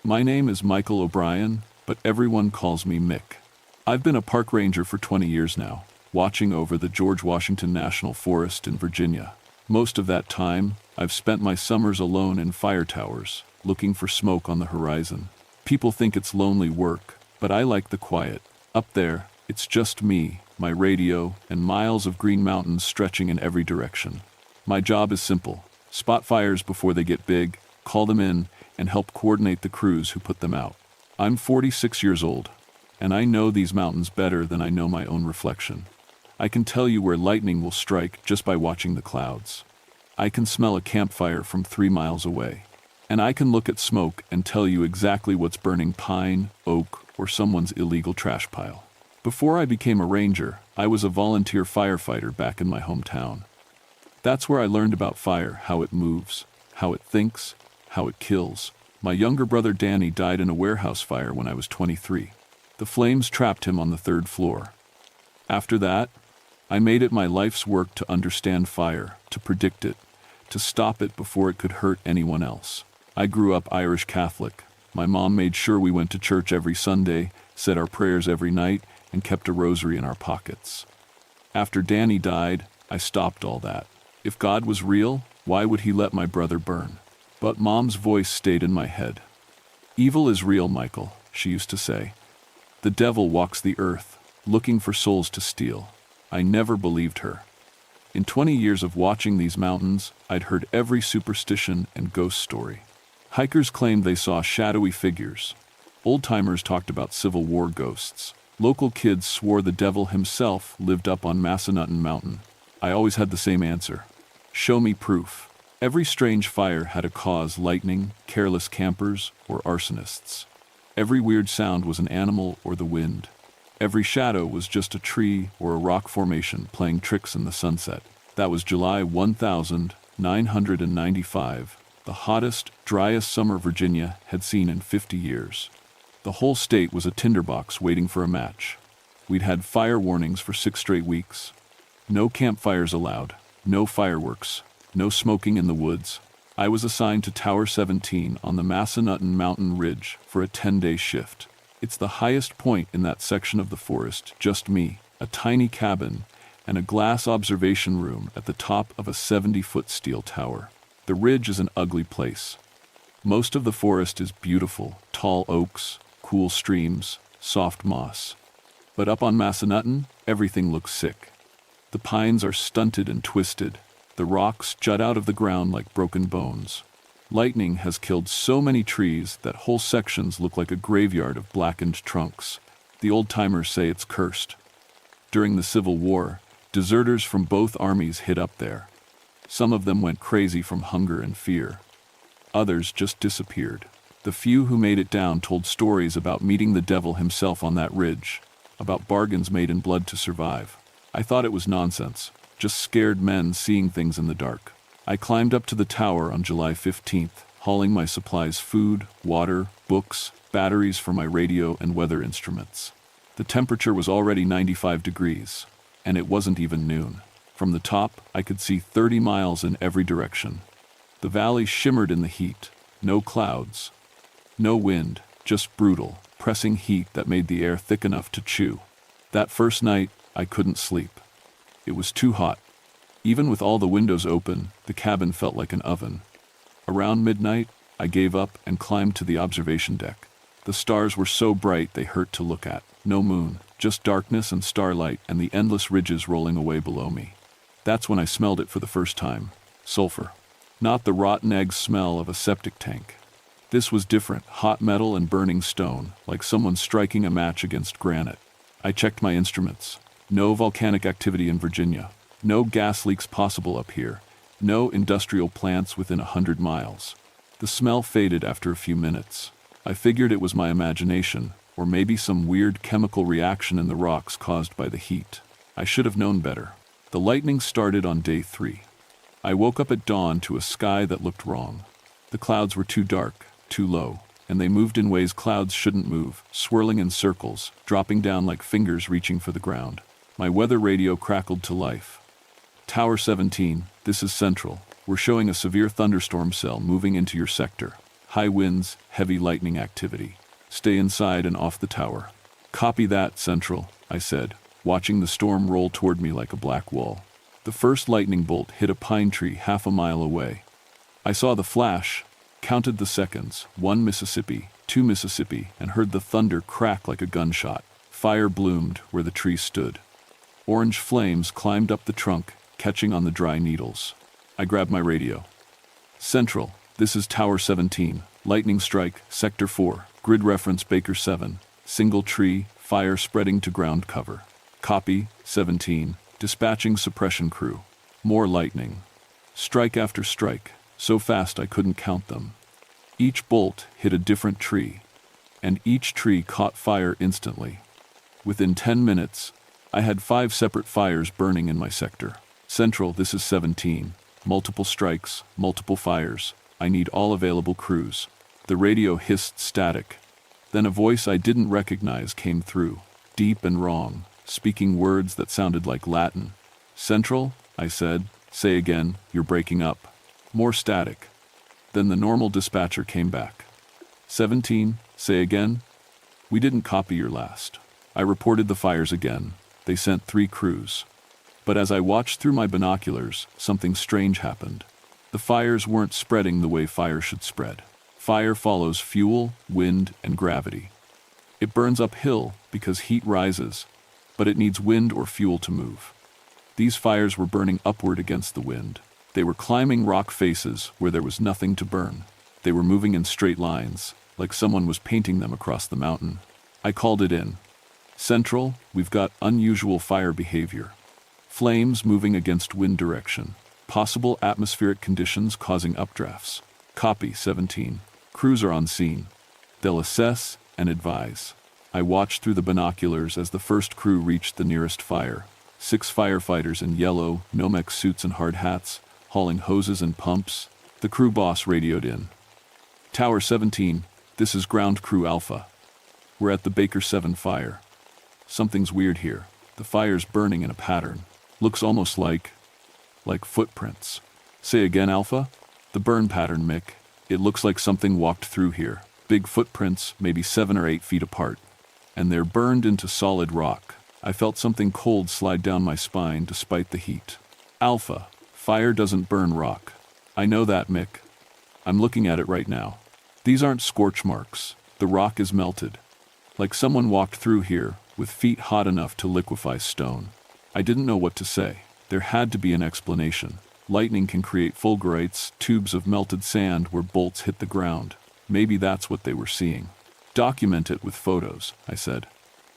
My name is Michael O'Brien, but everyone calls me Mick. I've been a park ranger for 20 years now, watching over the George Washington National Forest in Virginia. Most of that time, I've spent my summers alone in fire towers, looking for smoke on the horizon. People think it's lonely work, but I like the quiet. Up there, it's just me, my radio, and miles of green mountains stretching in every direction. My job is simple: spot fires before they get big, call them in, and help coordinate the crews who put them out. I'm 46 years old, and I know these mountains better than I know my own reflection. I can tell you where lightning will strike just by watching the clouds. I can smell a campfire from 3 miles away. And I can look at smoke and tell you exactly what's burning pine, oak, or someone's illegal trash pile. Before I became a ranger, I was a volunteer firefighter back in my hometown. That's where I learned about fire, how it moves, how it thinks, how it kills. My younger brother Danny died in a warehouse fire when I was 23. The flames trapped him on the 3rd floor. After that, I made it my life's work to understand fire, to predict it, to stop it before it could hurt anyone else. I grew up Irish Catholic. My mom made sure we went to church every Sunday, said our prayers every night, and kept a rosary in our pockets. After Danny died, I stopped all that. If God was real, why would he let my brother burn? But Mom's voice stayed in my head. Evil is real, Michael, she used to say. The devil walks the earth, looking for souls to steal. I never believed her. In 20 years of watching these mountains, I'd heard every superstition and ghost story. Hikers claimed they saw shadowy figures. Old-timers talked about Civil War ghosts. Local kids swore the devil himself lived up on Appalachian Mountain. I always had the same answer. Show me proof. Every strange fire had a cause: lightning, careless campers, or arsonists. Every weird sound was an animal or the wind. Every shadow was just a tree or a rock formation playing tricks in the sunset. That was July 1995, the hottest, driest summer Virginia had seen in 50 years. The whole state was a tinderbox waiting for a match. We'd had fire warnings for 6 straight weeks. No campfires allowed, no fireworks, no smoking in the woods. I was assigned to Tower 17 on the Appalachian Mountain Ridge for a 10-day shift. It's the highest point in that section of the forest, just me, a tiny cabin, and a glass observation room at the top of a 70-foot steel tower. The ridge is an ugly place. Most of the forest is beautiful: tall oaks, cool streams, soft moss. But up on Appalachian, everything looks sick. The pines are stunted and twisted. The rocks jut out of the ground like broken bones. Lightning has killed so many trees that whole sections look like a graveyard of blackened trunks. The old-timers say it's cursed. During the Civil War, deserters from both armies hid up there. Some of them went crazy from hunger and fear. Others just disappeared. The few who made it down told stories about meeting the devil himself on that ridge, about bargains made in blood to survive. I thought it was nonsense, just scared men seeing things in the dark. I climbed up to the tower on July 15th, hauling my supplies: food, water, books, batteries for my radio and weather instruments. The temperature was already 95 degrees, and it wasn't even noon. From the top, I could see 30 miles in every direction. The valley shimmered in the heat. No clouds, no wind, just brutal, pressing heat that made the air thick enough to chew. That first night, I couldn't sleep. It was too hot. Even with all the windows open, the cabin felt like an oven. Around midnight, I gave up and climbed to the observation deck. The stars were so bright they hurt to look at. No moon, just darkness and starlight and the endless ridges rolling away below me. That's when I smelled it for the first time: sulfur. Not the rotten egg smell of a septic tank. This was different: hot metal and burning stone, like someone striking a match against granite. I checked my instruments. No volcanic activity in Virginia. No gas leaks possible up here. No industrial plants within 100 miles. The smell faded after a few minutes. I figured it was my imagination, or maybe some weird chemical reaction in the rocks caused by the heat. I should have known better. The lightning started on day 3. I woke up at dawn to a sky that looked wrong. The clouds were too dark, too low, and they moved in ways clouds shouldn't move, swirling in circles, dropping down like fingers reaching for the ground. My weather radio crackled to life. Tower 17, this is Central. We're showing a severe thunderstorm cell moving into your sector. High winds, heavy lightning activity. Stay inside and off the tower. Copy that, Central, I said, watching the storm roll toward me like a black wall. The first lightning bolt hit a pine tree half a mile away. I saw the flash, counted the seconds: 1 Mississippi, 2 Mississippi, and heard the thunder crack like a gunshot. Fire bloomed where the tree stood. Orange flames climbed up the trunk, catching on the dry needles. I grabbed my radio. Central, this is Tower 17, lightning strike, Sector 4, grid reference Baker 7, single tree, fire spreading to ground cover. Copy, 17, dispatching suppression crew. More lightning. Strike after strike, so fast I couldn't count them. Each bolt hit a different tree, and each tree caught fire instantly. Within 10 minutes, I had 5 separate fires burning in my sector. Central, this is 17. Multiple strikes, multiple fires. I need all available crews. The radio hissed static. Then a voice I didn't recognize came through, deep and wrong, speaking words that sounded like Latin. Central, I said, say again, you're breaking up. More static. Then the normal dispatcher came back. 17, say again. We didn't copy your last. I reported the fires again. They sent 3 crews. But as I watched through my binoculars, something strange happened. The fires weren't spreading the way fire should spread. Fire follows fuel, wind, and gravity. It burns uphill because heat rises, but it needs wind or fuel to move. These fires were burning upward against the wind. They were climbing rock faces where there was nothing to burn. They were moving in straight lines, like someone was painting them across the mountain. I called it in. Central, we've got unusual fire behavior. Flames moving against wind direction. Possible atmospheric conditions causing updrafts. Copy, 17. Crews are on scene. They'll assess and advise. I watched through the binoculars as the first crew reached the nearest fire. 6 firefighters in yellow, Nomex suits and hard hats, hauling hoses and pumps. The crew boss radioed in. Tower 17, this is Ground Crew Alpha. We're at the Baker 7 fire. Something's weird here. The fire's burning in a pattern. Looks almost like footprints. Say again, Alpha? The burn pattern, Mick. It looks like something walked through here. Big footprints, maybe 7 or 8 feet apart. And they're burned into solid rock. I felt something cold slide down my spine despite the heat. Alpha, fire doesn't burn rock. I know that, Mick. I'm looking at it right now. These aren't scorch marks. The rock is melted. Like someone walked through here, with feet hot enough to liquefy stone. I didn't know what to say. There had to be an explanation. Lightning can create fulgurites, tubes of melted sand where bolts hit the ground. Maybe that's what they were seeing. Document it with photos, I said.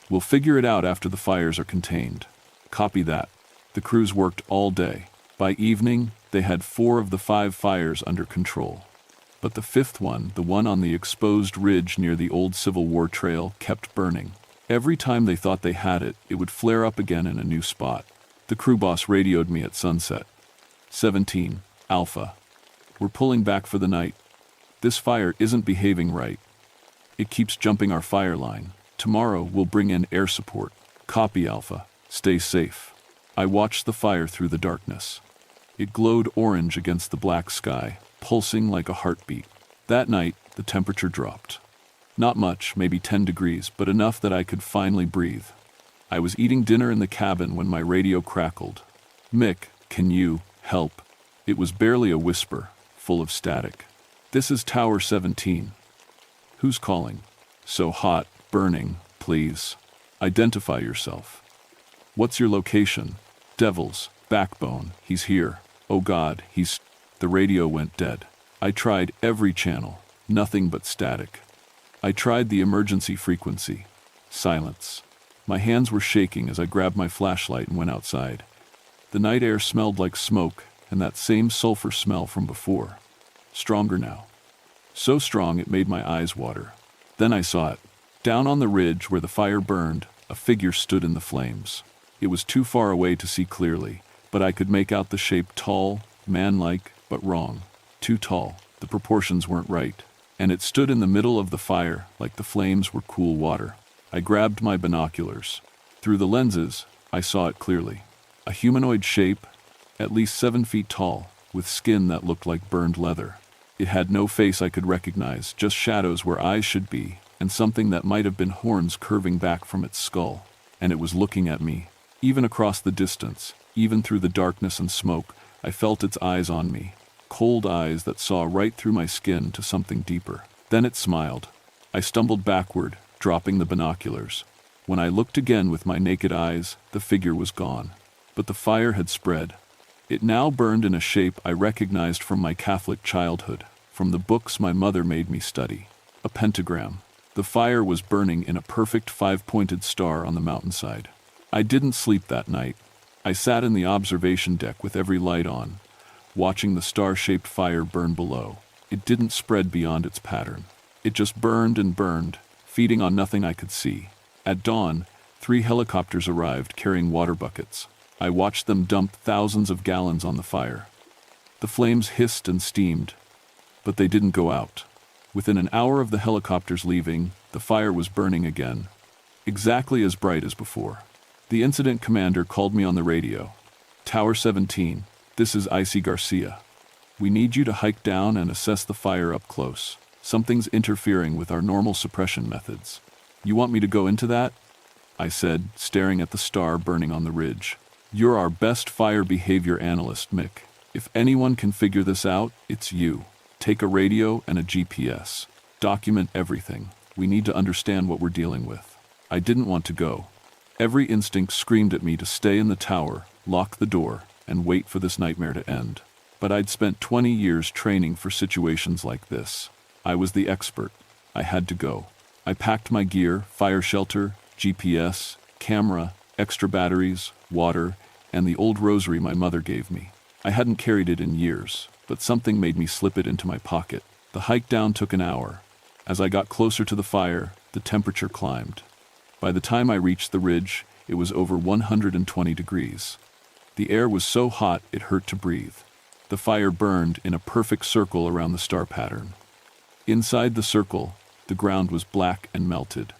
We'll figure it out after the fires are contained. Copy that. The crews worked all day. By evening, they had 4 of the 5 fires under control. But the 5th one, the one on the exposed ridge near the old Civil War trail, kept burning. Every time they thought they had it, it would flare up again in a new spot. The crew boss radioed me at sunset. 17, Alpha. We're pulling back for the night. This fire isn't behaving right. It keeps jumping our fire line. Tomorrow we'll bring in air support. Copy, Alpha. Stay safe. I watched the fire through the darkness. It glowed orange against the black sky, pulsing like a heartbeat. That night, the temperature dropped. Not much, maybe 10 degrees, but enough that I could finally breathe. I was eating dinner in the cabin when my radio crackled. Mick, can you help? It was barely a whisper, full of static. This is Tower 17. Who's calling? So hot, burning, please. Identify yourself. What's your location? Devil's backbone, he's here. Oh God, The radio went dead. I tried every channel, nothing but static. I tried the emergency frequency. Silence. My hands were shaking as I grabbed my flashlight and went outside. The night air smelled like smoke and that same sulfur smell from before. Stronger now. So strong it made my eyes water. Then I saw it. Down on the ridge where the fire burned, a figure stood in the flames. It was too far away to see clearly, but I could make out the shape tall, man-like, but wrong. Too tall. The proportions weren't right. And it stood in the middle of the fire like the flames were cool water. I grabbed my binoculars. Through the lenses, I saw it clearly. A humanoid shape, at least 7 feet tall, with skin that looked like burned leather. It had no face I could recognize, just shadows where eyes should be, and something that might have been horns curving back from its skull. And it was looking at me. Even across the distance, even through the darkness and smoke, I felt its eyes on me. Cold eyes that saw right through my skin to something deeper. Then it smiled. I stumbled backward, dropping the binoculars. When I looked again with my naked eyes, the figure was gone. But the fire had spread. It now burned in a shape I recognized from my Catholic childhood, from the books my mother made me study. A pentagram. The fire was burning in a perfect 5-pointed star on the mountainside. I didn't sleep that night. I sat in the observation deck with every light on, watching the star-shaped fire burn below. It didn't spread beyond its pattern. It just burned and burned, feeding on nothing I could see. At dawn, 3 helicopters arrived carrying water buckets. I watched them dump thousands of gallons on the fire. The flames hissed and steamed, but they didn't go out. Within an hour of the helicopters leaving, the fire was burning again, exactly as bright as before. The incident commander called me on the radio. Tower 17, this is Icy Garcia. We need you to hike down and assess the fire up close. Something's interfering with our normal suppression methods. You want me to go into that? I said, staring at the star burning on the ridge. You're our best fire behavior analyst, Mick. If anyone can figure this out, it's you. Take a radio and a GPS. Document everything. We need to understand what we're dealing with. I didn't want to go. Every instinct screamed at me to stay in the tower, lock the door, and wait for this nightmare to end. But I'd spent 20 years training for situations like this. I was the expert. I had to go. I packed my gear, fire shelter, GPS, camera, extra batteries, water, and the old rosary my mother gave me. I hadn't carried it in years, but something made me slip it into my pocket. The hike down took an hour. As I got closer to the fire, the temperature climbed. By the time I reached the ridge, it was over 120 degrees. The air was so hot it hurt to breathe. The fire burned in a perfect circle around the star pattern. Inside the circle, the ground was black and melted.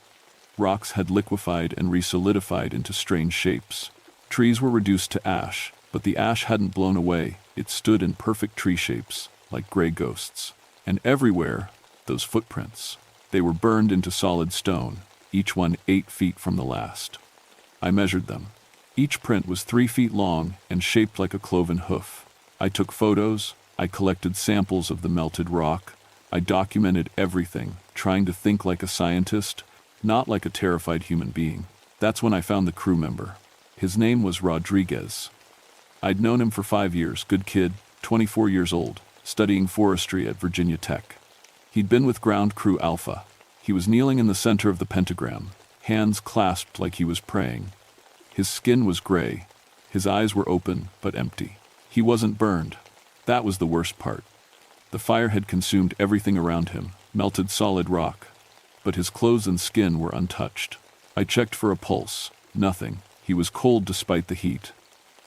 Rocks had liquefied and resolidified into strange shapes. Trees were reduced to ash, but the ash hadn't blown away. It stood in perfect tree shapes, like gray ghosts. And everywhere, those footprints. They were burned into solid stone, each one 8 feet from the last. I measured them. Each print was 3 feet long and shaped like a cloven hoof. I took photos, I collected samples of the melted rock, I documented everything, trying to think like a scientist, not like a terrified human being. That's when I found the crew member. His name was Rodriguez. I'd known him for 5 years, good kid, 24 years old, studying forestry at Virginia Tech. He'd been with Ground Crew Alpha. He was kneeling in the center of the pentagram, hands clasped like he was praying. His skin was gray. His eyes were open but empty. He wasn't burned. That was the worst part. The fire had consumed everything around him, melted solid rock. But his clothes and skin were untouched. I checked for a pulse. Nothing. He was cold despite the heat.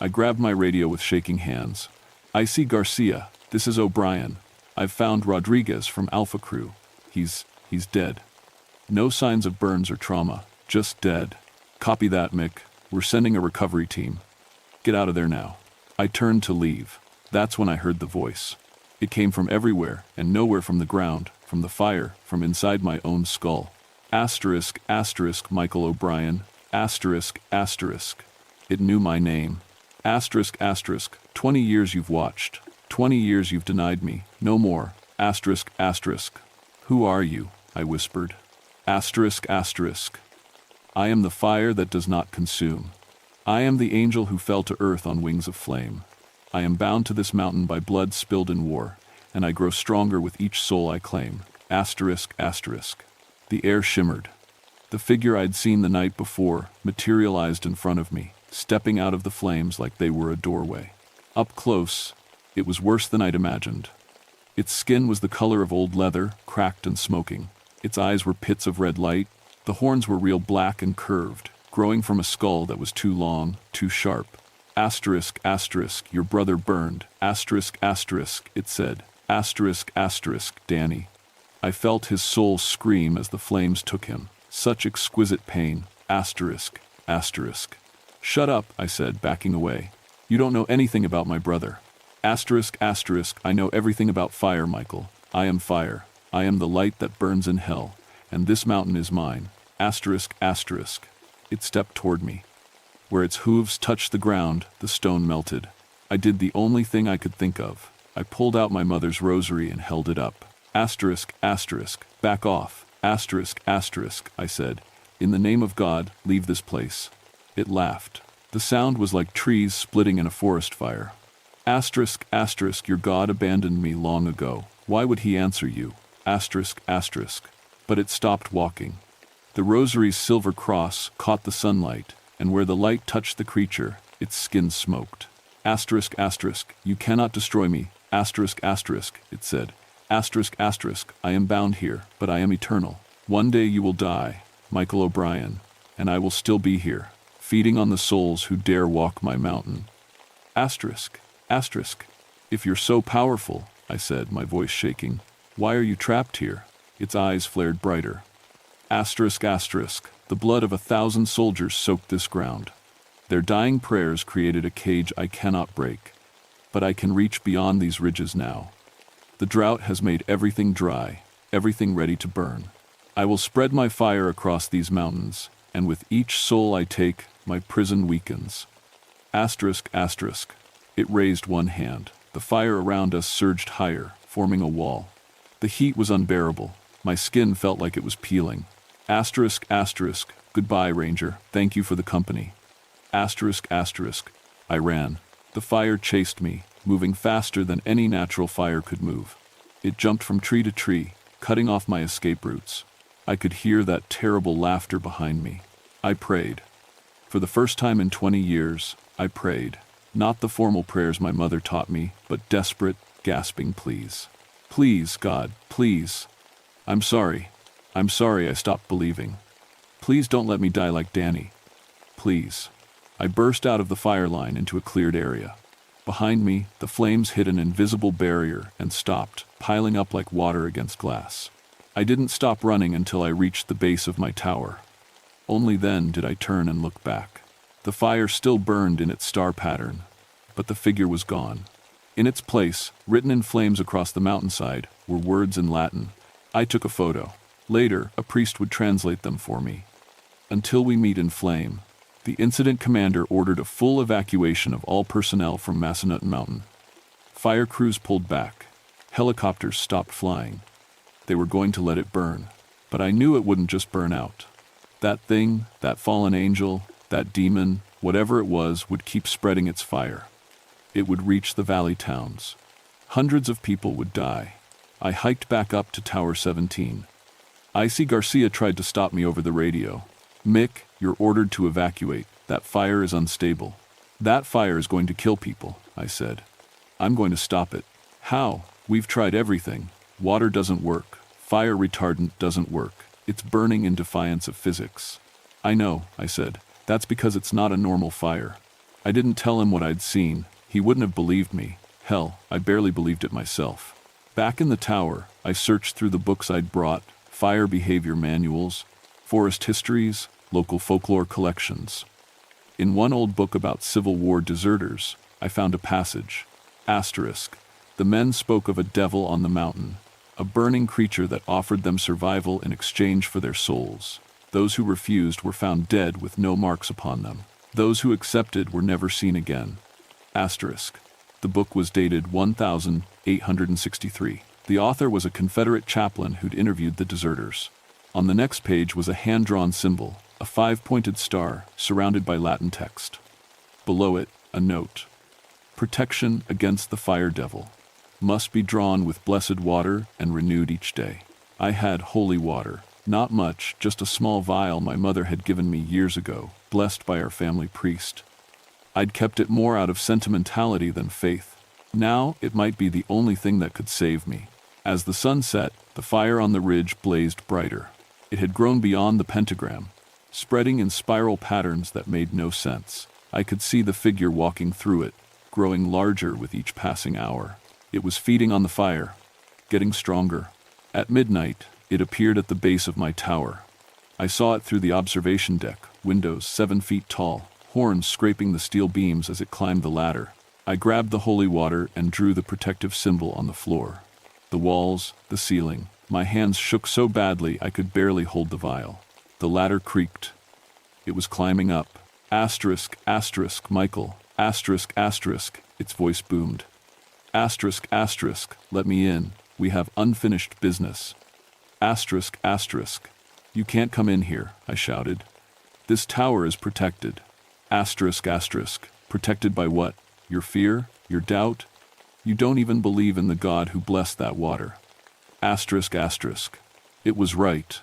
I grabbed my radio with shaking hands. "I see Garcia. This is O'Brien. I've found Rodriguez from Alpha Crew. He's dead. No signs of burns or trauma. Just dead." "Copy that, Mick. We're sending a recovery team. Get out of there now." I turned to leave. That's when I heard the voice. It came from everywhere and nowhere from the ground, from the fire, from inside my own skull. Asterisk, asterisk, Michael O'Brien. Asterisk, asterisk. It knew my name. Asterisk, asterisk, 20 years you've watched. 20 years you've denied me. No more. Asterisk, asterisk. "Who are you?" I whispered. Asterisk, asterisk. "I am the fire that does not consume. I am the angel who fell to earth on wings of flame. I am bound to this mountain by blood spilled in war, and I grow stronger with each soul I claim." Asterisk, asterisk. The air shimmered. The figure I'd seen the night before materialized in front of me, stepping out of the flames like they were a doorway. Up close, it was worse than I'd imagined. Its skin was the color of old leather, cracked and smoking. Its eyes were pits of red light. The horns were real black and curved, growing from a skull that was too long, too sharp. Asterisk, asterisk, your brother burned. Asterisk, asterisk, it said. Asterisk, asterisk, Danny. I felt his soul scream as the flames took him. Such exquisite pain. Asterisk, asterisk. "Shut up," I said, backing away. "You don't know anything about my brother." Asterisk, asterisk, I know everything about fire, Michael. I am fire. I am the light that burns in hell, and this mountain is mine. Asterisk, asterisk. It stepped toward me. Where its hooves touched the ground, the stone melted. I did the only thing I could think of. I pulled out my mother's rosary and held it up. Asterisk, asterisk, back off. Asterisk, asterisk, I said. "In the name of God, leave this place." It laughed. The sound was like trees splitting in a forest fire. Asterisk, asterisk, your God abandoned me long ago. Why would he answer you? Asterisk, asterisk. But it stopped walking. The rosary's silver cross caught the sunlight, and where the light touched the creature, its skin smoked. Asterisk, asterisk, you cannot destroy me. Asterisk, asterisk, it said. Asterisk, asterisk, I am bound here, but I am eternal. One day you will die, Michael O'Brien, and I will still be here, feeding on the souls who dare walk my mountain. Asterisk, asterisk. If you're so powerful, I said, my voice shaking, why are you trapped here? Its eyes flared brighter. Asterisk, asterisk, the blood of 1,000 soldiers soaked this ground. Their dying prayers created a cage I cannot break. But I can reach beyond these ridges now. The drought has made everything dry, everything ready to burn. I will spread my fire across these mountains, and with each soul I take, my prison weakens. Asterisk, asterisk. It raised one hand. The fire around us surged higher, forming a wall. The heat was unbearable. My skin felt like it was peeling. Asterisk, asterisk. Goodbye, Ranger. Thank you for the company. Asterisk, asterisk. I ran. The fire chased me, moving faster than any natural fire could move. It jumped from tree to tree, cutting off my escape routes. I could hear that terrible laughter behind me. I prayed. For the first time in 20 years, I prayed. Not the formal prayers my mother taught me, but desperate, gasping pleas. Please, God, please. I'm sorry. I'm sorry I stopped believing. Please don't let me die like Danny. Please. I burst out of the fire line into a cleared area. Behind me, the flames hit an invisible barrier and stopped, piling up like water against glass. I didn't stop running until I reached the base of my tower. Only then did I turn and look back. The fire still burned in its star pattern, but the figure was gone. In its place, written in flames across the mountainside, were words in Latin. I took a photo. Later, a priest would translate them for me. Until we meet in flame. The incident commander ordered a full evacuation of all personnel from Appalachian Mountains. Fire crews pulled back. Helicopters stopped flying. They were going to let it burn. But I knew it wouldn't just burn out. That thing, that fallen angel, that demon, whatever it was, would keep spreading its fire. It would reach the valley towns. Hundreds of people would die. I hiked back up to Tower 17. I.C. Garcia tried to stop me over the radio. Mick, you're ordered to evacuate. That fire is unstable. That fire is going to kill people, I said. I'm going to stop it. How? We've tried everything. Water doesn't work. Fire retardant doesn't work. It's burning in defiance of physics. I know, I said. That's because it's not a normal fire. I didn't tell him what I'd seen. He wouldn't have believed me. Hell, I barely believed it myself. Back in the tower, I searched through the books I'd brought, fire behavior manuals, forest histories, local folklore collections. In one old book about Civil War deserters, I found a passage. Asterisk. The men spoke of a devil on the mountain, a burning creature that offered them survival in exchange for their souls. Those who refused were found dead with no marks upon them. Those who accepted were never seen again. Asterisk. The book was dated 1863. The author was a Confederate chaplain who'd interviewed the deserters. On the next page was a hand-drawn symbol, a 5-pointed star surrounded by Latin text. Below it, a note. Protection against the fire devil. Must be drawn with blessed water and renewed each day. I had holy water. Not much, just a small vial my mother had given me years ago, blessed by our family priest. I'd kept it more out of sentimentality than faith. Now it might be the only thing that could save me. As the sun set, the fire on the ridge blazed brighter. It had grown beyond the pentagram, spreading in spiral patterns that made no sense. I could see the figure walking through it, growing larger with each passing hour. It was feeding on the fire, getting stronger. At midnight, it appeared at the base of my tower. I saw it through the observation deck, windows 7 feet tall, horns scraping the steel beams as it climbed the ladder. I grabbed the holy water and drew the protective symbol on the floor. The walls, the ceiling. My hands shook so badly I could barely hold the vial. The ladder creaked. It was climbing up. Asterisk, asterisk, Michael. Asterisk, asterisk, its voice boomed. Asterisk, asterisk, let me in. We have unfinished business. Asterisk, asterisk. You can't come in here, I shouted. This tower is protected. Asterisk, asterisk. Protected by what? Your fear? Your doubt? You don't even believe in the God who blessed that water. Asterisk, asterisk. It was right.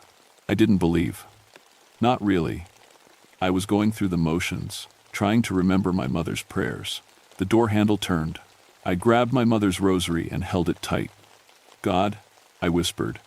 I didn't believe. Not really. I was going through the motions, trying to remember my mother's prayers. The door handle turned. I grabbed my mother's rosary and held it tight. God, I whispered.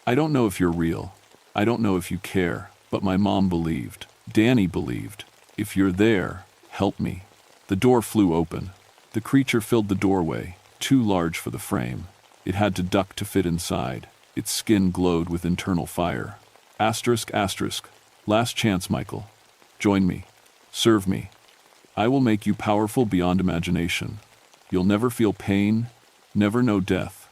I don't know if you're real. I don't know if you care, but my mom believed. Danny believed. If you're there, help me. The door flew open. The creature filled the doorway, too large for the frame. It had to duck to fit inside. Its skin glowed with internal fire. Asterisk, asterisk. Last chance, Michael. Join me. Serve me. I will make you powerful beyond imagination. You'll never feel pain, never know death.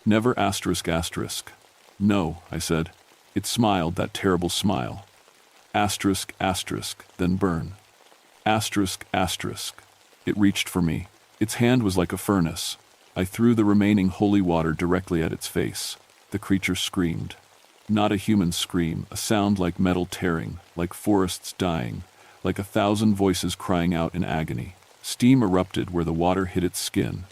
Never asterisk, asterisk. No, I said. It smiled, that terrible smile. Asterisk, asterisk, then burn. Asterisk, asterisk. It reached for me. Its hand was like a furnace. I threw the remaining holy water directly at its face. The creature screamed. Not a human scream, a sound like metal tearing, like forests dying, like 1,000 voices crying out in agony. Steam erupted where the water hit its skin.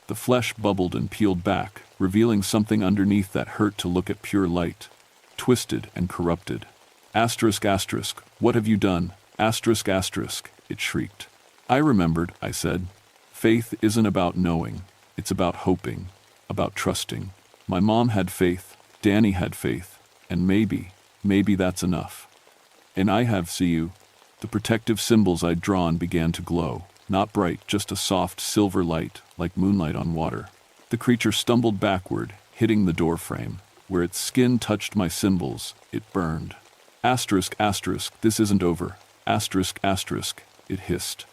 The flesh bubbled and peeled back, revealing something underneath that hurt to look at. Pure light. Twisted and corrupted. Asterisk, asterisk, what have you done? Asterisk, asterisk, it shrieked. I remembered, I said. Faith isn't about knowing. It's about hoping. About trusting. My mom had faith. Danny had faith. And maybe that's enough. And I have, see you. The protective symbols I'd drawn began to glow. Not bright, just a soft silver light, like moonlight on water. The creature stumbled backward, hitting the doorframe. Where its skin touched my symbols, it burned. Asterisk, asterisk, this isn't over. Asterisk, asterisk, it hissed.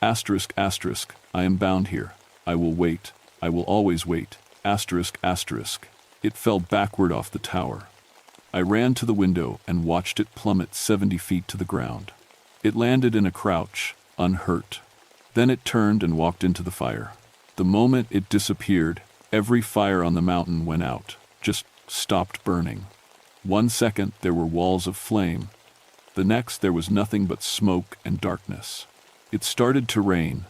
Asterisk, asterisk, I am bound here. I will wait. I will always wait. Asterisk, asterisk. It fell backward off the tower. I ran to the window and watched it plummet 70 feet to the ground. It landed in a crouch, unhurt. Then it turned and walked into the fire. The moment it disappeared, every fire on the mountain went out, just stopped burning. 1 second there were walls of flame. The next there was nothing but smoke and darkness. It started to rain.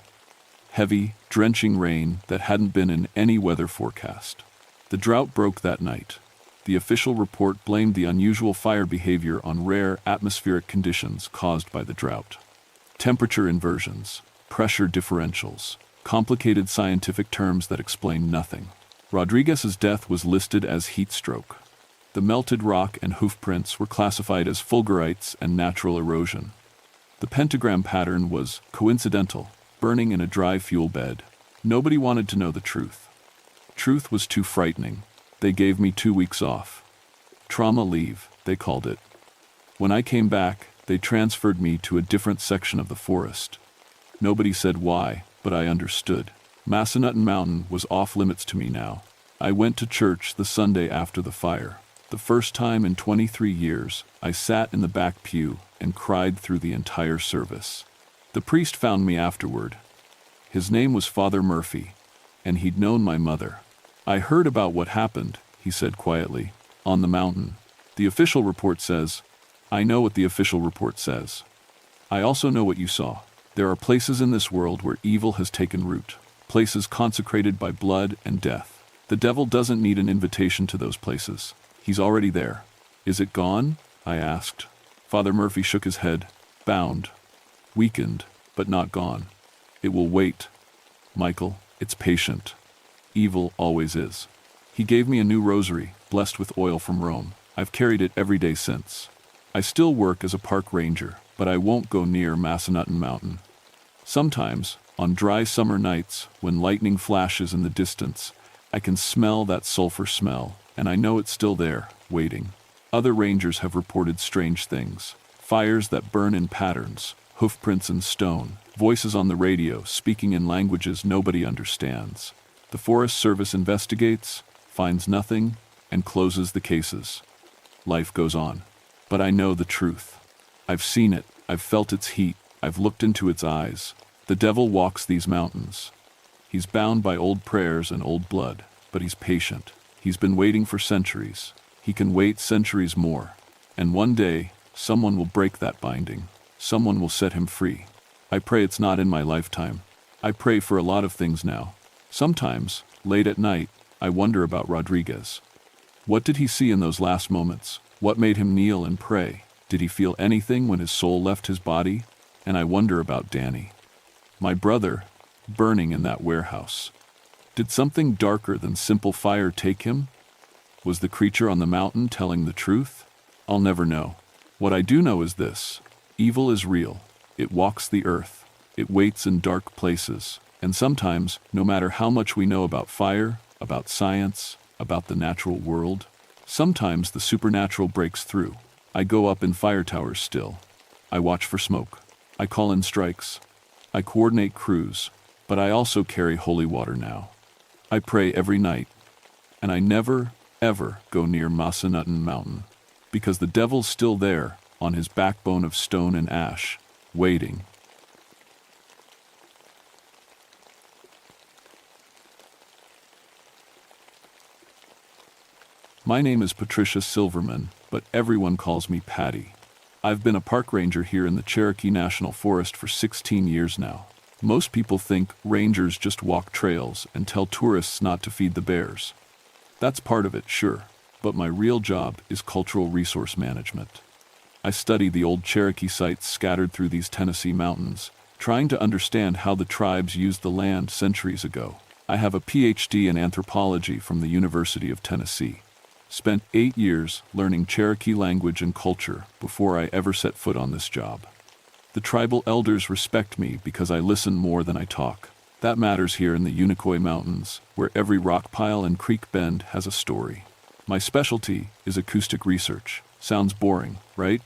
Heavy, drenching rain that hadn't been in any weather forecast. The drought broke that night. The official report blamed the unusual fire behavior on rare atmospheric conditions caused by the drought. Temperature inversions, pressure differentials, complicated scientific terms that explain nothing. Rodriguez's death was listed as heat stroke. The melted rock and hoof prints were classified as fulgurites and natural erosion. The pentagram pattern was coincidental, burning in a dry fuel bed. Nobody wanted to know the truth. Truth was too frightening. They gave me 2 weeks off. Trauma leave, they called it. When I came back, they transferred me to a different section of the forest. Nobody said why, but I understood. Massanutten Mountain was off limits to me now. I went to church the Sunday after the fire. The first time in 23 years, I sat in the back pew and cried through the entire service. The priest found me afterward. His name was Father Murphy, and he'd known my mother. I heard about what happened, he said quietly, on the mountain. The official report says, I know what the official report says. I also know what you saw. There are places in this world where evil has taken root, places consecrated by blood and death. The devil doesn't need an invitation to those places. He's already there. Is it gone? I asked. Father Murphy shook his head, bound, weakened, but not gone. It will wait. Michael, it's patient. Evil always is. He gave me a new rosary, blessed with oil from Rome. I've carried it every day since. I still work as a park ranger, but I won't go near Massanutten Mountain. Sometimes, on dry summer nights, when lightning flashes in the distance, I can smell that sulfur smell, and I know it's still there, waiting. Other rangers have reported strange things. Fires that burn in patterns, hoofprints in stone, voices on the radio speaking in languages nobody understands. The Forest Service investigates, finds nothing, and closes the cases. Life goes on. But I know the truth. I've seen it, I've felt its heat, I've looked into its eyes. The devil walks these mountains. He's bound by old prayers and old blood, but he's patient. He's been waiting for centuries. He can wait centuries more. And one day, someone will break that binding. Someone will set him free. I pray it's not in my lifetime. I pray for a lot of things now. Sometimes, late at night, I wonder about Rodriguez. What did he see in those last moments? What made him kneel and pray? Did he feel anything when his soul left his body? And I wonder about Danny. My brother, burning in that warehouse. Did something darker than simple fire take him? Was the creature on the mountain telling the truth? I'll never know. What I do know is this. Evil is real. It walks the earth. It waits in dark places. And sometimes, no matter how much we know about fire, about science, about the natural world, sometimes the supernatural breaks through. I go up in fire towers still. I watch for smoke. I call in strikes. I coordinate crews. But I also carry holy water now. I pray every night. And I never, ever go near Massanutten Mountain. Because the devil's still there, on his backbone of stone and ash, waiting. My name is Patricia Silverman, but everyone calls me Patty. I've been a park ranger here in the Cherokee National Forest for 16 years now. Most people think rangers just walk trails and tell tourists not to feed the bears. That's part of it, sure, but my real job is cultural resource management. I study the old Cherokee sites scattered through these Tennessee mountains, trying to understand how the tribes used the land centuries ago. I have a PhD in anthropology from the University of Tennessee. Spent 8 years learning Cherokee language and culture before I ever set foot on this job. The tribal elders respect me because I listen more than I talk. That matters here in the Unicoi Mountains, where every rock pile and creek bend has a story. My specialty is acoustic research. Sounds boring, right?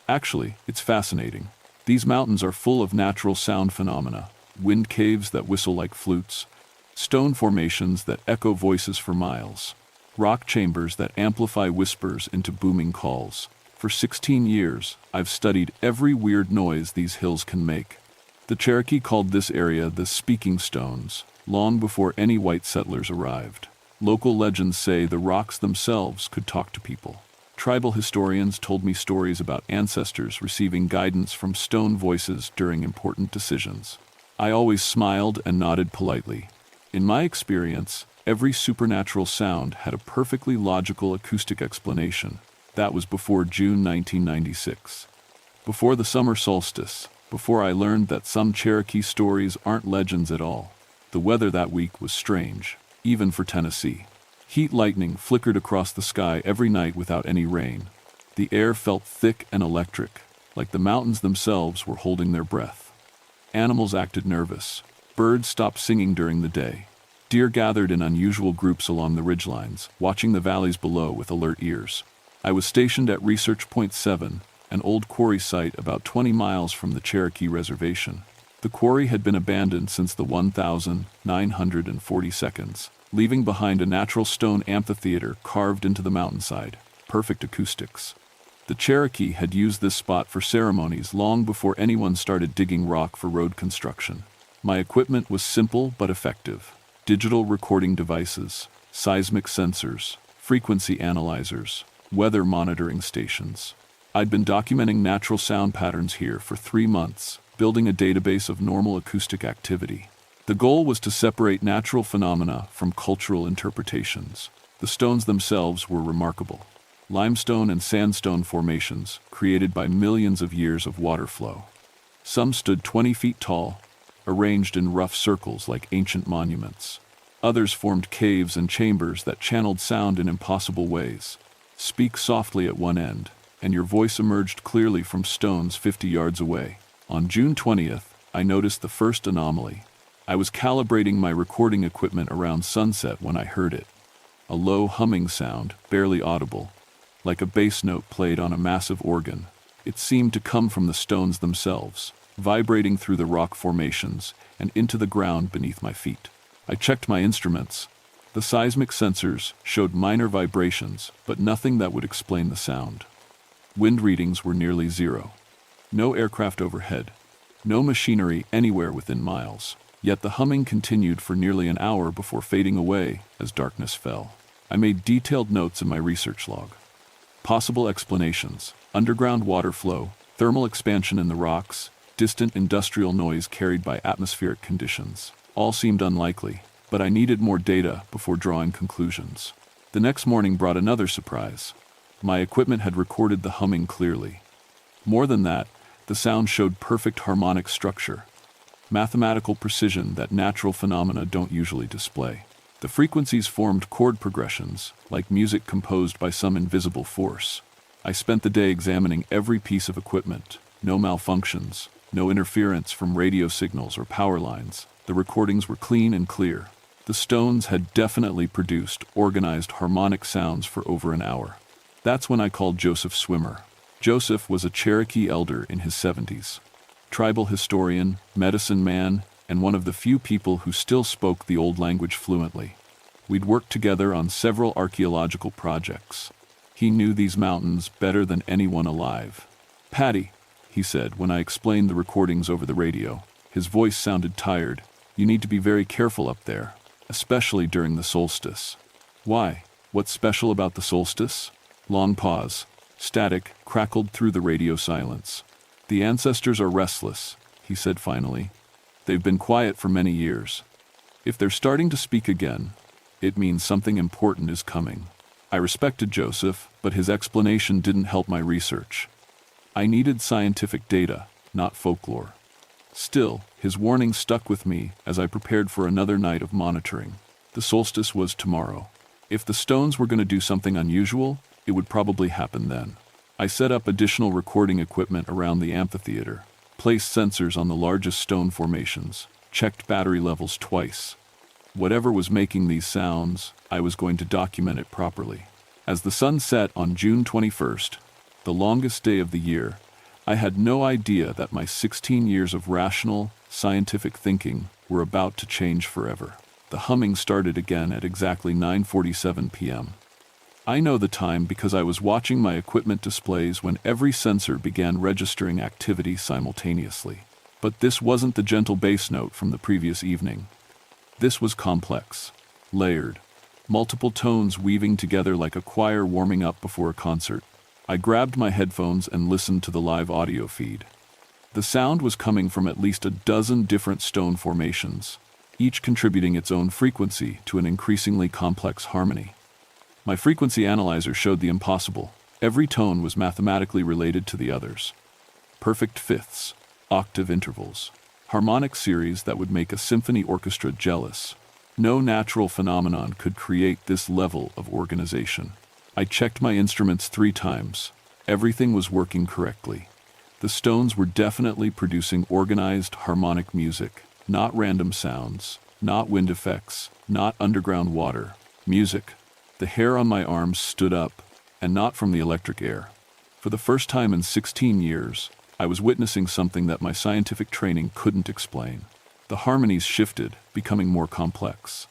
Actually, it's fascinating. These mountains are full of natural sound phenomena, wind caves that whistle like flutes, stone formations that echo voices for miles, rock chambers that amplify whispers into booming calls. For 16 years, I've studied every weird noise these hills can make. The Cherokee called this area the Speaking Stones, long before any white settlers arrived. Local legends say the rocks themselves could talk to people. Tribal historians told me stories about ancestors receiving guidance from stone voices during important decisions. I always smiled and nodded politely. In my experience, every supernatural sound had a perfectly logical acoustic explanation. That was before June 1996. Before the summer solstice, before I learned that some Cherokee stories aren't legends at all. The weather that week was strange, even for Tennessee. Heat lightning flickered across the sky every night without any rain. The air felt thick and electric, like the mountains themselves were holding their breath. Animals acted nervous. Birds stopped singing during the day. Deer gathered in unusual groups along the ridgelines, watching the valleys below with alert ears. I was stationed at Research Point 7, an old quarry site about 20 miles from the Cherokee Reservation. The quarry had been abandoned since the 1942, leaving behind a natural stone amphitheater carved into the mountainside. Perfect acoustics. The Cherokee had used this spot for ceremonies long before anyone started digging rock for road construction. My equipment was simple but effective. Digital recording devices, seismic sensors, frequency analyzers, weather monitoring stations. I'd been documenting natural sound patterns here for 3 months, building a database of normal acoustic activity. The goal was to separate natural phenomena from cultural interpretations. The stones themselves were remarkable. Limestone and sandstone formations created by millions of years of water flow. Some stood 20 feet tall, arranged in rough circles like ancient monuments. Others formed caves and chambers that channeled sound in impossible ways. Speak softly at one end, and your voice emerged clearly from stones 50 yards away. On June 20th, I noticed the first anomaly. I was calibrating my recording equipment around sunset when I heard it. A low humming sound, barely audible, like a bass note played on a massive organ. It seemed to come from the stones themselves, vibrating through the rock formations and into the ground beneath my feet. I checked my instruments. The seismic sensors showed minor vibrations, but nothing that would explain the sound. Wind readings were nearly zero. No aircraft overhead. No machinery anywhere within miles. Yet the humming continued for nearly an hour before fading away as darkness fell. I made detailed notes in my research log. Possible explanations: underground water flow, thermal expansion in the rocks, distant industrial noise carried by atmospheric conditions. All seemed unlikely, but I needed more data before drawing conclusions. The next morning brought another surprise. My equipment had recorded the humming clearly. More than that, the sound showed perfect harmonic structure, mathematical precision that natural phenomena don't usually display. The frequencies formed chord progressions, like music composed by some invisible force. I spent the day examining every piece of equipment. No malfunctions, no interference from radio signals or power lines. The recordings were clean and clear. The stones had definitely produced organized harmonic sounds for over an hour. That's when I called Joseph Swimmer. Joseph was a Cherokee elder in his 70s. Tribal historian, medicine man, and one of the few people who still spoke the old language fluently. We'd worked together on several archaeological projects. He knew these mountains better than anyone alive. "Patty," he said when I explained the recordings over the radio. His voice sounded tired. "You need to be very careful up there, especially during the solstice." "Why? What's special about the solstice?" Long pause. Static crackled through the radio silence. "The ancestors are restless," he said finally. They've been quiet for many years. If they're starting to speak again, it means something important is coming. I respected Joseph, but his explanation didn't help my research. I needed scientific data, not folklore. Still, his warning stuck with me as I prepared for another night of monitoring. The solstice was tomorrow. If the stones were going to do something unusual, it would probably happen then. I set up additional recording equipment around the amphitheater, placed sensors on the largest stone formations, checked battery levels twice. Whatever was making these sounds, I was going to document it properly. As the sun set on June 21st, the longest day of the year, I had no idea that my 16 years of rational, scientific thinking were about to change forever. The humming started again at exactly 9:47 p.m. I know the time because I was watching my equipment displays when every sensor began registering activity simultaneously. But this wasn't the gentle bass note from the previous evening. This was complex, layered, multiple tones weaving together like a choir warming up before a concert. I grabbed my headphones and listened to the live audio feed. The sound was coming from at least a dozen different stone formations, each contributing its own frequency to an increasingly complex harmony. My frequency analyzer showed the impossible. Every tone was mathematically related to the others. Perfect fifths, octave intervals, harmonic series that would make a symphony orchestra jealous. No natural phenomenon could create this level of organization. I checked my instruments 3 times. Everything was working correctly. The stones were definitely producing organized harmonic music, not random sounds, not wind effects, not underground water. Music. The hair on my arms stood up, and not from the electric air. For the first time in 16 years, I was witnessing something that my scientific training couldn't explain. The harmonies shifted, becoming more complex.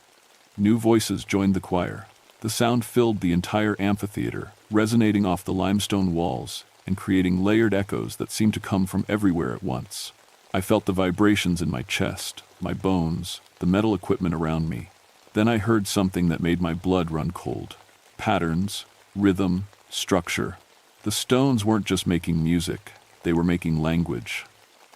New voices joined the choir. The sound filled the entire amphitheater, resonating off the limestone walls and creating layered echoes that seemed to come from everywhere at once. I felt the vibrations in my chest, my bones, the metal equipment around me. Then I heard something that made my blood run cold. Patterns, rhythm, structure. The stones weren't just making music, they were making language.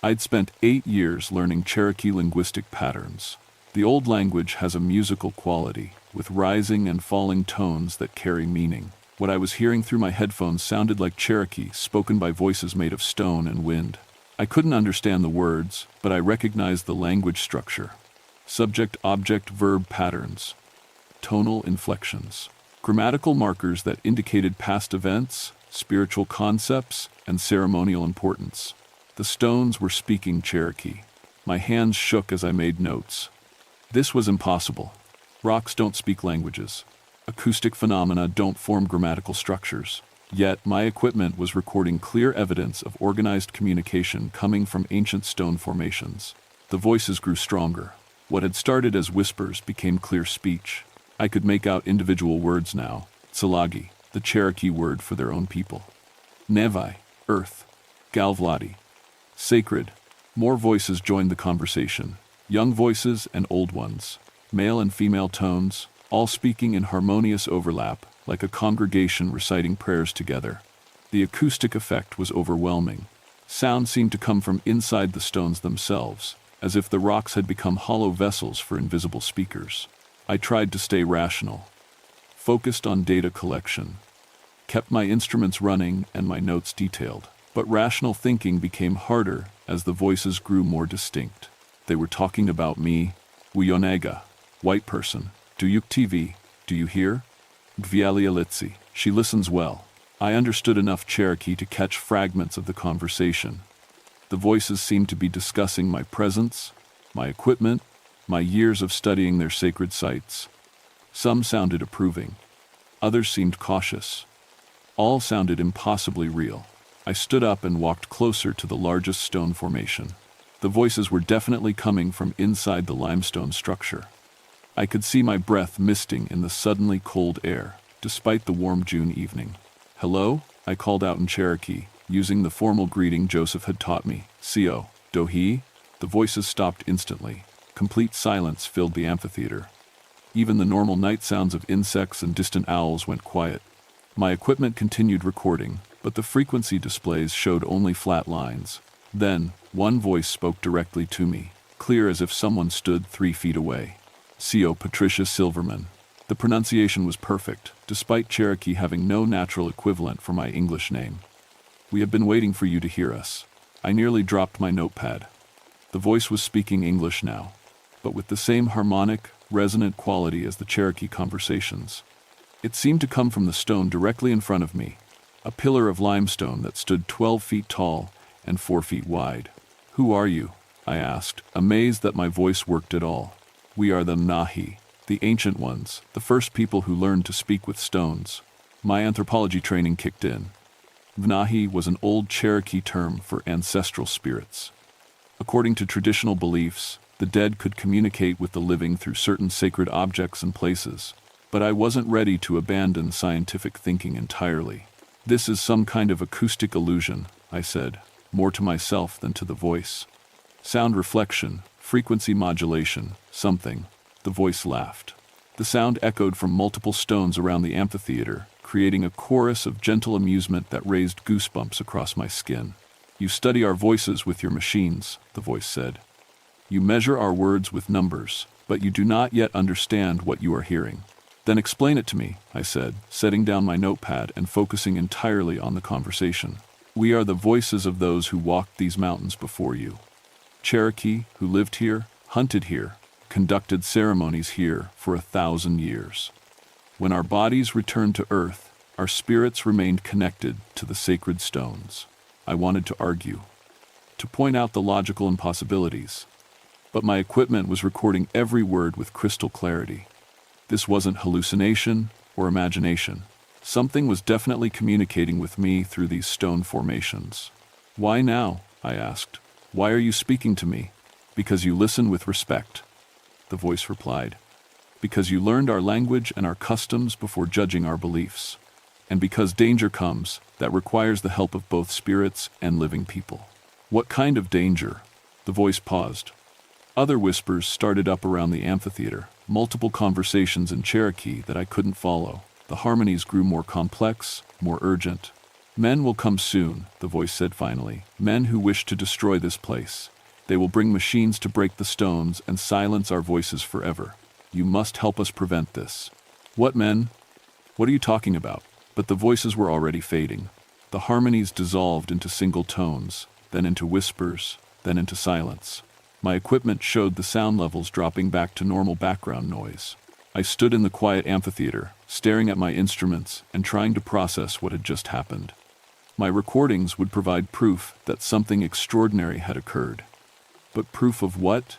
I'd spent 8 years learning Cherokee linguistic patterns. The old language has a musical quality, with rising and falling tones that carry meaning. What I was hearing through my headphones sounded like Cherokee, spoken by voices made of stone and wind. I couldn't understand the words, but I recognized the language structure. Subject, object, verb patterns. Tonal inflections. Grammatical markers that indicated past events, spiritual concepts, and ceremonial importance. The stones were speaking Cherokee. My hands shook as I made notes. This was impossible. Rocks don't speak languages. Acoustic phenomena don't form grammatical structures. Yet my equipment was recording clear evidence of organized communication coming from ancient stone formations. The voices grew stronger. What had started as whispers became clear speech. I could make out individual words now. Tsalagi, the Cherokee word for their own people. Nevi, earth. Galvladi, sacred. More voices joined the conversation. Young voices and old ones. Male and female tones, all speaking in harmonious overlap, like a congregation reciting prayers together. The acoustic effect was overwhelming. Sound seemed to come from inside the stones themselves, as if the rocks had become hollow vessels for invisible speakers. I tried to stay rational, focused on data collection, kept my instruments running and my notes detailed. But rational thinking became harder as the voices grew more distinct. They were talking about me. Wionega, white person. Duyuk TV, do you hear? Gvialialitsi, she listens well. I understood enough Cherokee to catch fragments of the conversation. The voices seemed to be discussing my presence, my equipment, my years of studying their sacred sites. Some sounded approving. Others seemed cautious. All sounded impossibly real. I stood up and walked closer to the largest stone formation. The voices were definitely coming from inside the limestone structure. I could see my breath misting in the suddenly cold air, despite the warm June evening. "Hello?" I called out in Cherokee, using the formal greeting Joseph had taught me. "Sio, Dohi?" The voices stopped instantly. Complete silence filled the amphitheater. Even the normal night sounds of insects and distant owls went quiet. My equipment continued recording, but the frequency displays showed only flat lines. Then, one voice spoke directly to me, clear as if someone stood 3 feet away. C.O. Patricia Silverman. The pronunciation was perfect, despite Cherokee having no natural equivalent for my English name. We have been waiting for you to hear us. I nearly dropped my notepad. The voice was speaking English now, but with the same harmonic, resonant quality as the Cherokee conversations. It seemed to come from the stone directly in front of me, a pillar of limestone that stood 12 feet tall and 4 feet wide. "Who are you?" I asked, amazed that my voice worked at all. "We are the Nahi, the ancient ones, the first people who learned to speak with stones." My anthropology training kicked in. Vnahi was an old Cherokee term for ancestral spirits. According to traditional beliefs, the dead could communicate with the living through certain sacred objects and places, but I wasn't ready to abandon scientific thinking entirely. "This is some kind of acoustic illusion," I said, more to myself than to the voice. "Sound reflection, frequency modulation, something." The voice laughed. The sound echoed from multiple stones around the amphitheater, creating a chorus of gentle amusement that raised goosebumps across my skin. "You study our voices with your machines," the voice said. "You measure our words with numbers, but you do not yet understand what you are hearing." "Then explain it to me," I said, setting down my notepad and focusing entirely on the conversation. "We are the voices of those who walked these mountains before you. Cherokee, who lived here, hunted here, conducted ceremonies here for 1,000 years. When our bodies returned to earth, our spirits remained connected to the sacred stones." I wanted to argue, to point out the logical impossibilities, but my equipment was recording every word with crystal clarity. This wasn't hallucination or imagination. Something was definitely communicating with me through these stone formations. "Why now?" I asked. "Why are you speaking to me?" "Because you listen with respect," the voice replied. "Because you learned our language and our customs before judging our beliefs. And because danger comes, that requires the help of both spirits and living people." "What kind of danger?" The voice paused. Other whispers started up around the amphitheater, multiple conversations in Cherokee that I couldn't follow. The harmonies grew more complex, more urgent. "Men will come soon," the voice said finally. "Men who wish to destroy this place. They will bring machines to break the stones and silence our voices forever. You must help us prevent this." "What men? What are you talking about?" But the voices were already fading. The harmonies dissolved into single tones, then into whispers, then into silence. My equipment showed the sound levels dropping back to normal background noise. I stood in the quiet amphitheater, staring at my instruments and trying to process what had just happened. My recordings would provide proof that something extraordinary had occurred. But proof of what?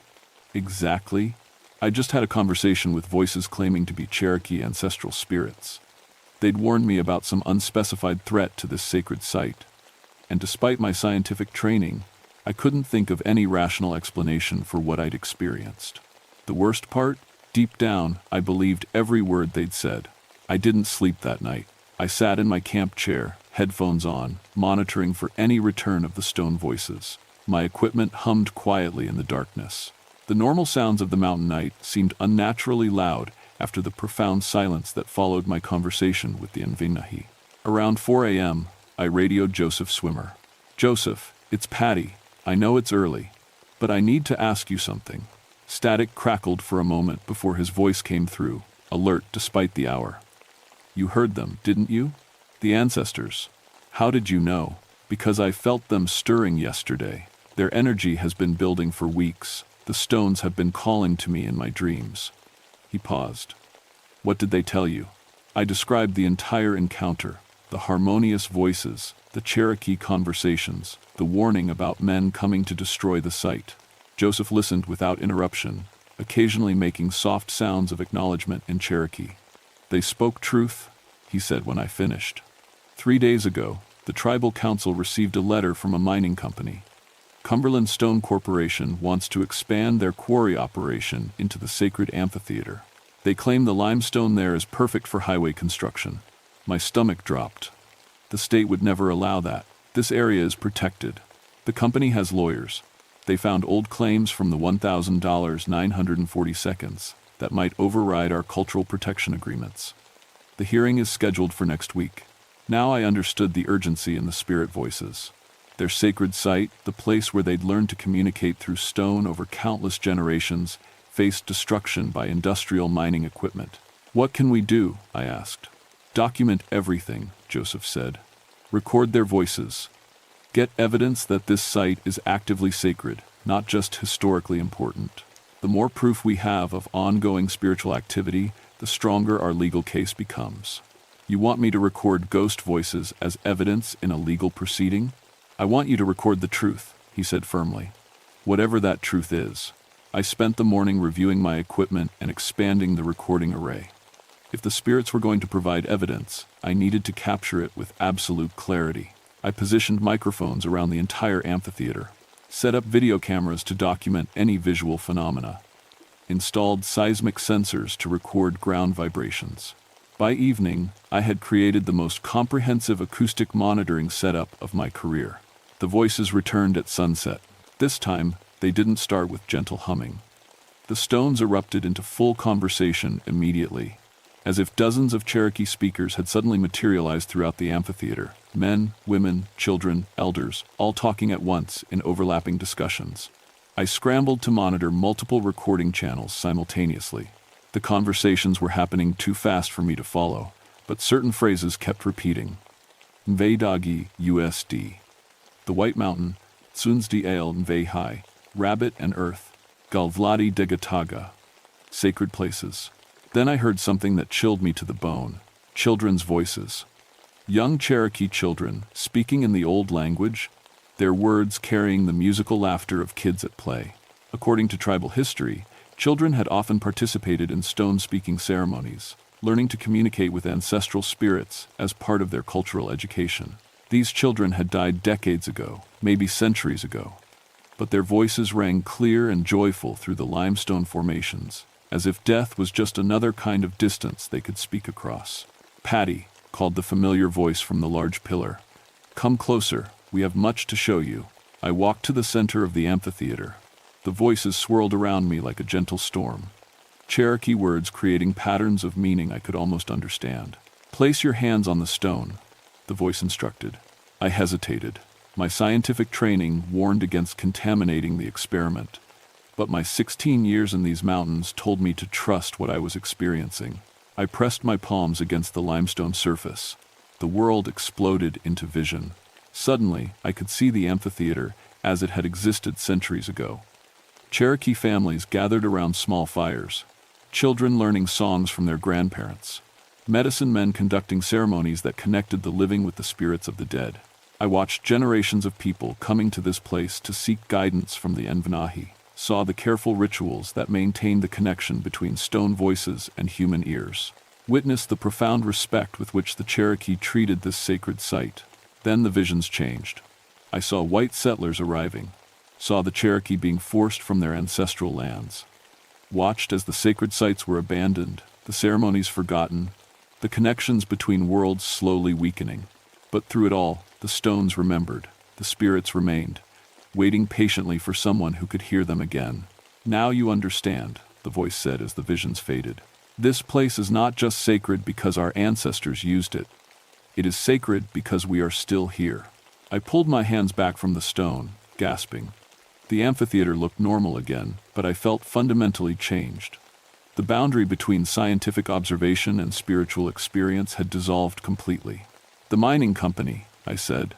Exactly? I just had a conversation with voices claiming to be Cherokee ancestral spirits. They'd warned me about some unspecified threat to this sacred site, and despite my scientific training, I couldn't think of any rational explanation for what I'd experienced. The worst part? Deep down, I believed every word they'd said. I didn't sleep that night. I sat in my camp chair, headphones on, monitoring for any return of the stone voices. My equipment hummed quietly in the darkness. The normal sounds of the mountain night seemed unnaturally loud after the profound silence that followed my conversation with the Nvinahi. Around 4 a.m., I radioed Joseph Swimmer. "Joseph, it's Patty. I know it's early, but I need to ask you something." Static crackled for a moment before his voice came through, alert despite the hour. "You heard them, didn't you? The ancestors. How did you know?" "Because I felt them stirring yesterday. Their energy has been building for weeks. The stones have been calling to me in my dreams." He paused. "What did they tell you?" I described the entire encounter, the harmonious voices, the Cherokee conversations, the warning about men coming to destroy the site. Joseph listened without interruption, occasionally making soft sounds of acknowledgement in Cherokee. "They spoke truth," he said when I finished. 3 days ago, the tribal council received a letter from a mining company. Cumberland Stone Corporation wants to expand their quarry operation into the sacred amphitheater. They claim the limestone there is perfect for highway construction. My stomach dropped. The state would never allow that. This area is protected. The company has lawyers. They found old claims from the $1,000 940 seconds that might override our cultural protection agreements. The hearing is scheduled for next week. Now I understood the urgency in the spirit voices. Their sacred site, the place where they'd learned to communicate through stone over countless generations, faced destruction by industrial mining equipment. "What can we do?" I asked. "Document everything," Joseph said. "Record their voices. Get evidence that this site is actively sacred, not just historically important. The more proof we have of ongoing spiritual activity, the stronger our legal case becomes." "You want me to record ghost voices as evidence in a legal proceeding?" "I want you to record the truth," he said firmly. "Whatever that truth is." I spent the morning reviewing my equipment and expanding the recording array. If the spirits were going to provide evidence, I needed to capture it with absolute clarity. I positioned microphones around the entire amphitheater, set up video cameras to document any visual phenomena, installed seismic sensors to record ground vibrations. By evening, I had created the most comprehensive acoustic monitoring setup of my career. The voices returned at sunset. This time, they didn't start with gentle humming. The stones erupted into full conversation immediately, as if dozens of Cherokee speakers had suddenly materialized throughout the amphitheater. Men, women, children, elders, all talking at once in overlapping discussions. I scrambled to monitor multiple recording channels simultaneously. The conversations were happening too fast for me to follow, but certain phrases kept repeating. Mvedagi, USD. The White Mountain, Tsunsdi Ale Mve Hai, Rabbit and Earth, Galvladi Degataga. Sacred places. Then I heard something that chilled me to the bone. Children's voices. Young Cherokee children, speaking in the old language, their words carrying the musical laughter of kids at play. According to tribal history, children had often participated in stone-speaking ceremonies, learning to communicate with ancestral spirits as part of their cultural education. These children had died decades ago, maybe centuries ago, but their voices rang clear and joyful through the limestone formations, as if death was just another kind of distance they could speak across. "Patty," called the familiar voice from the large pillar. "Come closer, we have much to show you." I walked to the center of the amphitheater. The voices swirled around me like a gentle storm. Cherokee words creating patterns of meaning I could almost understand. "Place your hands on the stone," the voice instructed. I hesitated. My scientific training warned against contaminating the experiment, but my 16 years in these mountains told me to trust what I was experiencing. I pressed my palms against the limestone surface. The world exploded into vision. Suddenly, I could see the amphitheater as it had existed centuries ago. Cherokee families gathered around small fires, children learning songs from their grandparents, medicine men conducting ceremonies that connected the living with the spirits of the dead. I watched generations of people coming to this place to seek guidance from the Envanahi, saw the careful rituals that maintained the connection between stone voices and human ears, witnessed the profound respect with which the Cherokee treated this sacred site. Then the visions changed. I saw white settlers arriving, saw the Cherokee being forced from their ancestral lands, watched as the sacred sites were abandoned, the ceremonies forgotten, the connections between worlds slowly weakening. But through it all, the stones remembered, the spirits remained, waiting patiently for someone who could hear them again. "Now you understand," the voice said as the visions faded. "This place is not just sacred because our ancestors used it. It is sacred because we are still here." I pulled my hands back from the stone, gasping. The amphitheater looked normal again, but I felt fundamentally changed. The boundary between scientific observation and spiritual experience had dissolved completely. "The mining company," I said.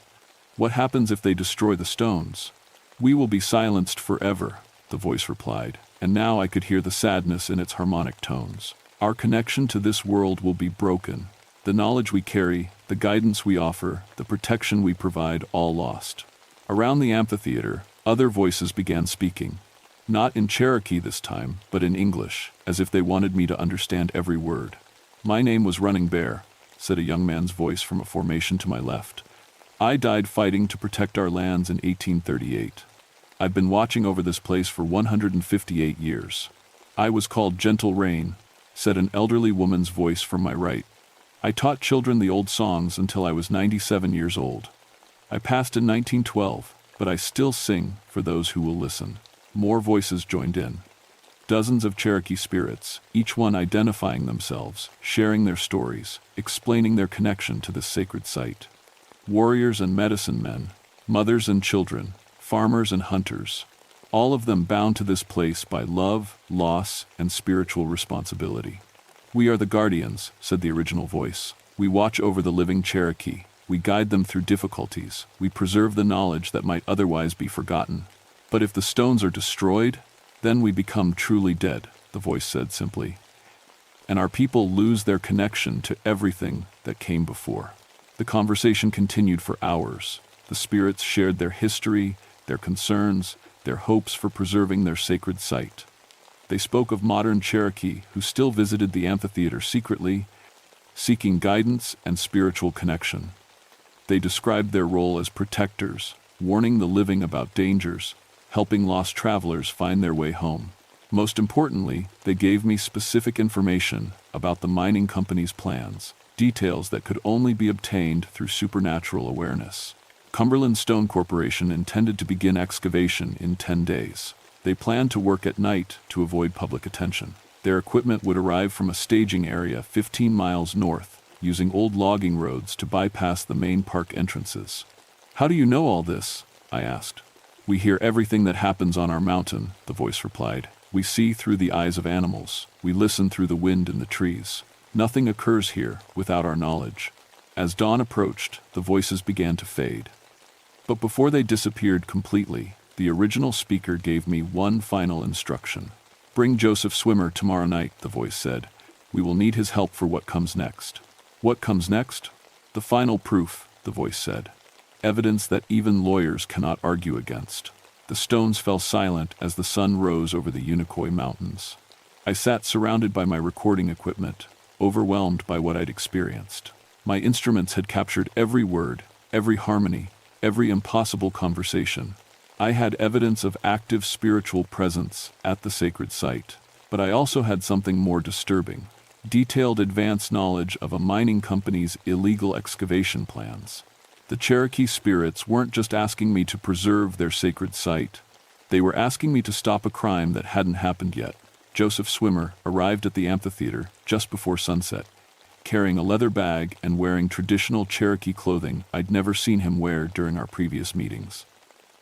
"What happens if they destroy the stones?" "We will be silenced forever," the voice replied, and now I could hear the sadness in its harmonic tones. "Our connection to this world will be broken. The knowledge we carry, the guidance we offer, the protection we provide, all lost." Around the amphitheater, other voices began speaking. Not in Cherokee this time, but in English, as if they wanted me to understand every word. "My name was Running Bear," said a young man's voice from a formation to my left. "I died fighting to protect our lands in 1838. I've been watching over this place for 158 years. "I was called Gentle Rain," said an elderly woman's voice from my right. "I taught children the old songs until I was 97 years old. I passed in 1912, but I still sing for those who will listen." More voices joined in. Dozens of Cherokee spirits, each one identifying themselves, sharing their stories, explaining their connection to this sacred site. Warriors and medicine men, mothers and children, farmers and hunters, all of them bound to this place by love, loss, and spiritual responsibility. "We are the guardians," said the original voice. "We watch over the living Cherokee. We guide them through difficulties. We preserve the knowledge that might otherwise be forgotten. But if the stones are destroyed, then we become truly dead," the voice said simply. "And our people lose their connection to everything that came before." The conversation continued for hours. The spirits shared their history, their concerns, their hopes for preserving their sacred site. They spoke of modern Cherokee who still visited the amphitheater secretly, seeking guidance and spiritual connection. They described their role as protectors, warning the living about dangers, helping lost travelers find their way home. Most importantly, they gave me specific information about the mining company's plans, details that could only be obtained through supernatural awareness. Cumberland Stone Corporation intended to begin excavation in 10 days. They planned to work at night to avoid public attention. Their equipment would arrive from a staging area 15 miles north, using old logging roads to bypass the main park entrances. "How do you know all this?" I asked. "We hear everything that happens on our mountain," the voice replied. "We see through the eyes of animals. We listen through the wind in the trees. Nothing occurs here without our knowledge." As dawn approached, the voices began to fade. But before they disappeared completely, the original speaker gave me one final instruction. "Bring Joseph Swimmer tomorrow night," the voice said. "We will need his help for what comes next." "What comes next?" "The final proof," the voice said. "Evidence that even lawyers cannot argue against." The stones fell silent as the sun rose over the Unicoi Mountains. I sat surrounded by my recording equipment, overwhelmed by what I'd experienced. My instruments had captured every word, every harmony, every impossible conversation. I had evidence of active spiritual presence at the sacred site, but I also had something more disturbing: detailed advance knowledge of a mining company's illegal excavation plans. The Cherokee spirits weren't just asking me to preserve their sacred site. They were asking me to stop a crime that hadn't happened yet. Joseph Swimmer arrived at the amphitheater just before sunset, carrying a leather bag and wearing traditional Cherokee clothing I'd never seen him wear during our previous meetings.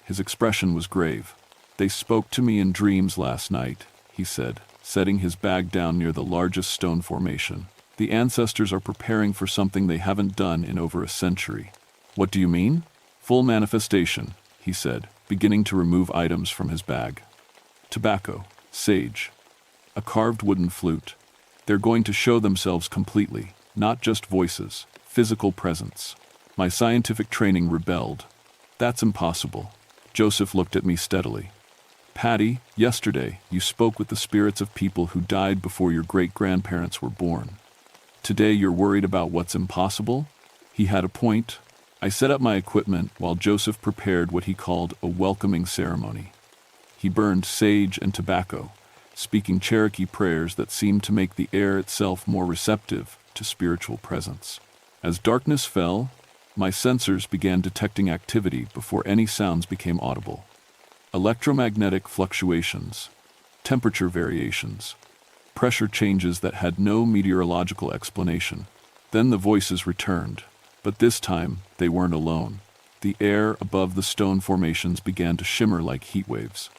His expression was grave. "They spoke to me in dreams last night," he said, setting his bag down near the largest stone formation. "The ancestors are preparing for something they haven't done in over a century." "What do you mean?" "Full manifestation," he said, beginning to remove items from his bag. "Tobacco, sage, a carved wooden flute. They're going to show themselves completely, not just voices, physical presence." My scientific training rebelled. "That's impossible." Joseph looked at me steadily. "Patty, yesterday you spoke with the spirits of people who died before your great-grandparents were born. Today you're worried about what's impossible?" He had a point. I set up my equipment while Joseph prepared what he called a welcoming ceremony. He burned sage and tobacco, speaking Cherokee prayers that seemed to make the air itself more receptive to spiritual presence. As darkness fell, my sensors began detecting activity before any sounds became audible. Electromagnetic fluctuations, temperature variations, pressure changes that had no meteorological explanation. Then the voices returned, but this time they weren't alone. The air above the stone formations began to shimmer like heat waves.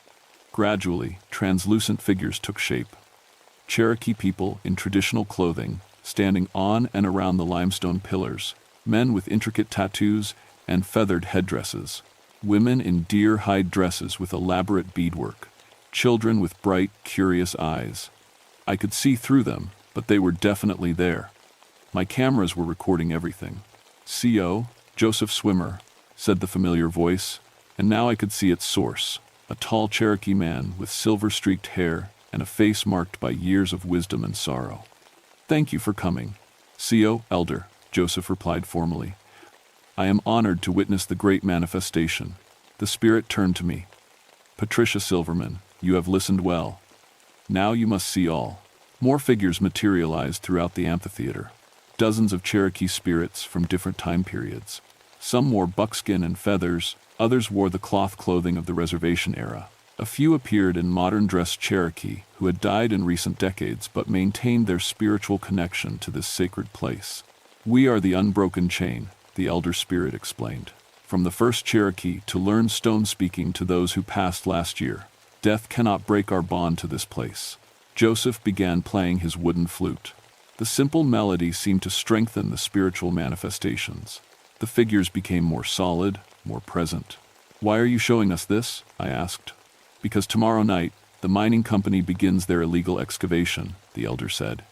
Gradually, translucent figures took shape. Cherokee people in traditional clothing, standing on and around the limestone pillars, men with intricate tattoos and feathered headdresses, women in deer-hide dresses with elaborate beadwork, children with bright, curious eyes. I could see through them, but they were definitely there. My cameras were recording everything. "CO, Joseph Swimmer," said the familiar voice, and now I could see its source, a tall Cherokee man with silver-streaked hair and a face marked by years of wisdom and sorrow. "Thank you for coming." "CO, Elder," Joseph replied formally. "I am honored to witness the great manifestation." The spirit turned to me. "Patricia Silverman, you have listened well. Now you must see all." More figures materialized throughout the amphitheater. Dozens of Cherokee spirits from different time periods. Some wore buckskin and feathers, others wore the cloth clothing of the reservation era. A few appeared in modern-dressed Cherokee who had died in recent decades but maintained their spiritual connection to this sacred place. "We are the unbroken chain," the elder spirit explained. From the first Cherokee to learn stone speaking to those who passed last year, death cannot break our bond to this place. Joseph began playing his wooden flute. The simple melody seemed to strengthen the spiritual manifestations. The figures became more solid, more present. "Why are you showing us this?" I asked. "Because tomorrow night, the mining company begins their illegal excavation," the elder said.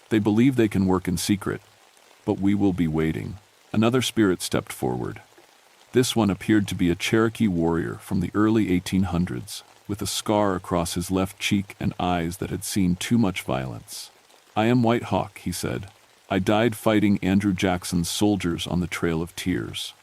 "They believe they can work in secret, but we will be waiting." Another spirit stepped forward. This one appeared to be a Cherokee warrior from the early 1800s, with a scar across his left cheek and eyes that had seen too much violence. "I am White Hawk," he said. "I died fighting Andrew Jackson's soldiers on the Trail of Tears.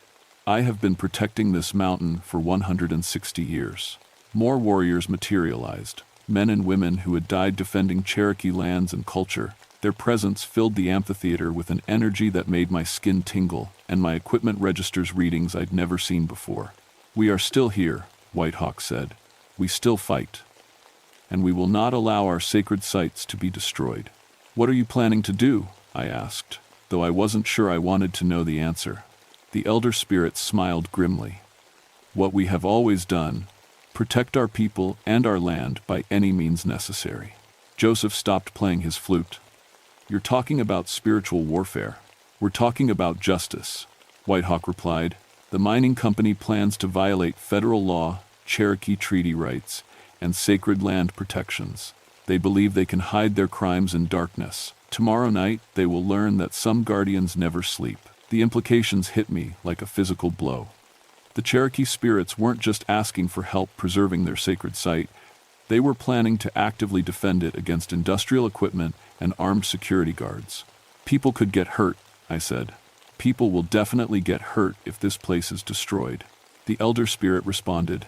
I have been protecting this mountain for 160 years. More warriors materialized, men and women who had died defending Cherokee lands and culture. Their presence filled the amphitheater with an energy that made my skin tingle, and my equipment registers readings I'd never seen before. "We are still here," White Hawk said. "We still fight. And we will not allow our sacred sites to be destroyed." "What are you planning to do?" I asked, though I wasn't sure I wanted to know the answer. The elder spirit smiled grimly. "What we have always done, protect our people and our land by any means necessary." Joseph stopped playing his flute. "You're talking about spiritual warfare." "We're talking about justice," White Hawk replied. "The mining company plans to violate federal law, Cherokee treaty rights, and sacred land protections. They believe they can hide their crimes in darkness. Tomorrow night, they will learn that some guardians never sleep." The implications hit me like a physical blow. The Cherokee spirits weren't just asking for help preserving their sacred site. They were planning to actively defend it against industrial equipment and armed security guards. "People could get hurt," I said. "People will definitely get hurt if this place is destroyed." The elder spirit responded.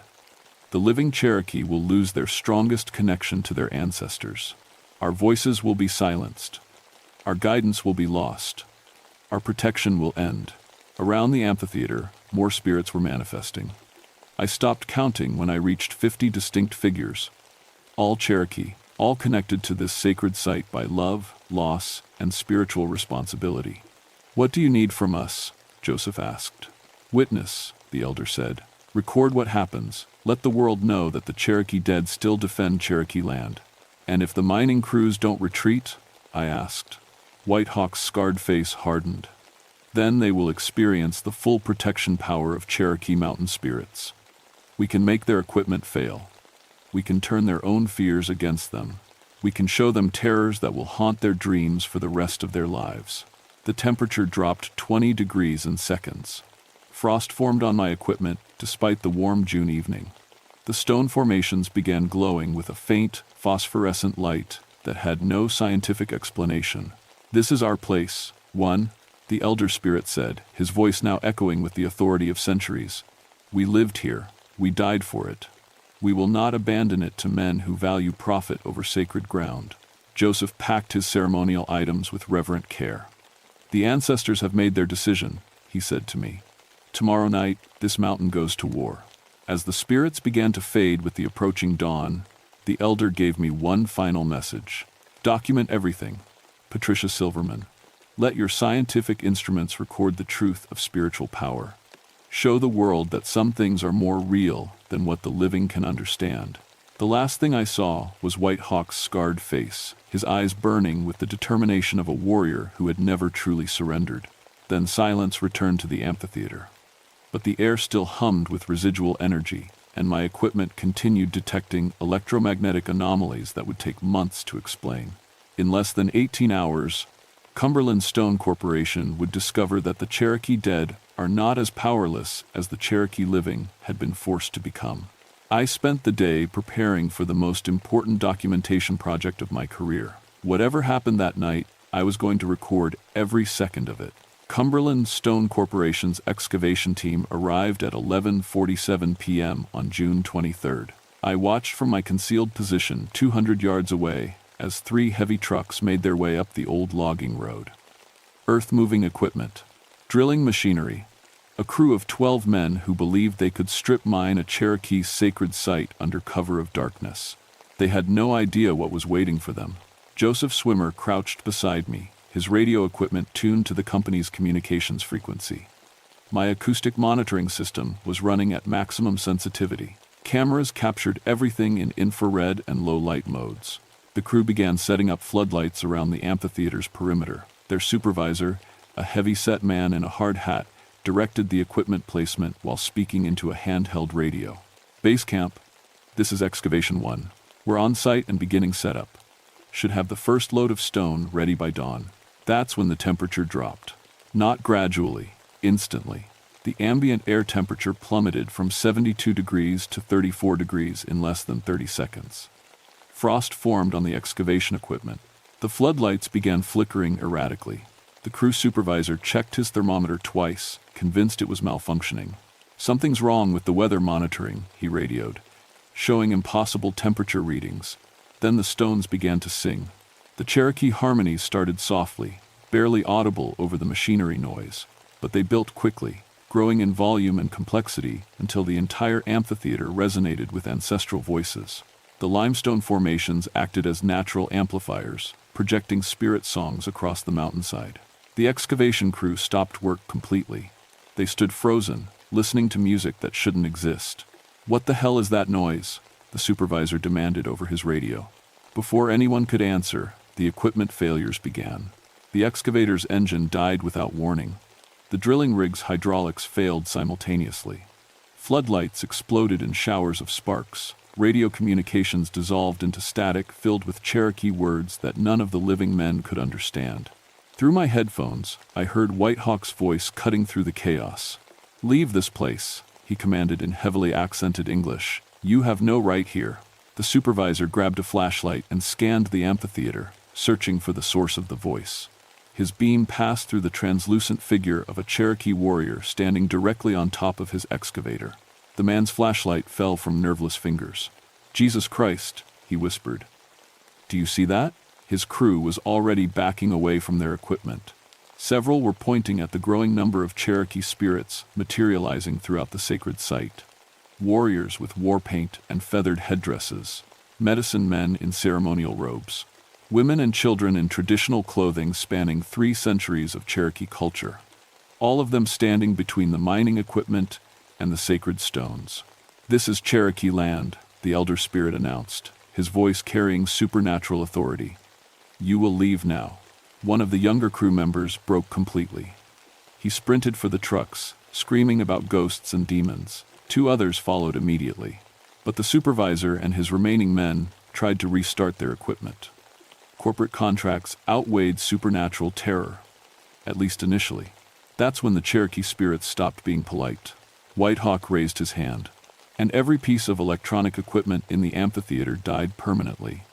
"The living Cherokee will lose their strongest connection to their ancestors. Our voices will be silenced. Our guidance will be lost. Our protection will end." Around the amphitheater, more spirits were manifesting. I stopped counting when I reached 50 distinct figures, all Cherokee, all connected to this sacred site by love, loss, and spiritual responsibility. "What do you need from us?" Joseph asked. "Witness," the elder said. "Record what happens. Let the world know that the Cherokee dead still defend Cherokee land." "And if the mining crews don't retreat?" I asked. White Hawk's scarred face hardened. "Then they will experience the full protection power of Cherokee mountain spirits. We can make their equipment fail. We can turn their own fears against them. We can show them terrors that will haunt their dreams for the rest of their lives." The temperature dropped 20 degrees in seconds. Frost formed on my equipment despite the warm June evening. The stone formations began glowing with a faint, phosphorescent light that had no scientific explanation. "This is our place, one," the elder spirit said, his voice now echoing with the authority of centuries. "We lived here. We died for it. We will not abandon it to men who value profit over sacred ground." Joseph packed his ceremonial items with reverent care. "The ancestors have made their decision," he said to me. "Tomorrow night, this mountain goes to war." As the spirits began to fade with the approaching dawn, the elder gave me one final message. "Document everything. Patricia Silverman. Let your scientific instruments record the truth of spiritual power. Show the world that some things are more real than what the living can understand." The last thing I saw was White Hawk's scarred face, his eyes burning with the determination of a warrior who had never truly surrendered. Then silence returned to the amphitheater. But the air still hummed with residual energy, and my equipment continued detecting electromagnetic anomalies that would take months to explain. In less than 18 hours, Cumberland Stone Corporation would discover that the Cherokee dead are not as powerless as the Cherokee living had been forced to become. I spent the day preparing for the most important documentation project of my career. Whatever happened that night, I was going to record every second of it. Cumberland Stone Corporation's excavation team arrived at 11:47 p.m. on June 23rd. I watched from my concealed position 200 yards away as 3 heavy trucks made their way up the old logging road. Earth-moving equipment, drilling machinery, a crew of 12 men who believed they could strip mine a Cherokee sacred site under cover of darkness. They had no idea what was waiting for them. Joseph Swimmer crouched beside me, his radio equipment tuned to the company's communications frequency. My acoustic monitoring system was running at maximum sensitivity. Cameras captured everything in infrared and low-light modes. The crew began setting up floodlights around the amphitheater's perimeter. Their supervisor, a heavy-set man in a hard hat, directed the equipment placement while speaking into a handheld radio. Base camp, this is Excavation 1. We're on site and beginning setup. Should have the first load of stone ready by dawn. That's when the temperature dropped. Not gradually, instantly. The ambient air temperature plummeted from 72 degrees to 34 degrees in less than 30 seconds. Frost formed on the excavation equipment. The floodlights began flickering erratically. The crew supervisor checked his thermometer twice, convinced it was malfunctioning. "Something's wrong with the weather monitoring," he radioed, showing impossible temperature readings. Then the stones began to sing. The Cherokee harmonies started softly, barely audible over the machinery noise, but they built quickly, growing in volume and complexity until the entire amphitheater resonated with ancestral voices. The limestone formations acted as natural amplifiers, projecting spirit songs across the mountainside. The excavation crew stopped work completely. They stood frozen, listening to music that shouldn't exist. "What the hell is that noise?" the supervisor demanded over his radio. Before anyone could answer, the equipment failures began. The excavator's engine died without warning. The drilling rig's hydraulics failed simultaneously. Floodlights exploded in showers of sparks. Radio communications dissolved into static filled with Cherokee words that none of the living men could understand. Through my headphones, I heard Whitehawk's voice cutting through the chaos. "Leave this place," he commanded in heavily accented English. "You have no right here." The supervisor grabbed a flashlight and scanned the amphitheater, searching for the source of the voice. His beam passed through the translucent figure of a Cherokee warrior standing directly on top of his excavator. The man's flashlight fell from nerveless fingers. "Jesus Christ," he whispered. "Do you see that?" His crew was already backing away from their equipment. Several were pointing at the growing number of Cherokee spirits materializing throughout the sacred site. Warriors with war paint and feathered headdresses, medicine men in ceremonial robes, women and children in traditional clothing spanning 3 centuries of Cherokee culture, all of them standing between the mining equipment and the sacred stones. "This is Cherokee land," the elder spirit announced, his voice carrying supernatural authority. "You will leave now." One of the younger crew members broke completely. He sprinted for the trucks, screaming about ghosts and demons. 2 others followed immediately. But the supervisor and his remaining men tried to restart their equipment. Corporate contracts outweighed supernatural terror, at least initially. That's when the Cherokee spirits stopped being polite. Whitehawk raised his hand, and every piece of electronic equipment in the amphitheater died permanently.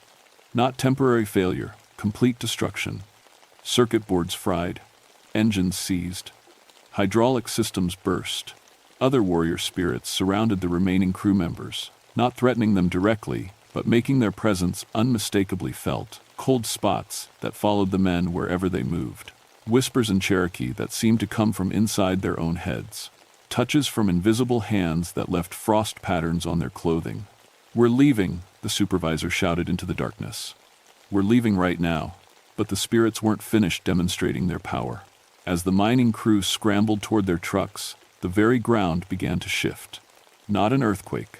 Not temporary failure, complete destruction. Circuit boards fried, engines seized, hydraulic systems burst. Other warrior spirits surrounded the remaining crew members, not threatening them directly, but making their presence unmistakably felt. Cold spots that followed the men wherever they moved. Whispers in Cherokee that seemed to come from inside their own heads. Touches from invisible hands that left frost patterns on their clothing. "We're leaving," the supervisor shouted into the darkness. "We're leaving right now." But the spirits weren't finished demonstrating their power. As the mining crew scrambled toward their trucks, the very ground began to shift. Not an earthquake.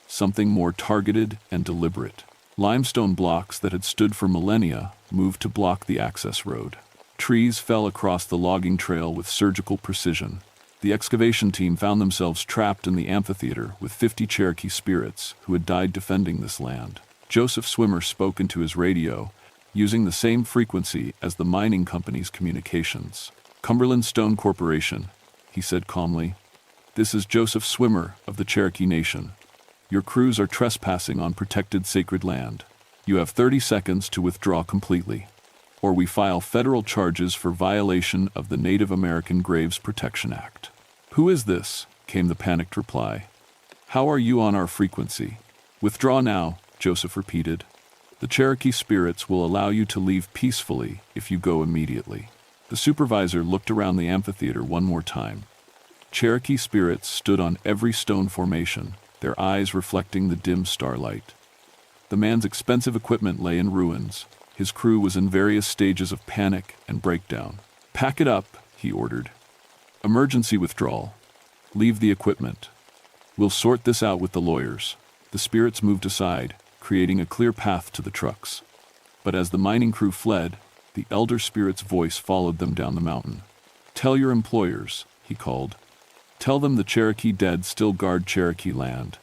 Something more targeted and deliberate. Limestone blocks that had stood for millennia moved to block the access road. Trees fell across the logging trail with surgical precision. The excavation team found themselves trapped in the amphitheater with 50 Cherokee spirits who had died defending this land. Joseph Swimmer spoke into his radio, using the same frequency as the mining company's communications. "Cumberland Stone Corporation," he said calmly. "This is Joseph Swimmer of the Cherokee Nation. Your crews are trespassing on protected sacred land. You have 30 seconds to withdraw completely, or we file federal charges for violation of the Native American Graves Protection Act." "Who is this?" came the panicked reply. "How are you on our frequency?" "Withdraw now," Joseph repeated. "The Cherokee spirits will allow you to leave peacefully if you go immediately." The supervisor looked around the amphitheater one more time. Cherokee spirits stood on every stone formation, their eyes reflecting the dim starlight. The man's expensive equipment lay in ruins. His crew was in various stages of panic and breakdown. "Pack it up," he ordered. Emergency withdrawal. Leave the equipment. We'll sort this out with the lawyers. The spirits moved aside, creating a clear path to the trucks. But as the mining crew fled, the elder spirit's voice followed them down the mountain. Tell your employers, he called. Tell them the Cherokee dead still guard Cherokee land.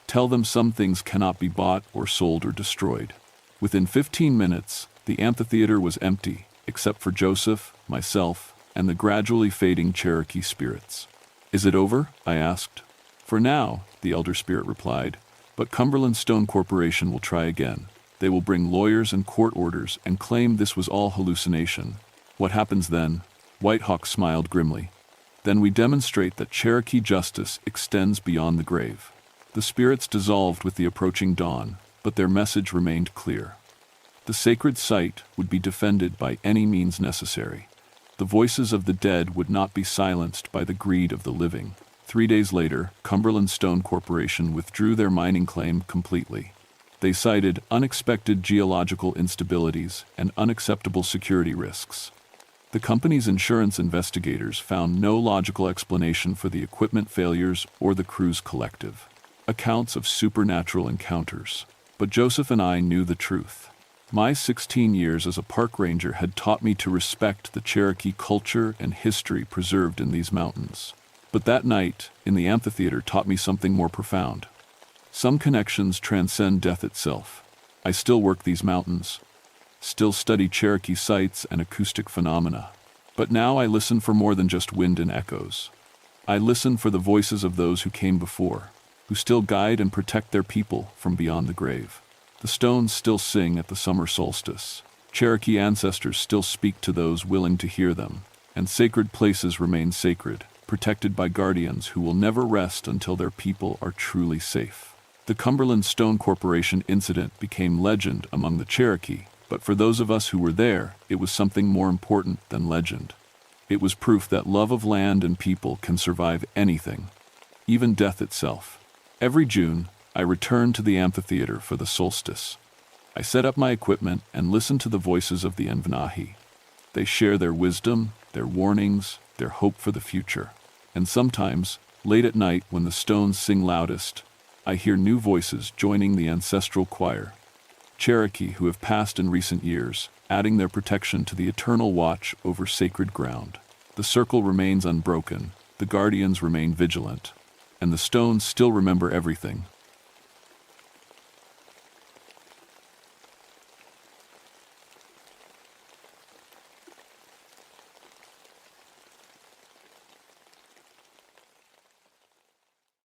Tell them some things cannot be bought or sold or destroyed. Within 15 minutes, the amphitheater was empty, except for Joseph, myself, and the gradually fading Cherokee spirits. Is it over? I asked. For now, the elder spirit replied, but Cumberland Stone Corporation will try again. They will bring lawyers and court orders and claim this was all hallucination. What happens then? Whitehawk smiled grimly. Then we demonstrate that Cherokee justice extends beyond the grave. The spirits dissolved with the approaching dawn, but their message remained clear. The sacred site would be defended by any means necessary. The voices of the dead would not be silenced by the greed of the living. 3 days later, Cumberland Stone Corporation withdrew their mining claim completely. They cited unexpected geological instabilities and unacceptable security risks. The company's insurance investigators found no logical explanation for the equipment failures or the crew's collective accounts of supernatural encounters. But Joseph and I knew the truth. My 16 years as a park ranger had taught me to respect the Cherokee culture and history preserved in these mountains. But that night, in the amphitheater, taught me something more profound. Some connections transcend death itself. I still work these mountains, still study Cherokee sites and acoustic phenomena. But now I listen for more than just wind and echoes. I listen for the voices of those who came before, who still guide and protect their people from beyond the grave. The stones still sing at the summer solstice. Cherokee ancestors still speak to those willing to hear them, and sacred places remain sacred, protected by guardians who will never rest until their people are truly safe. The Cumberland Stone Corporation incident became legend among the Cherokee, but for those of us who were there, it was something more important than legend. It was proof that love of land and people can survive anything, even death itself. Every June, I return to the amphitheater for the solstice. I set up my equipment and listen to the voices of the Envanahi. They share their wisdom, their warnings, their hope for the future. And sometimes, late at night when the stones sing loudest, I hear new voices joining the ancestral choir. Cherokee who have passed in recent years, adding their protection to the eternal watch over sacred ground. The circle remains unbroken, the guardians remain vigilant, and the stones still remember everything,